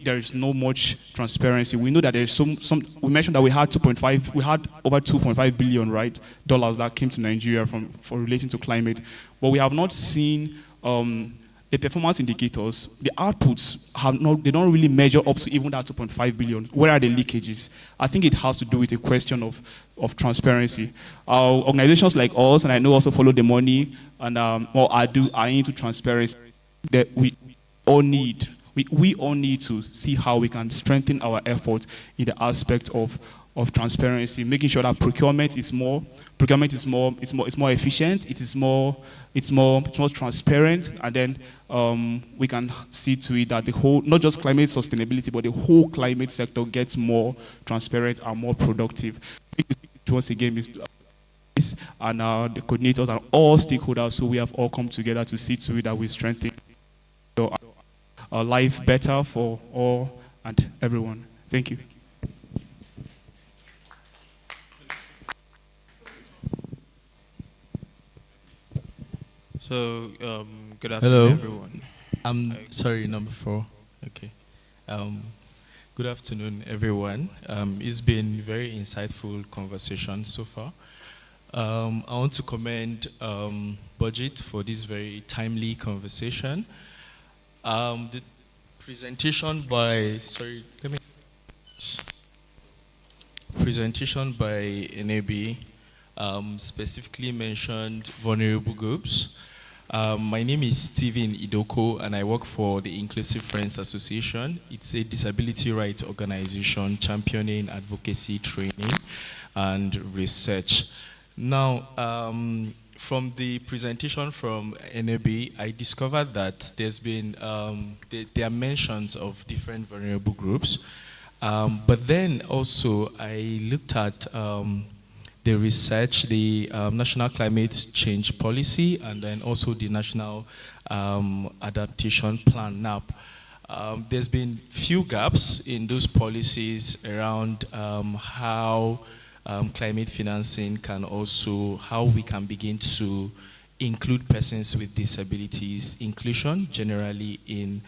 there is no much transparency. We know that there is we mentioned that we had over 2.5 billion, right, dollars that came to Nigeria for relating to climate, but we have not seen the performance indicators. The outputs they don't really measure up to even that 2.5 billion. Where are the leakages? I think it has to do with a question of transparency. Organizations like us, and I know also Follow the Money, and are into transparency, that we all need to see how we can strengthen our efforts in the aspect of transparency, making sure that procurement is more efficient, it's more transparent, and then we can see to it that the whole, not just climate sustainability, but the whole climate sector gets more transparent and more productive. Once again, Mr. and the coordinators and all stakeholders, so we have all come together to see to it that we strengthen our life better for all and everyone. Thank you. So, good afternoon, everyone. I'm sorry, number 4. Okay. Good afternoon, everyone. It's been very insightful conversation so far. I want to commend Budget for this very timely conversation. The presentation by NAB specifically mentioned vulnerable groups. My name is Stephen Idoko, and I work for the Inclusive Friends Association. It's a disability rights organization championing advocacy, training, and research. Now, from the presentation from NAB, I discovered that there's been, there are mentions of different vulnerable groups. But then also, I looked at the research, the National Climate Change Policy, and then also the National Adaptation Plan, NAP. There's been few gaps in those policies around how climate financing can also, how we can begin to include persons with disabilities, inclusion generally in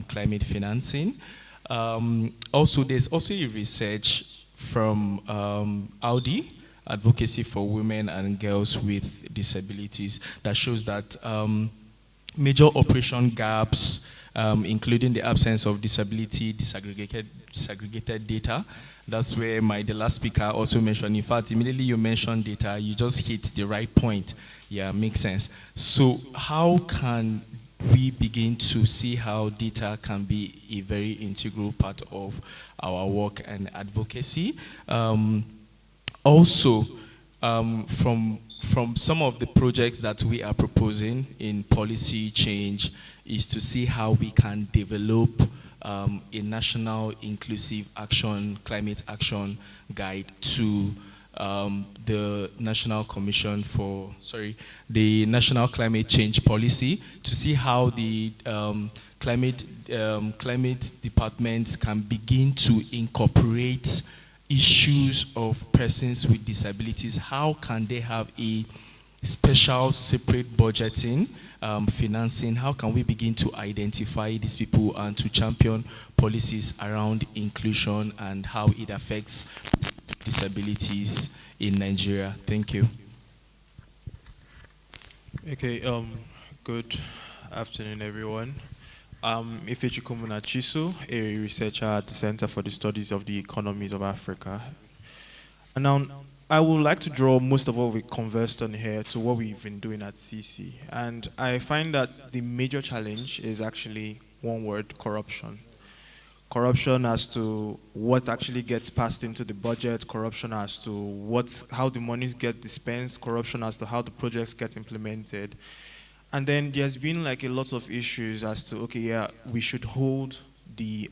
climate financing. Also, there's also a research from Audi, Advocacy for Women and Girls with Disabilities, that shows that major operation gaps, including the absence of disability disaggregated data. That's where the last speaker also mentioned. In fact, immediately you mentioned data, you just hit the right point. Yeah, makes sense. So how can we begin to see how data can be a very integral part of our work and advocacy? Also, from some of the projects that we are proposing in policy change is to see how we can develop a national inclusive action, climate action guide to the National Commission for, the National Climate Change Policy, to see how the climate departments can begin to incorporate issues of persons with disabilities. How can they have a special separate budgeting, financing? How can we begin to identify these people and to champion policies around inclusion and how it affects disabilities in Nigeria? Thank you. Okay, good afternoon, everyone. Ifechukwu Munachiso, a researcher at the Center for the Studies of the Economies of Africa. And now, I would like to draw most of what we conversed on here to what we've been doing at CC. And I find that the major challenge is actually one word: corruption. Corruption as to what actually gets passed into the budget, corruption as to how the monies get dispensed, corruption as to how the projects get implemented. And then there's been like a lot of issues as to, okay, yeah, we should hold the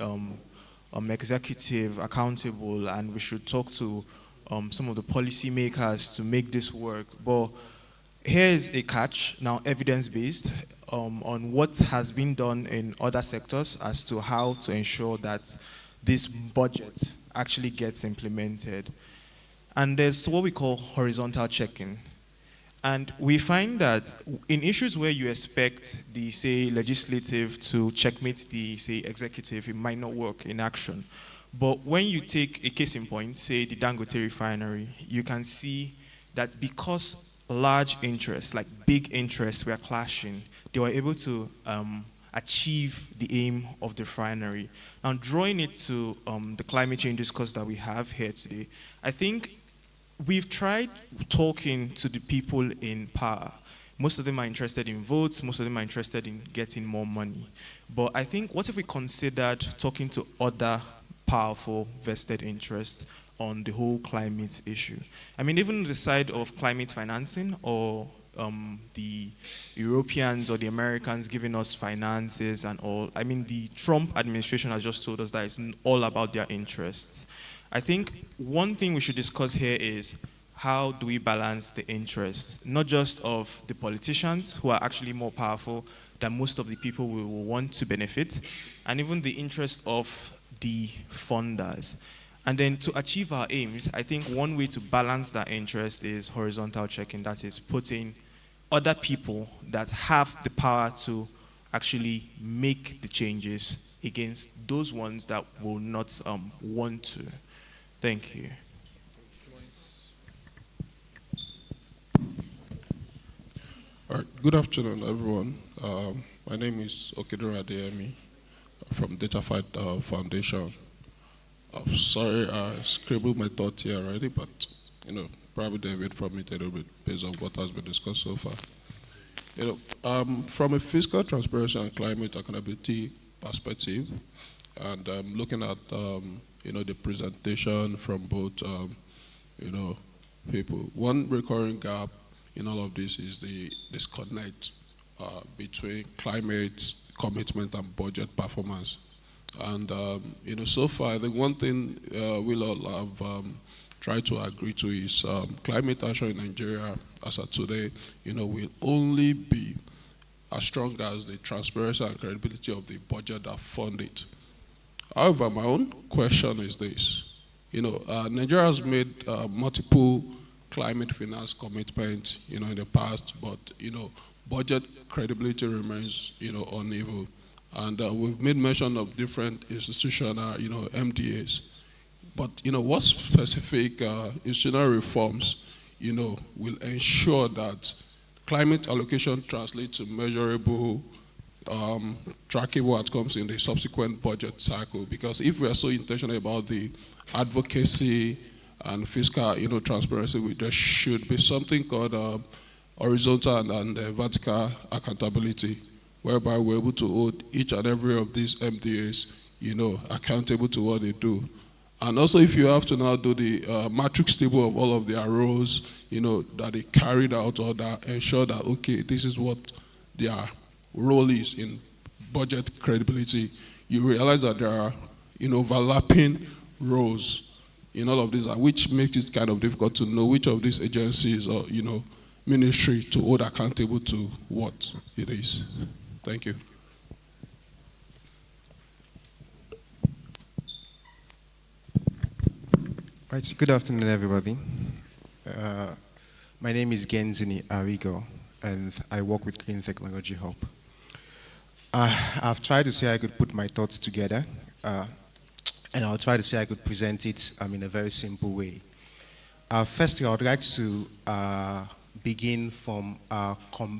executive accountable, and we should talk to some of the policymakers to make this work. But here's a catch, now evidence-based, on what has been done in other sectors as to how to ensure that this budget actually gets implemented. And there's what we call horizontal checking. And we find that in issues where you expect the, say, legislative to checkmate the, say, executive, it might not work in action. But when you take a case in point, say the Dangote refinery, you can see that because large interests, like big interests, were clashing, they were able to achieve the aim of the refinery. Now, drawing it to the climate change discourse that we have here today, I think we've tried talking to the people in power. Most of them are interested in votes, most of them are interested in getting more money. But I think, what if we considered talking to other powerful vested interests on the whole climate issue. I mean, even the side of climate financing or the Europeans or the Americans giving us finances and all. I mean, the Trump administration has just told us that it's all about their interests. I think one thing we should discuss here is how do we balance the interests, not just of the politicians who are actually more powerful than most of the people we will want to benefit, and even the interest of the funders. And then to achieve our aims, I think one way to balance that interest is horizontal checking, that is putting other people that have the power to actually make the changes against those ones that will not want to. Thank you. All right. Good afternoon, everyone. My name is Okedoro Adeyemi from DataFight Foundation. Sorry, I scribbled my thoughts here already, but probably they wait from it a little bit based on what has been discussed so far. From a fiscal transparency and climate accountability perspective, and looking at the presentation from both people, one recurring gap in all of this is the disconnect between climate commitment and budget performance. And so far, the one thing we'll all have tried to agree to is climate action in Nigeria, as of today, will only be as strong as the transparency and credibility of the budget that fund it. However, my own question is this: Nigeria has made multiple climate finance commitments, in the past, but budget credibility remains, uneven. And we've made mention of different institutional, MDAs. But, what specific institutional reforms, will ensure that climate allocation translates to measurable, trackable outcomes in the subsequent budget cycle? Because if we are so intentional about the advocacy and fiscal, transparency, there should be something called horizontal and vertical accountability, whereby we're able to hold each and every of these MDAs, accountable to what they do. And also, if you have to now do the matrix table of all of their roles, that they carried out, or that ensure that, okay, this is what their role is in budget credibility, you realize that there are, overlapping roles in all of these, which makes it kind of difficult to know which of these agencies or, ministry to hold accountable to what it is. Thank you. Right, good afternoon, everybody. My name is Genzini Arigo, and I work with Clean Technology Hub. I've tried to say I could put my thoughts together, and I'll try to say I could present it in a very simple way. Firstly, I would like to begin from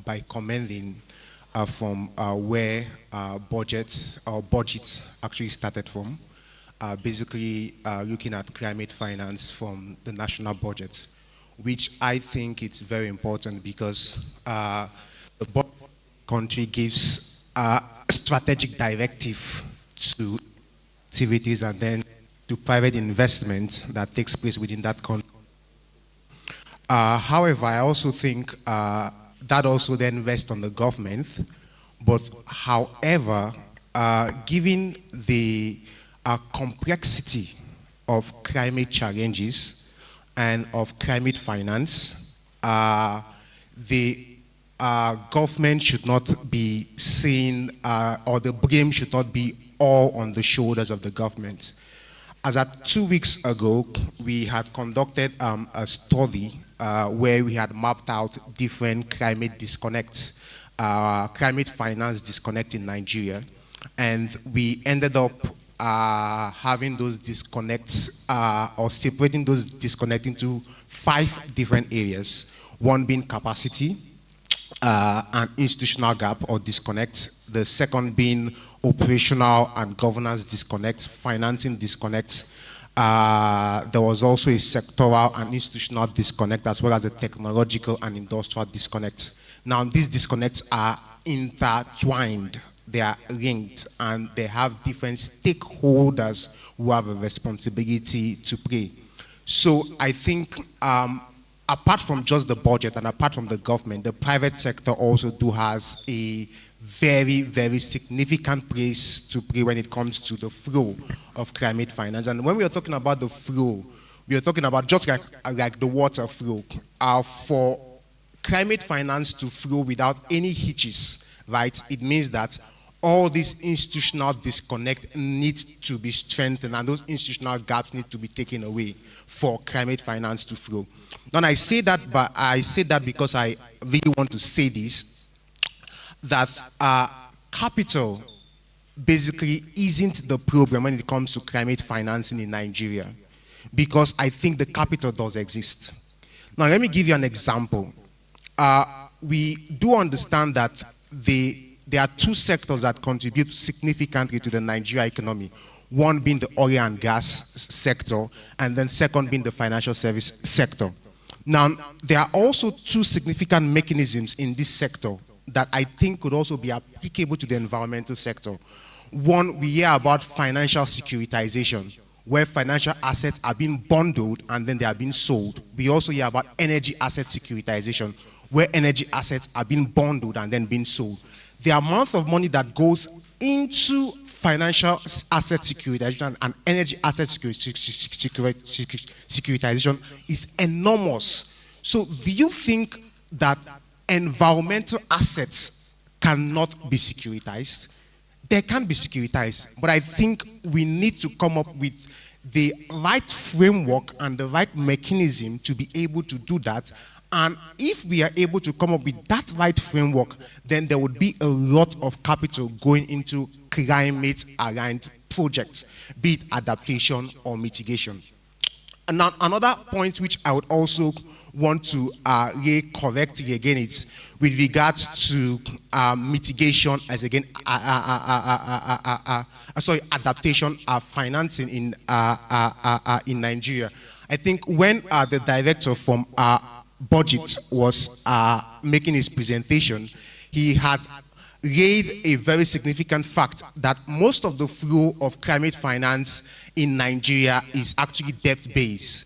by commending from where budget actually started from. Basically looking at climate finance from the national budget, which I think it's very important because the country gives a strategic directive to activities and then to private investment that takes place within that country. However, I also think that also then rests on the government. But however, given the complexity of climate challenges and of climate finance, the government should not be seen, or the blame should not be all on the shoulders of the government. As at 2 weeks ago, we had conducted a study where we had mapped out different climate disconnects, climate finance disconnect in Nigeria, and we ended up having those disconnects or separating those disconnects into 5 different areas. One being capacity, an institutional gap or disconnect. The second being operational and governance disconnect, financing disconnects. There was also a sectoral and institutional disconnect, as well as a technological and industrial disconnect. Now, these disconnects are intertwined. They are linked, and they have different stakeholders who have a responsibility to play. So I think apart from just the budget and apart from the government, the private sector also has a very, very significant place to play when it comes to the flow of climate finance. And when we are talking about the flow, we are talking about just like the water flow. For climate finance to flow without any hitches, right, it means that all this institutional disconnect needs to be strengthened, and those institutional gaps need to be taken away for climate finance to flow. And I say that because I really want to say this, that capital basically isn't the problem when it comes to climate financing in Nigeria, because I think the capital does exist. Now, let me give you an example. We do understand that there are two sectors that contribute significantly to the Nigeria economy. One being the oil and gas sector, and then second being the financial service sector. Now, there are also two significant mechanisms in this sector that I think could also be applicable to the environmental sector. One, we hear about financial securitization, where financial assets are being bundled and then they are being sold. We also hear about energy asset securitization, where energy assets are being bundled and then being sold. The amount of money that goes into financial asset securitization and energy asset securitization is enormous. So do you think that environmental assets cannot be securitized? They can be securitized, but I think we need to come up with the right framework and the right mechanism to be able to do that. And if we are able to come up with that right framework, then there would be a lot of capital going into climate-aligned projects, be it adaptation or mitigation. And now, another point which I would also want to correct again is with regards to mitigation as again, adaptation financing in Nigeria. I think when the director from budget was making his presentation, he had laid a very significant fact that most of the flow of climate finance in Nigeria is actually debt-based.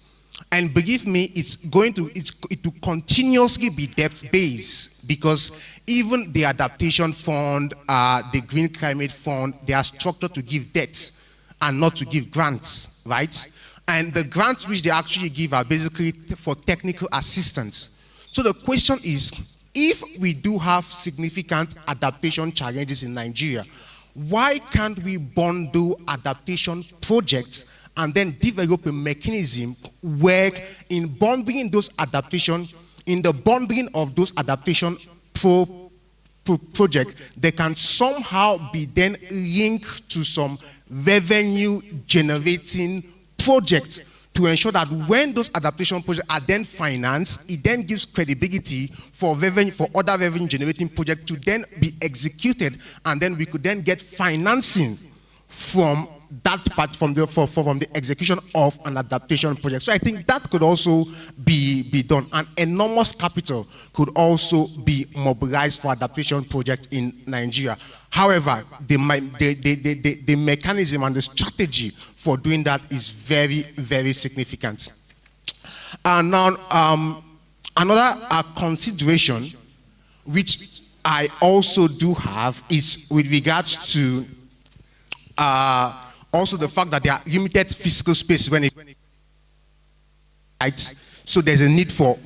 And believe me, it will continuously be debt-based, because even the adaptation fund, the green climate fund, they are structured to give debts and not to give grants, right? And the grants which they actually give are basically for technical assistance. So the question is, if we do have significant adaptation challenges in Nigeria, why can't we bundle adaptation projects and then develop a mechanism where in bundling those adaptation, in the bundling of those adaptation projects, they can somehow be then linked to some revenue generating projects to ensure that when those adaptation projects are then financed, it then gives credibility for revenue, for other revenue generating projects to then be executed, and then we could then get financing from that part, from the execution of an adaptation project. So I think that could also be done. An enormous capital could also be mobilized for adaptation projects in Nigeria. However, the mechanism and the strategy for doing that is very, very significant. And now, another consideration which I also do have is with regards to also the fact that there are limited fiscal space when it, right? So there's a need for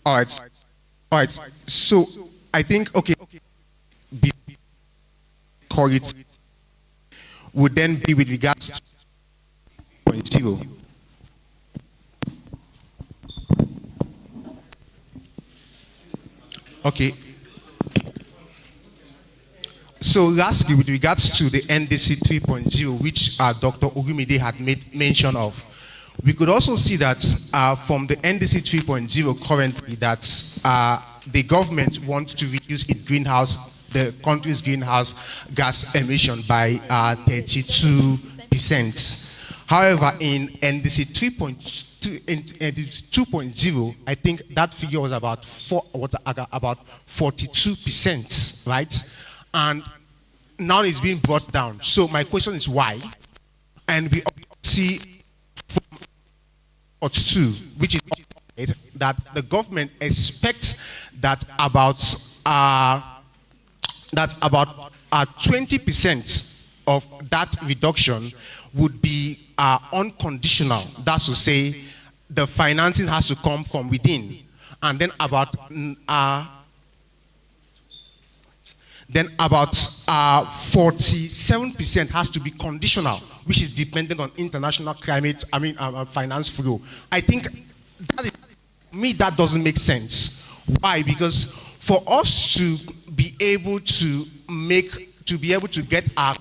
all right. So I think call it would then be with regards to 0.0. Okay. So lastly, with regards to the NDC 3.0, which Dr. Ogumide had made mention of, we could also see that from the NDC 3.0 currently, that the government wants to reduce the country's greenhouse gas emission by 32%. However, in NDC 2.0, I think that figure was about 42%, right? And now it's being brought down. So my question is why? And we see from 2, which is that the government expects that about 20% of that reduction would be unconditional. That's to say, the financing has to come from within, and then about 47% has to be conditional, which is dependent on international finance flow. I think that doesn't make sense. Why? Because for us to be able to get our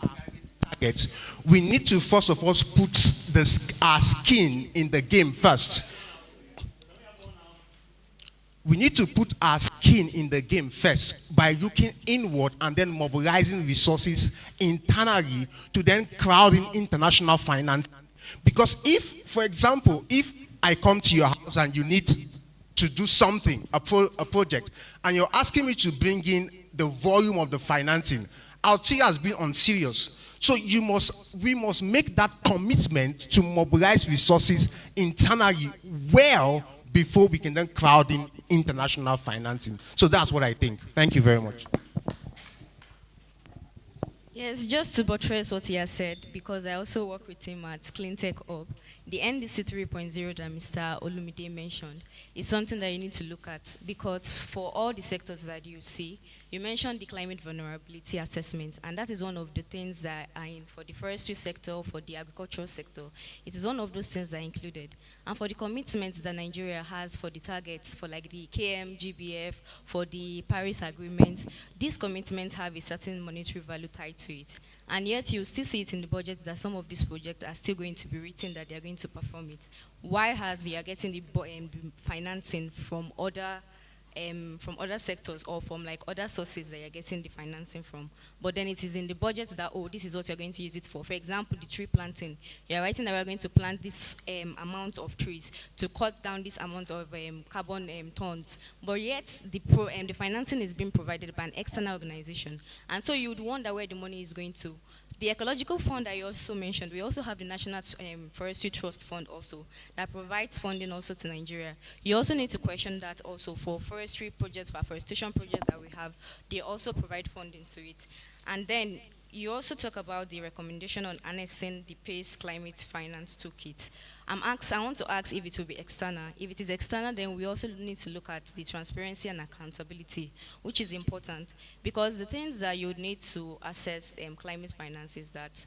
targets, we need to first of all put our skin in the game first. We need to put our skin in the game first by looking inward and then mobilizing resources internally to then crowd in international finance. Because if, for example, if I come to your house and you need to do something, a project, and you're asking me to bring in the volume of the financing, I'll see you as being unserious. So we must make that commitment to mobilize resources internally well before we can then crowd in international financing. So that's what I think. Thank you very much. Yes, just to buttress what he has said, because I also work with him at Cleantech Hub, the NDC 3.0 that Mr. Olumide mentioned is something that you need to look at, because for all the sectors that you see, you mentioned the climate vulnerability assessment, and that is one of the things that are in for the forestry sector, for the agricultural sector. It is one of those things that are included. And for the commitments that Nigeria has for the targets, for like the KMGBF, for the Paris Agreement, these commitments have a certain monetary value tied to it. And yet you still see it in the budget that some of these projects are still going to be written that they are going to perform it. Why has you are getting the financing from other sectors or from like other sources that you're getting the financing from, but then it is in the budget that, oh, this is what you're going to use it for. For example, the tree planting, you're writing that we're going to plant this amount of trees to cut down this amount of carbon tons, but yet the financing is being provided by an external organization, and so you would wonder where the money is going to. The ecological fund I also mentioned, we also have the National Forestry Trust Fund also that provides funding also to Nigeria. You also need to question that also for forestry projects, for afforestation projects that we have, they also provide funding to it. And then you also talk about the recommendation on annexing the PACE Climate Finance Toolkit. I want to ask if it will be external. If it is external, then we also need to look at the transparency and accountability, which is important, because the things that you would need to assess climate finance is that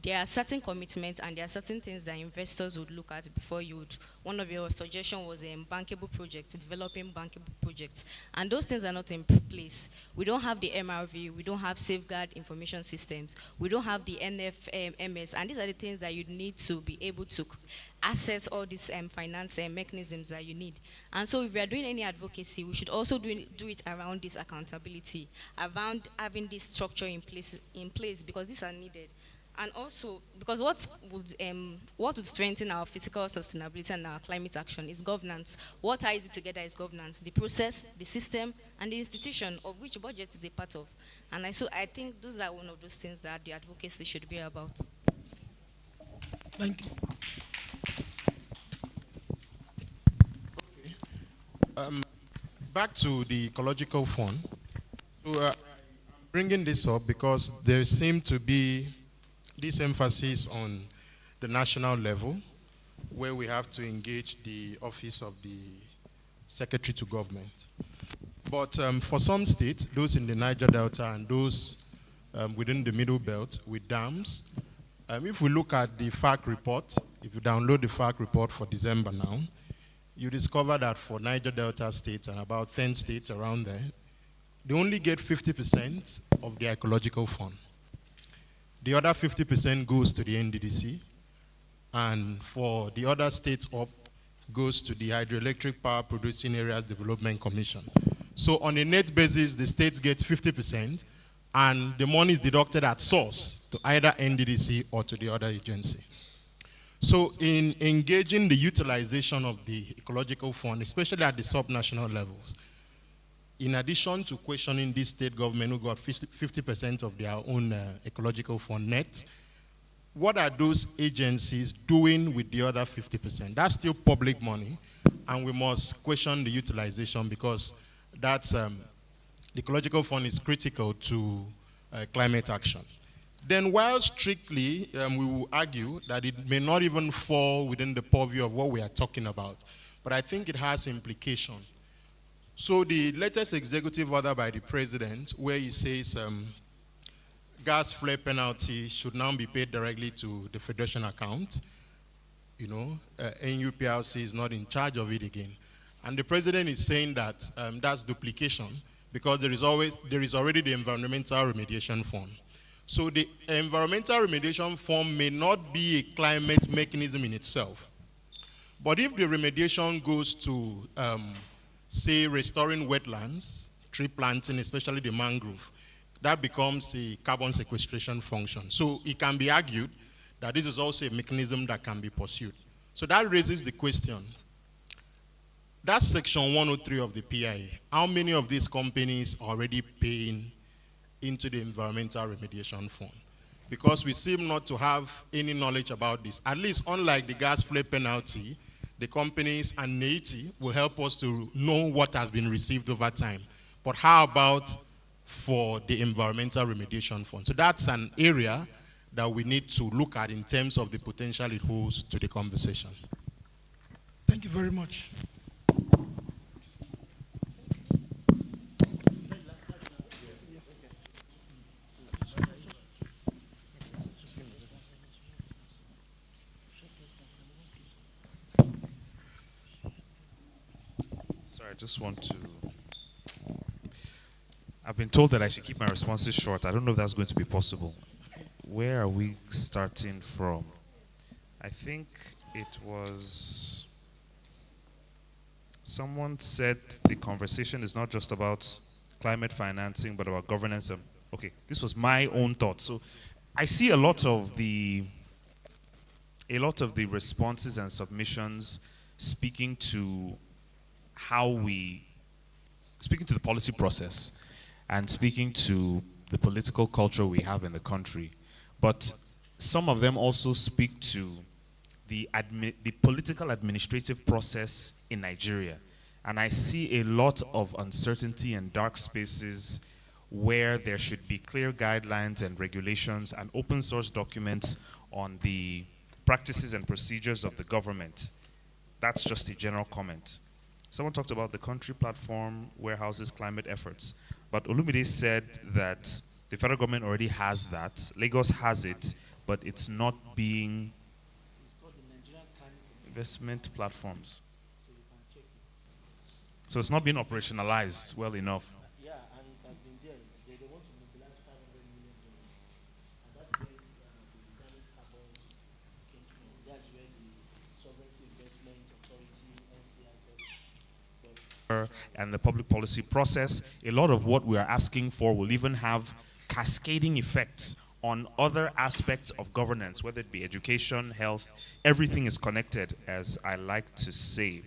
there are certain commitments and there are certain things that investors would look at before you would. One of your suggestions was a bankable project, developing bankable projects. And those things are not in place. We don't have the MRV, we don't have safeguard information systems, we don't have the NFMS, and these are the things that you need to be able to access all these finance mechanisms that you need. And so if we are doing any advocacy, we should also do it around this accountability, around having this structure in place because these are needed. And also, because what would strengthen our physical sustainability and our climate action is governance. What ties it together is governance, the process, the system, and the institution of which budget is a part of. And I think those are one of those things that the advocacy should be about. Thank you. Back to the ecological fund. So I'm bringing this up because there seems to be this emphasis on the national level where we have to engage the office of the secretary to government. But for some states, those in the Niger Delta and those within the Middle Belt with dams, if we look at the FAC report, if you download the FAC report for December now, you discover that for Niger Delta states and about 10 states around there, they only get 50% of the ecological fund. The other 50% goes to the NDDC, and for the other states up, goes to the Hydroelectric Power Producing Areas Development Commission. So on a net basis, the states get 50%, and the money is deducted at source to either NDDC or to the other agency. So in engaging the utilization of the ecological fund, especially at the subnational levels, in addition to questioning this state government who got 50% of their own ecological fund net, what are those agencies doing with the other 50%? That's still public money, and we must question the utilization because that's, the ecological fund is critical to climate action. Then while strictly we will argue that it may not even fall within the purview of what we are talking about, but I think it has implication. So the latest executive order by the president, where he says gas flare penalty should now be paid directly to the federation account, you know, NUPRC is not in charge of it again. And the president is saying that that's duplication because there is already the environmental remediation fund. So the environmental remediation fund may not be a climate mechanism in itself. But if the remediation goes to, say, restoring wetlands, tree planting, especially the mangrove, that becomes a carbon sequestration function. So it can be argued that this is also a mechanism that can be pursued. So that raises the question. That's section 103 of the PIA. How many of these companies are already paying into the environmental remediation fund? Because we seem not to have any knowledge about this. At least unlike the gas flare penalty, the companies and NATI will help us to know what has been received over time. But how about for the environmental remediation fund? So that's an area that we need to look at in terms of the potential it holds to the conversation. Thank you very much. I just want to. I've been told that I should keep my responses short. I don't know if that's going to be possible. Where are we starting from? I think it was. Someone said the conversation is not just about climate financing, but about governance. Okay, this was my own thought. So I see a lot of the responses and submissions speaking to speaking to the policy process and speaking to the political culture we have in the country. But some of them also speak to the political administrative process in Nigeria. And I see a lot of uncertainty and dark spaces where there should be clear guidelines and regulations and open source documents on the practices and procedures of the government. That's just a general comment. Someone talked about the country platform warehouses climate efforts. But Olumide said that the federal government already has that. Lagos has it, but it's not being investment platforms. So it's not being operationalized well enough. Yeah, and it has been there. They want to mobilize $500 million. And that's where the climate carbon came from. That's where the Sovereignty Investment Authority, NCIS, and the public policy process. A lot of what we are asking for will even have cascading effects on other aspects of governance, whether it be education, health. Everything is connected, as I like to say.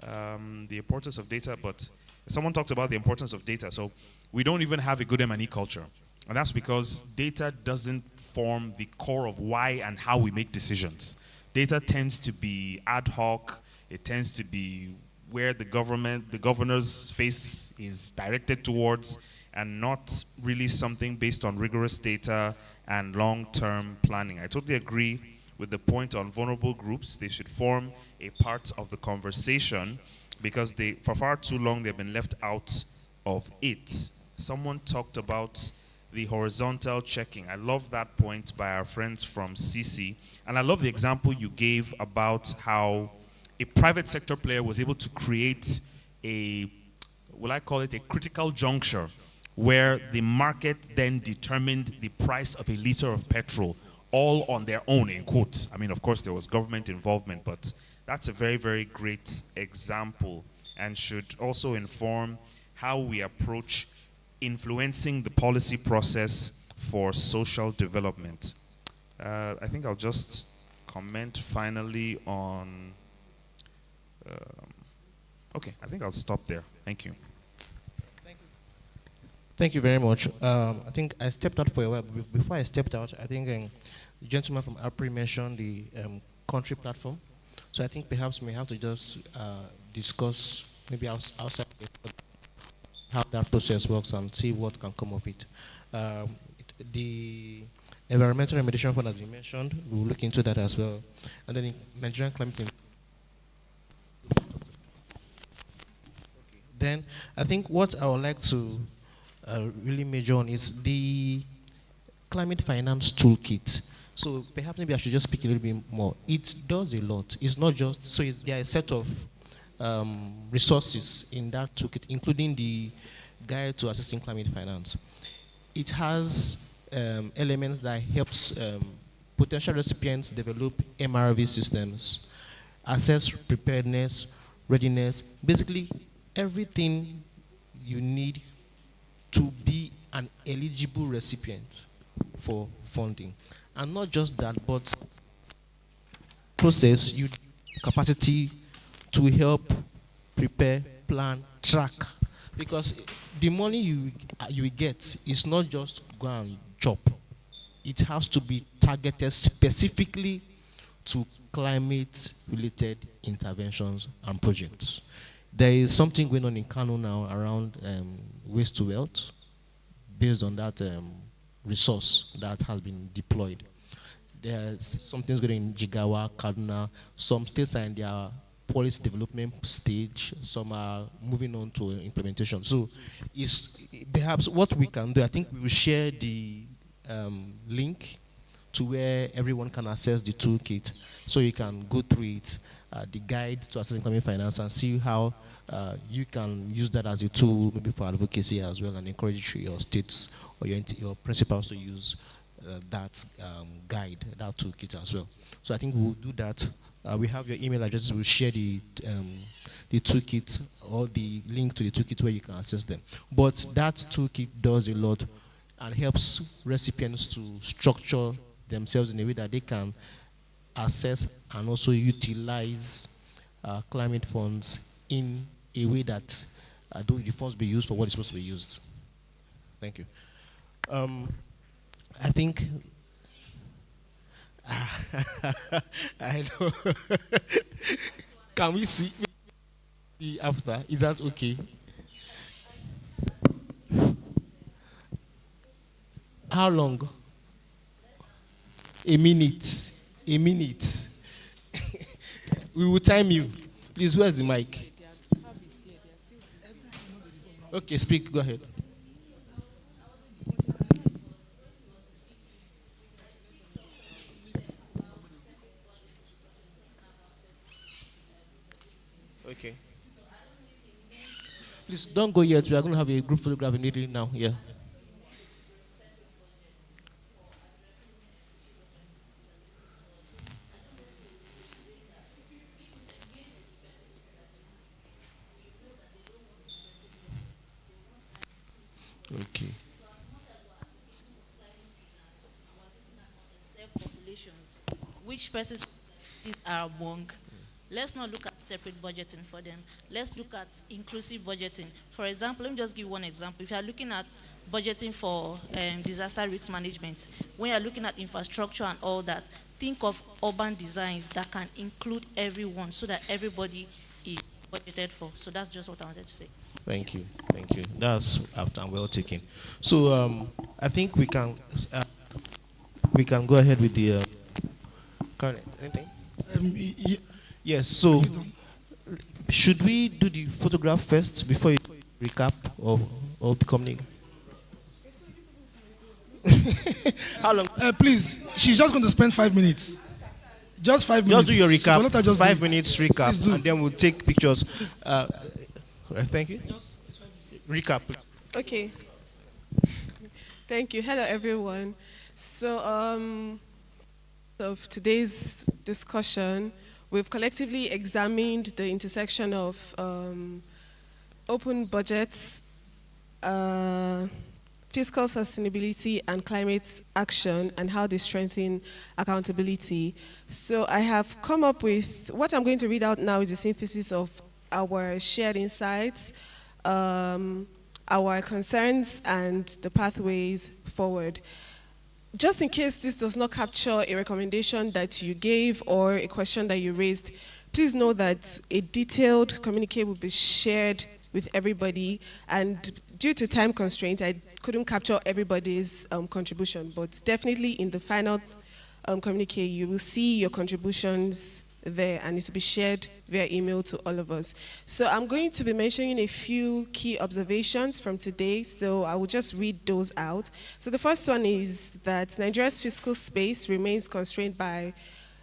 The importance of data, but someone talked about the importance of data. So we don't even have a good M&E culture. And that's because data doesn't form the core of why and how we make decisions. Data tends to be ad hoc. It tends to be where the governor's face is directed towards, and not really something based on rigorous data and long-term planning. I totally agree with the point on vulnerable groups. They should form a part of the conversation because for far too long they've been left out of it. Someone talked about the horizontal checking. I love that point by our friends from CC. And I love the example you gave about how a private sector player was able to create will I call it a critical juncture, where the market then determined the price of a liter of petrol all on their own, in quotes. I mean, of course, there was government involvement, but that's a very, very great example and should also inform how we approach influencing the policy process for social development. I think I'll just comment finally on. Okay, I think I'll stop there. Thank you. Thank you very much. I think I stepped out for a while. Before I stepped out, I think the gentleman from APRI mentioned the country platform. So I think perhaps we may have to just discuss maybe outside how that process works and see what can come of it. The environmental remediation fund, as you mentioned, we'll look into that as well. And then the Nigerian climate. Then I think what I would like to really major on is the climate finance toolkit. So perhaps maybe I should just speak a little bit more. It does a lot. It's not just, so there are a set of resources in that toolkit, including the guide to assessing climate finance. It has elements that helps potential recipients develop MRV systems, assess preparedness, readiness, basically everything you need to be an eligible recipient for funding. And not just that, but process you capacity to help prepare, plan, track. Because the money you get is not just go and chop. It has to be targeted specifically to climate-related interventions and projects. There is something going on in Kano now around waste to wealth, based on that resource that has been deployed. There's some things going on in Jigawa, Kaduna. Some states are in their policy development stage. Some are moving on to implementation. So, perhaps what we can do, I think we will share the link to where everyone can access the toolkit, so you can go through it, the guide to assessing climate finance, and see how you can use that as a tool, maybe for advocacy as well, and encourage your states or your principals to use that guide, that toolkit as well. So I think we'll do that. We have your email addresses. We'll share the toolkit or the link to the toolkit where you can access them. But that toolkit does a lot and helps recipients to structure themselves in a way that they can assess and also utilize climate funds in a way that the funds be used for what is supposed to be used. Thank you. I think I know. Can we see after? Is that okay? How long? A minute. A minute. We will time you. Please, where's the mic? Okay, speak. Go ahead. Okay. Please don't go yet. We are going to have a group photograph immediately now. Yeah. Okay. Populations, which persons are among. Let's not look at separate budgeting for them. Let's look at inclusive budgeting. For example, let me just give one example. If you are looking at budgeting for disaster risk management, when you are looking at infrastructure and all that, think of urban designs that can include everyone so that everybody is budgeted for. So that's just what I wanted to say. Thank you. Thank you. That's apt and well taken. So I think we can go ahead with the current anything. Yes. So should we do the photograph first before you recap or becoming? How long? Please, she's just going to spend 5 minutes. Just 5 minutes. Just do your recap. Just 5 minutes recap, and then we'll take pictures. Thank you. Recap. Okay. Thank you. Hello, everyone. So, of today's discussion, we've collectively examined the intersection of open budgets, fiscal sustainability and climate action and how they strengthen accountability. So I have come up with, what I'm going to read out now is a synthesis of our shared insights, our concerns, and the pathways forward. Just in case this does not capture a recommendation that you gave or a question that you raised, please know that a detailed communique will be shared with everybody, and due to time constraints, I couldn't capture everybody's contribution, but definitely in the final communique, you will see your contributions there, and it will be shared via email to all of us. So I'm going to be mentioning a few key observations from today, so I will just read those out. So the first one is that Nigeria's fiscal space remains constrained by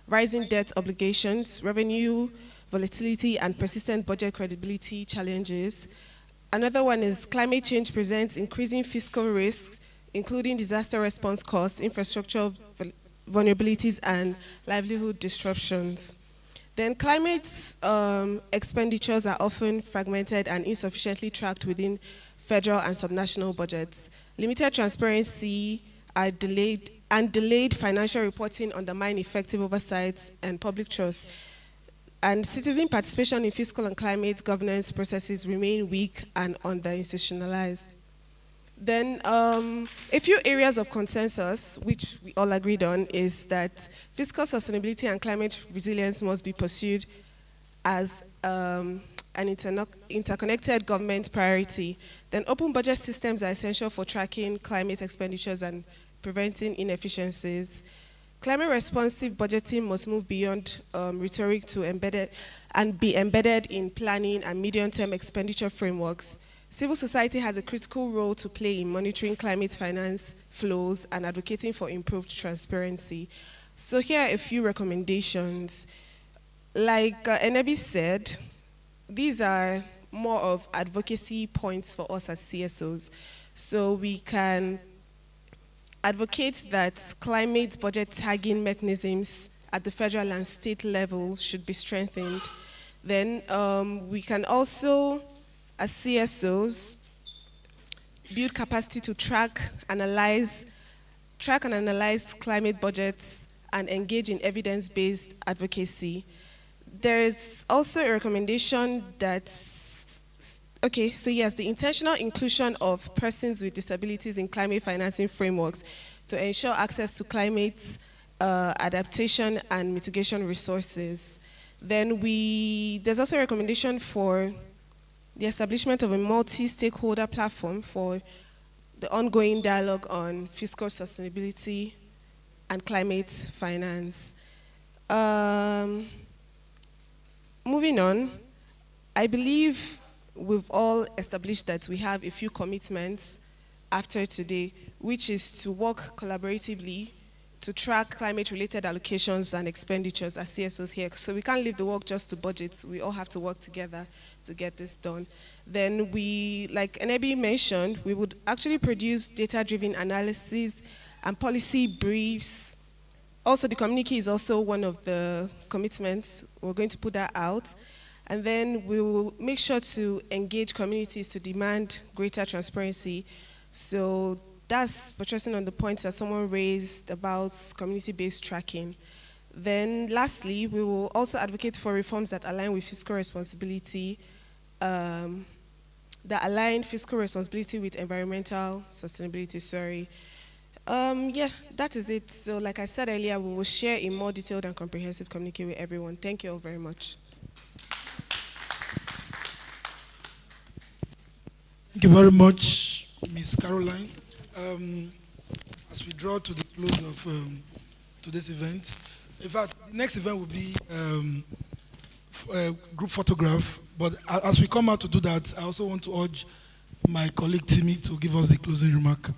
rising debt obligations, revenue volatility, and persistent budget credibility challenges. Another one is climate change presents increasing fiscal risks, including disaster response costs, infrastructure vulnerabilities, and livelihood disruptions. Then climate expenditures are often fragmented and insufficiently tracked within federal and subnational budgets. Limited transparency and delayed financial reporting undermine effective oversight and public trust. And citizen participation in fiscal and climate governance processes remain weak and under-institutionalized. Then a few areas of consensus, which we all agreed on, is that fiscal sustainability and climate resilience must be pursued as an interconnected government priority. Then open budget systems are essential for tracking climate expenditures and preventing inefficiencies. Climate responsive budgeting must move beyond rhetoric to be embedded in planning and medium-term expenditure frameworks. Civil society has a critical role to play in monitoring climate finance flows and advocating for improved transparency. So here are a few recommendations. Like Enebi said, these are more of advocacy points for us as CSOs. So we can advocate that climate budget tagging mechanisms at the federal and state level should be strengthened. Then we can also, as CSOs, build capacity to track and analyze climate budgets and engage in evidence-based advocacy. There is also a recommendation that, okay, so yes, the intentional inclusion of persons with disabilities in climate financing frameworks to ensure access to climate adaptation and mitigation resources. Then there's also a recommendation for the establishment of a multi-stakeholder platform for the ongoing dialogue on fiscal sustainability and climate finance. Moving on, I believe we've all established that we have a few commitments after today, which is to work collaboratively to track climate-related allocations and expenditures as CSOs here. So we can't leave the work just to budgets. We all have to work together to get this done. Then we, like Enebi mentioned, we would actually produce data-driven analysis and policy briefs. Also, the communique is also one of the commitments. We're going to put that out. And then we will make sure to engage communities to demand greater transparency. So that's buttressing on the points that someone raised about community-based tracking. Then lastly, we will also advocate for reforms that align with fiscal responsibility, with environmental sustainability, sorry. Yeah, that is it. So like I said earlier, we will share a more detailed and comprehensive communique with everyone. Thank you all very much. Thank you very much, Ms. Caroline. As we draw to the close of today's event, in fact, the next event will be a group photograph, but as we come out to do that, I also want to urge my colleague Timmy to give us the closing remark.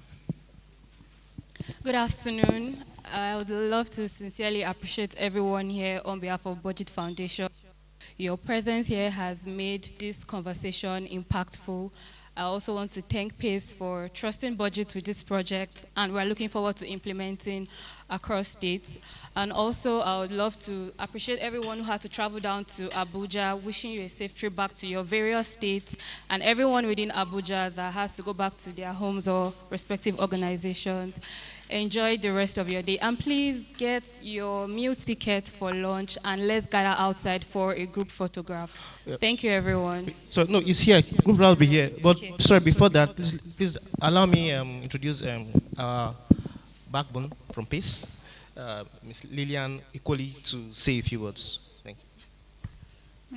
Good afternoon. I would love to sincerely appreciate everyone here on behalf of Budget Foundation Your presence here has made this conversation impactful. I also want to thank PACE for trusting budgets with this project, and we're looking forward to implementing across states. And also, I would love to appreciate everyone who had to travel down to Abuja, wishing you a safe trip back to your various states, and everyone within Abuja that has to go back to their homes or respective organizations. Enjoy the rest of your day. And please get your meal ticket for lunch, and let's gather outside for a group photograph. Yep. Thank you, everyone. So, no, it's here. Group will be here. But, sorry, before that, please allow me introduce our backbone from PACE, Ms. Lillian Equally, to say a few words. Thank you.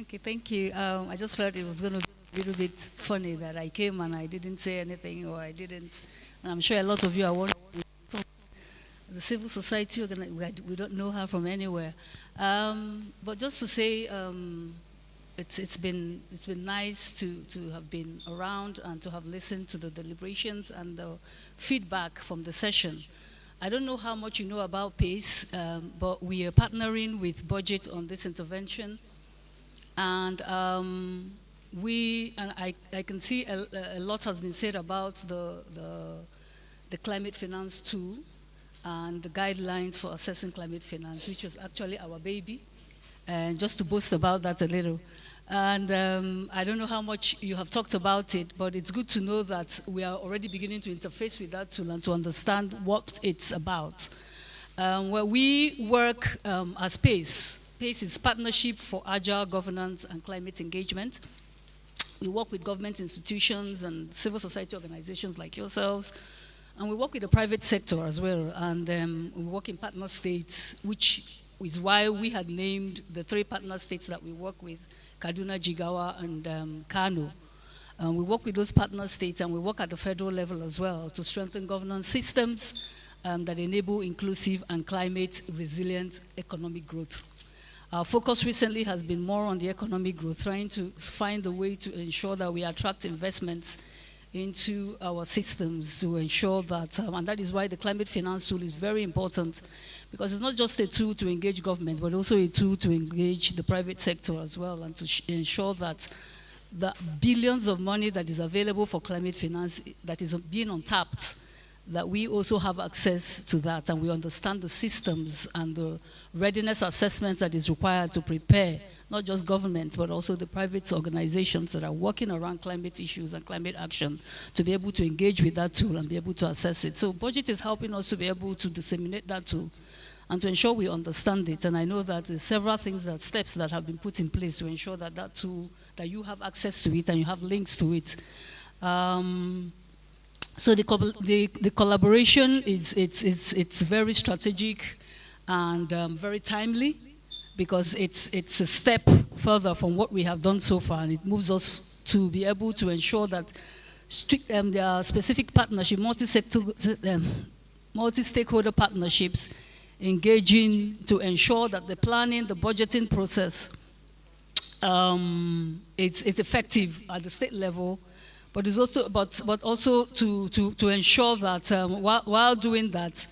Okay, thank you. I just felt it was going to be a little bit funny that I came and I didn't say anything, or I didn't. And I'm sure a lot of you are wondering. The civil society, we don't know her from anywhere. But just to say, it's been nice to have been around and to have listened to the deliberations and the feedback from the session. I don't know how much you know about PACE, but we are partnering with Budget on this intervention. And I can see a lot has been said about the climate finance tool and the guidelines for assessing climate finance, which was actually our baby, and just to boast about that a little. And I don't know how much you have talked about it, but it's good to know that we are already beginning to interface with that tool and to understand what it's about. Where we work as PACE. PACE is Partnership for Agile Governance and Climate Engagement. We work with government institutions and civil society organizations like yourselves, and we work with the private sector as well, and we work in partner states, which is why we had named the 3 partner states that we work with, Kaduna, Jigawa, and Kano. We work with those partner states, and we work at the federal level as well to strengthen governance systems that enable inclusive and climate resilient economic growth. Our focus recently has been more on the economic growth, trying to find a way to ensure that we attract investments into our systems to ensure that, and that is why the climate finance tool is very important, because it's not just a tool to engage government, but also a tool to engage the private sector as well, and to ensure that the billions of money that is available for climate finance that is being untapped, that we also have access to that, and we understand the systems and the readiness assessments that is required to prepare not just government, but also the private organizations that are working around climate issues and climate action to be able to engage with that tool and be able to assess it. So budget is helping us to be able to disseminate that tool and to ensure we understand it. And I know that there's several things, steps that have been put in place to ensure that that tool, that you have access to it and you have links to it. So the collaboration it's very strategic and very timely, because it's a step further from what we have done so far, and it moves us to be able to ensure that there are specific partnership, multi-stakeholder partnerships engaging to ensure that the planning, the budgeting process, it's effective at the state level, but it's also but also to ensure that while doing that,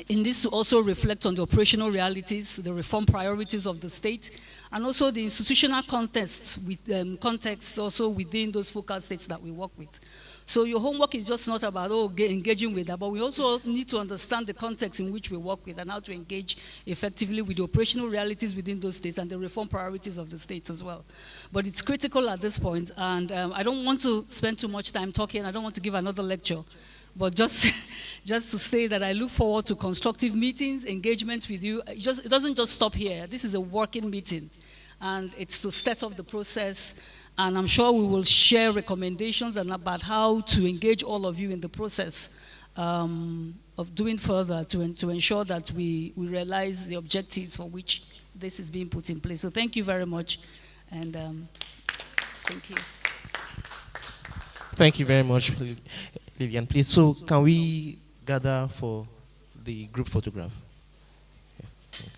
it needs to also reflect on the operational realities, the reform priorities of the state, and also the institutional context also within those focal states that we work with. So your homework is just not about engaging with that, but we also need to understand the context in which we work with and how to engage effectively with the operational realities within those states and the reform priorities of the states as well. But it's critical at this point, and I don't want to spend too much time talking. I don't want to give another lecture, but just to say that I look forward to constructive meetings, engagements with you. It doesn't just stop here. This is a working meeting, and it's to set up the process. And I'm sure we will share recommendations about how to engage all of you in the process of doing further to ensure that we realize the objectives for which this is being put in place. So thank you very much, and thank you. Thank you very much, Lillian. Please, so can we gather for the group photograph? Yeah. Okay.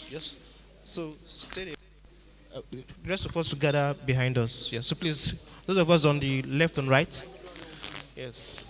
Yes. So stay there. The rest of us to gather behind us. Yeah. So please, those of us on the left and right. Yes.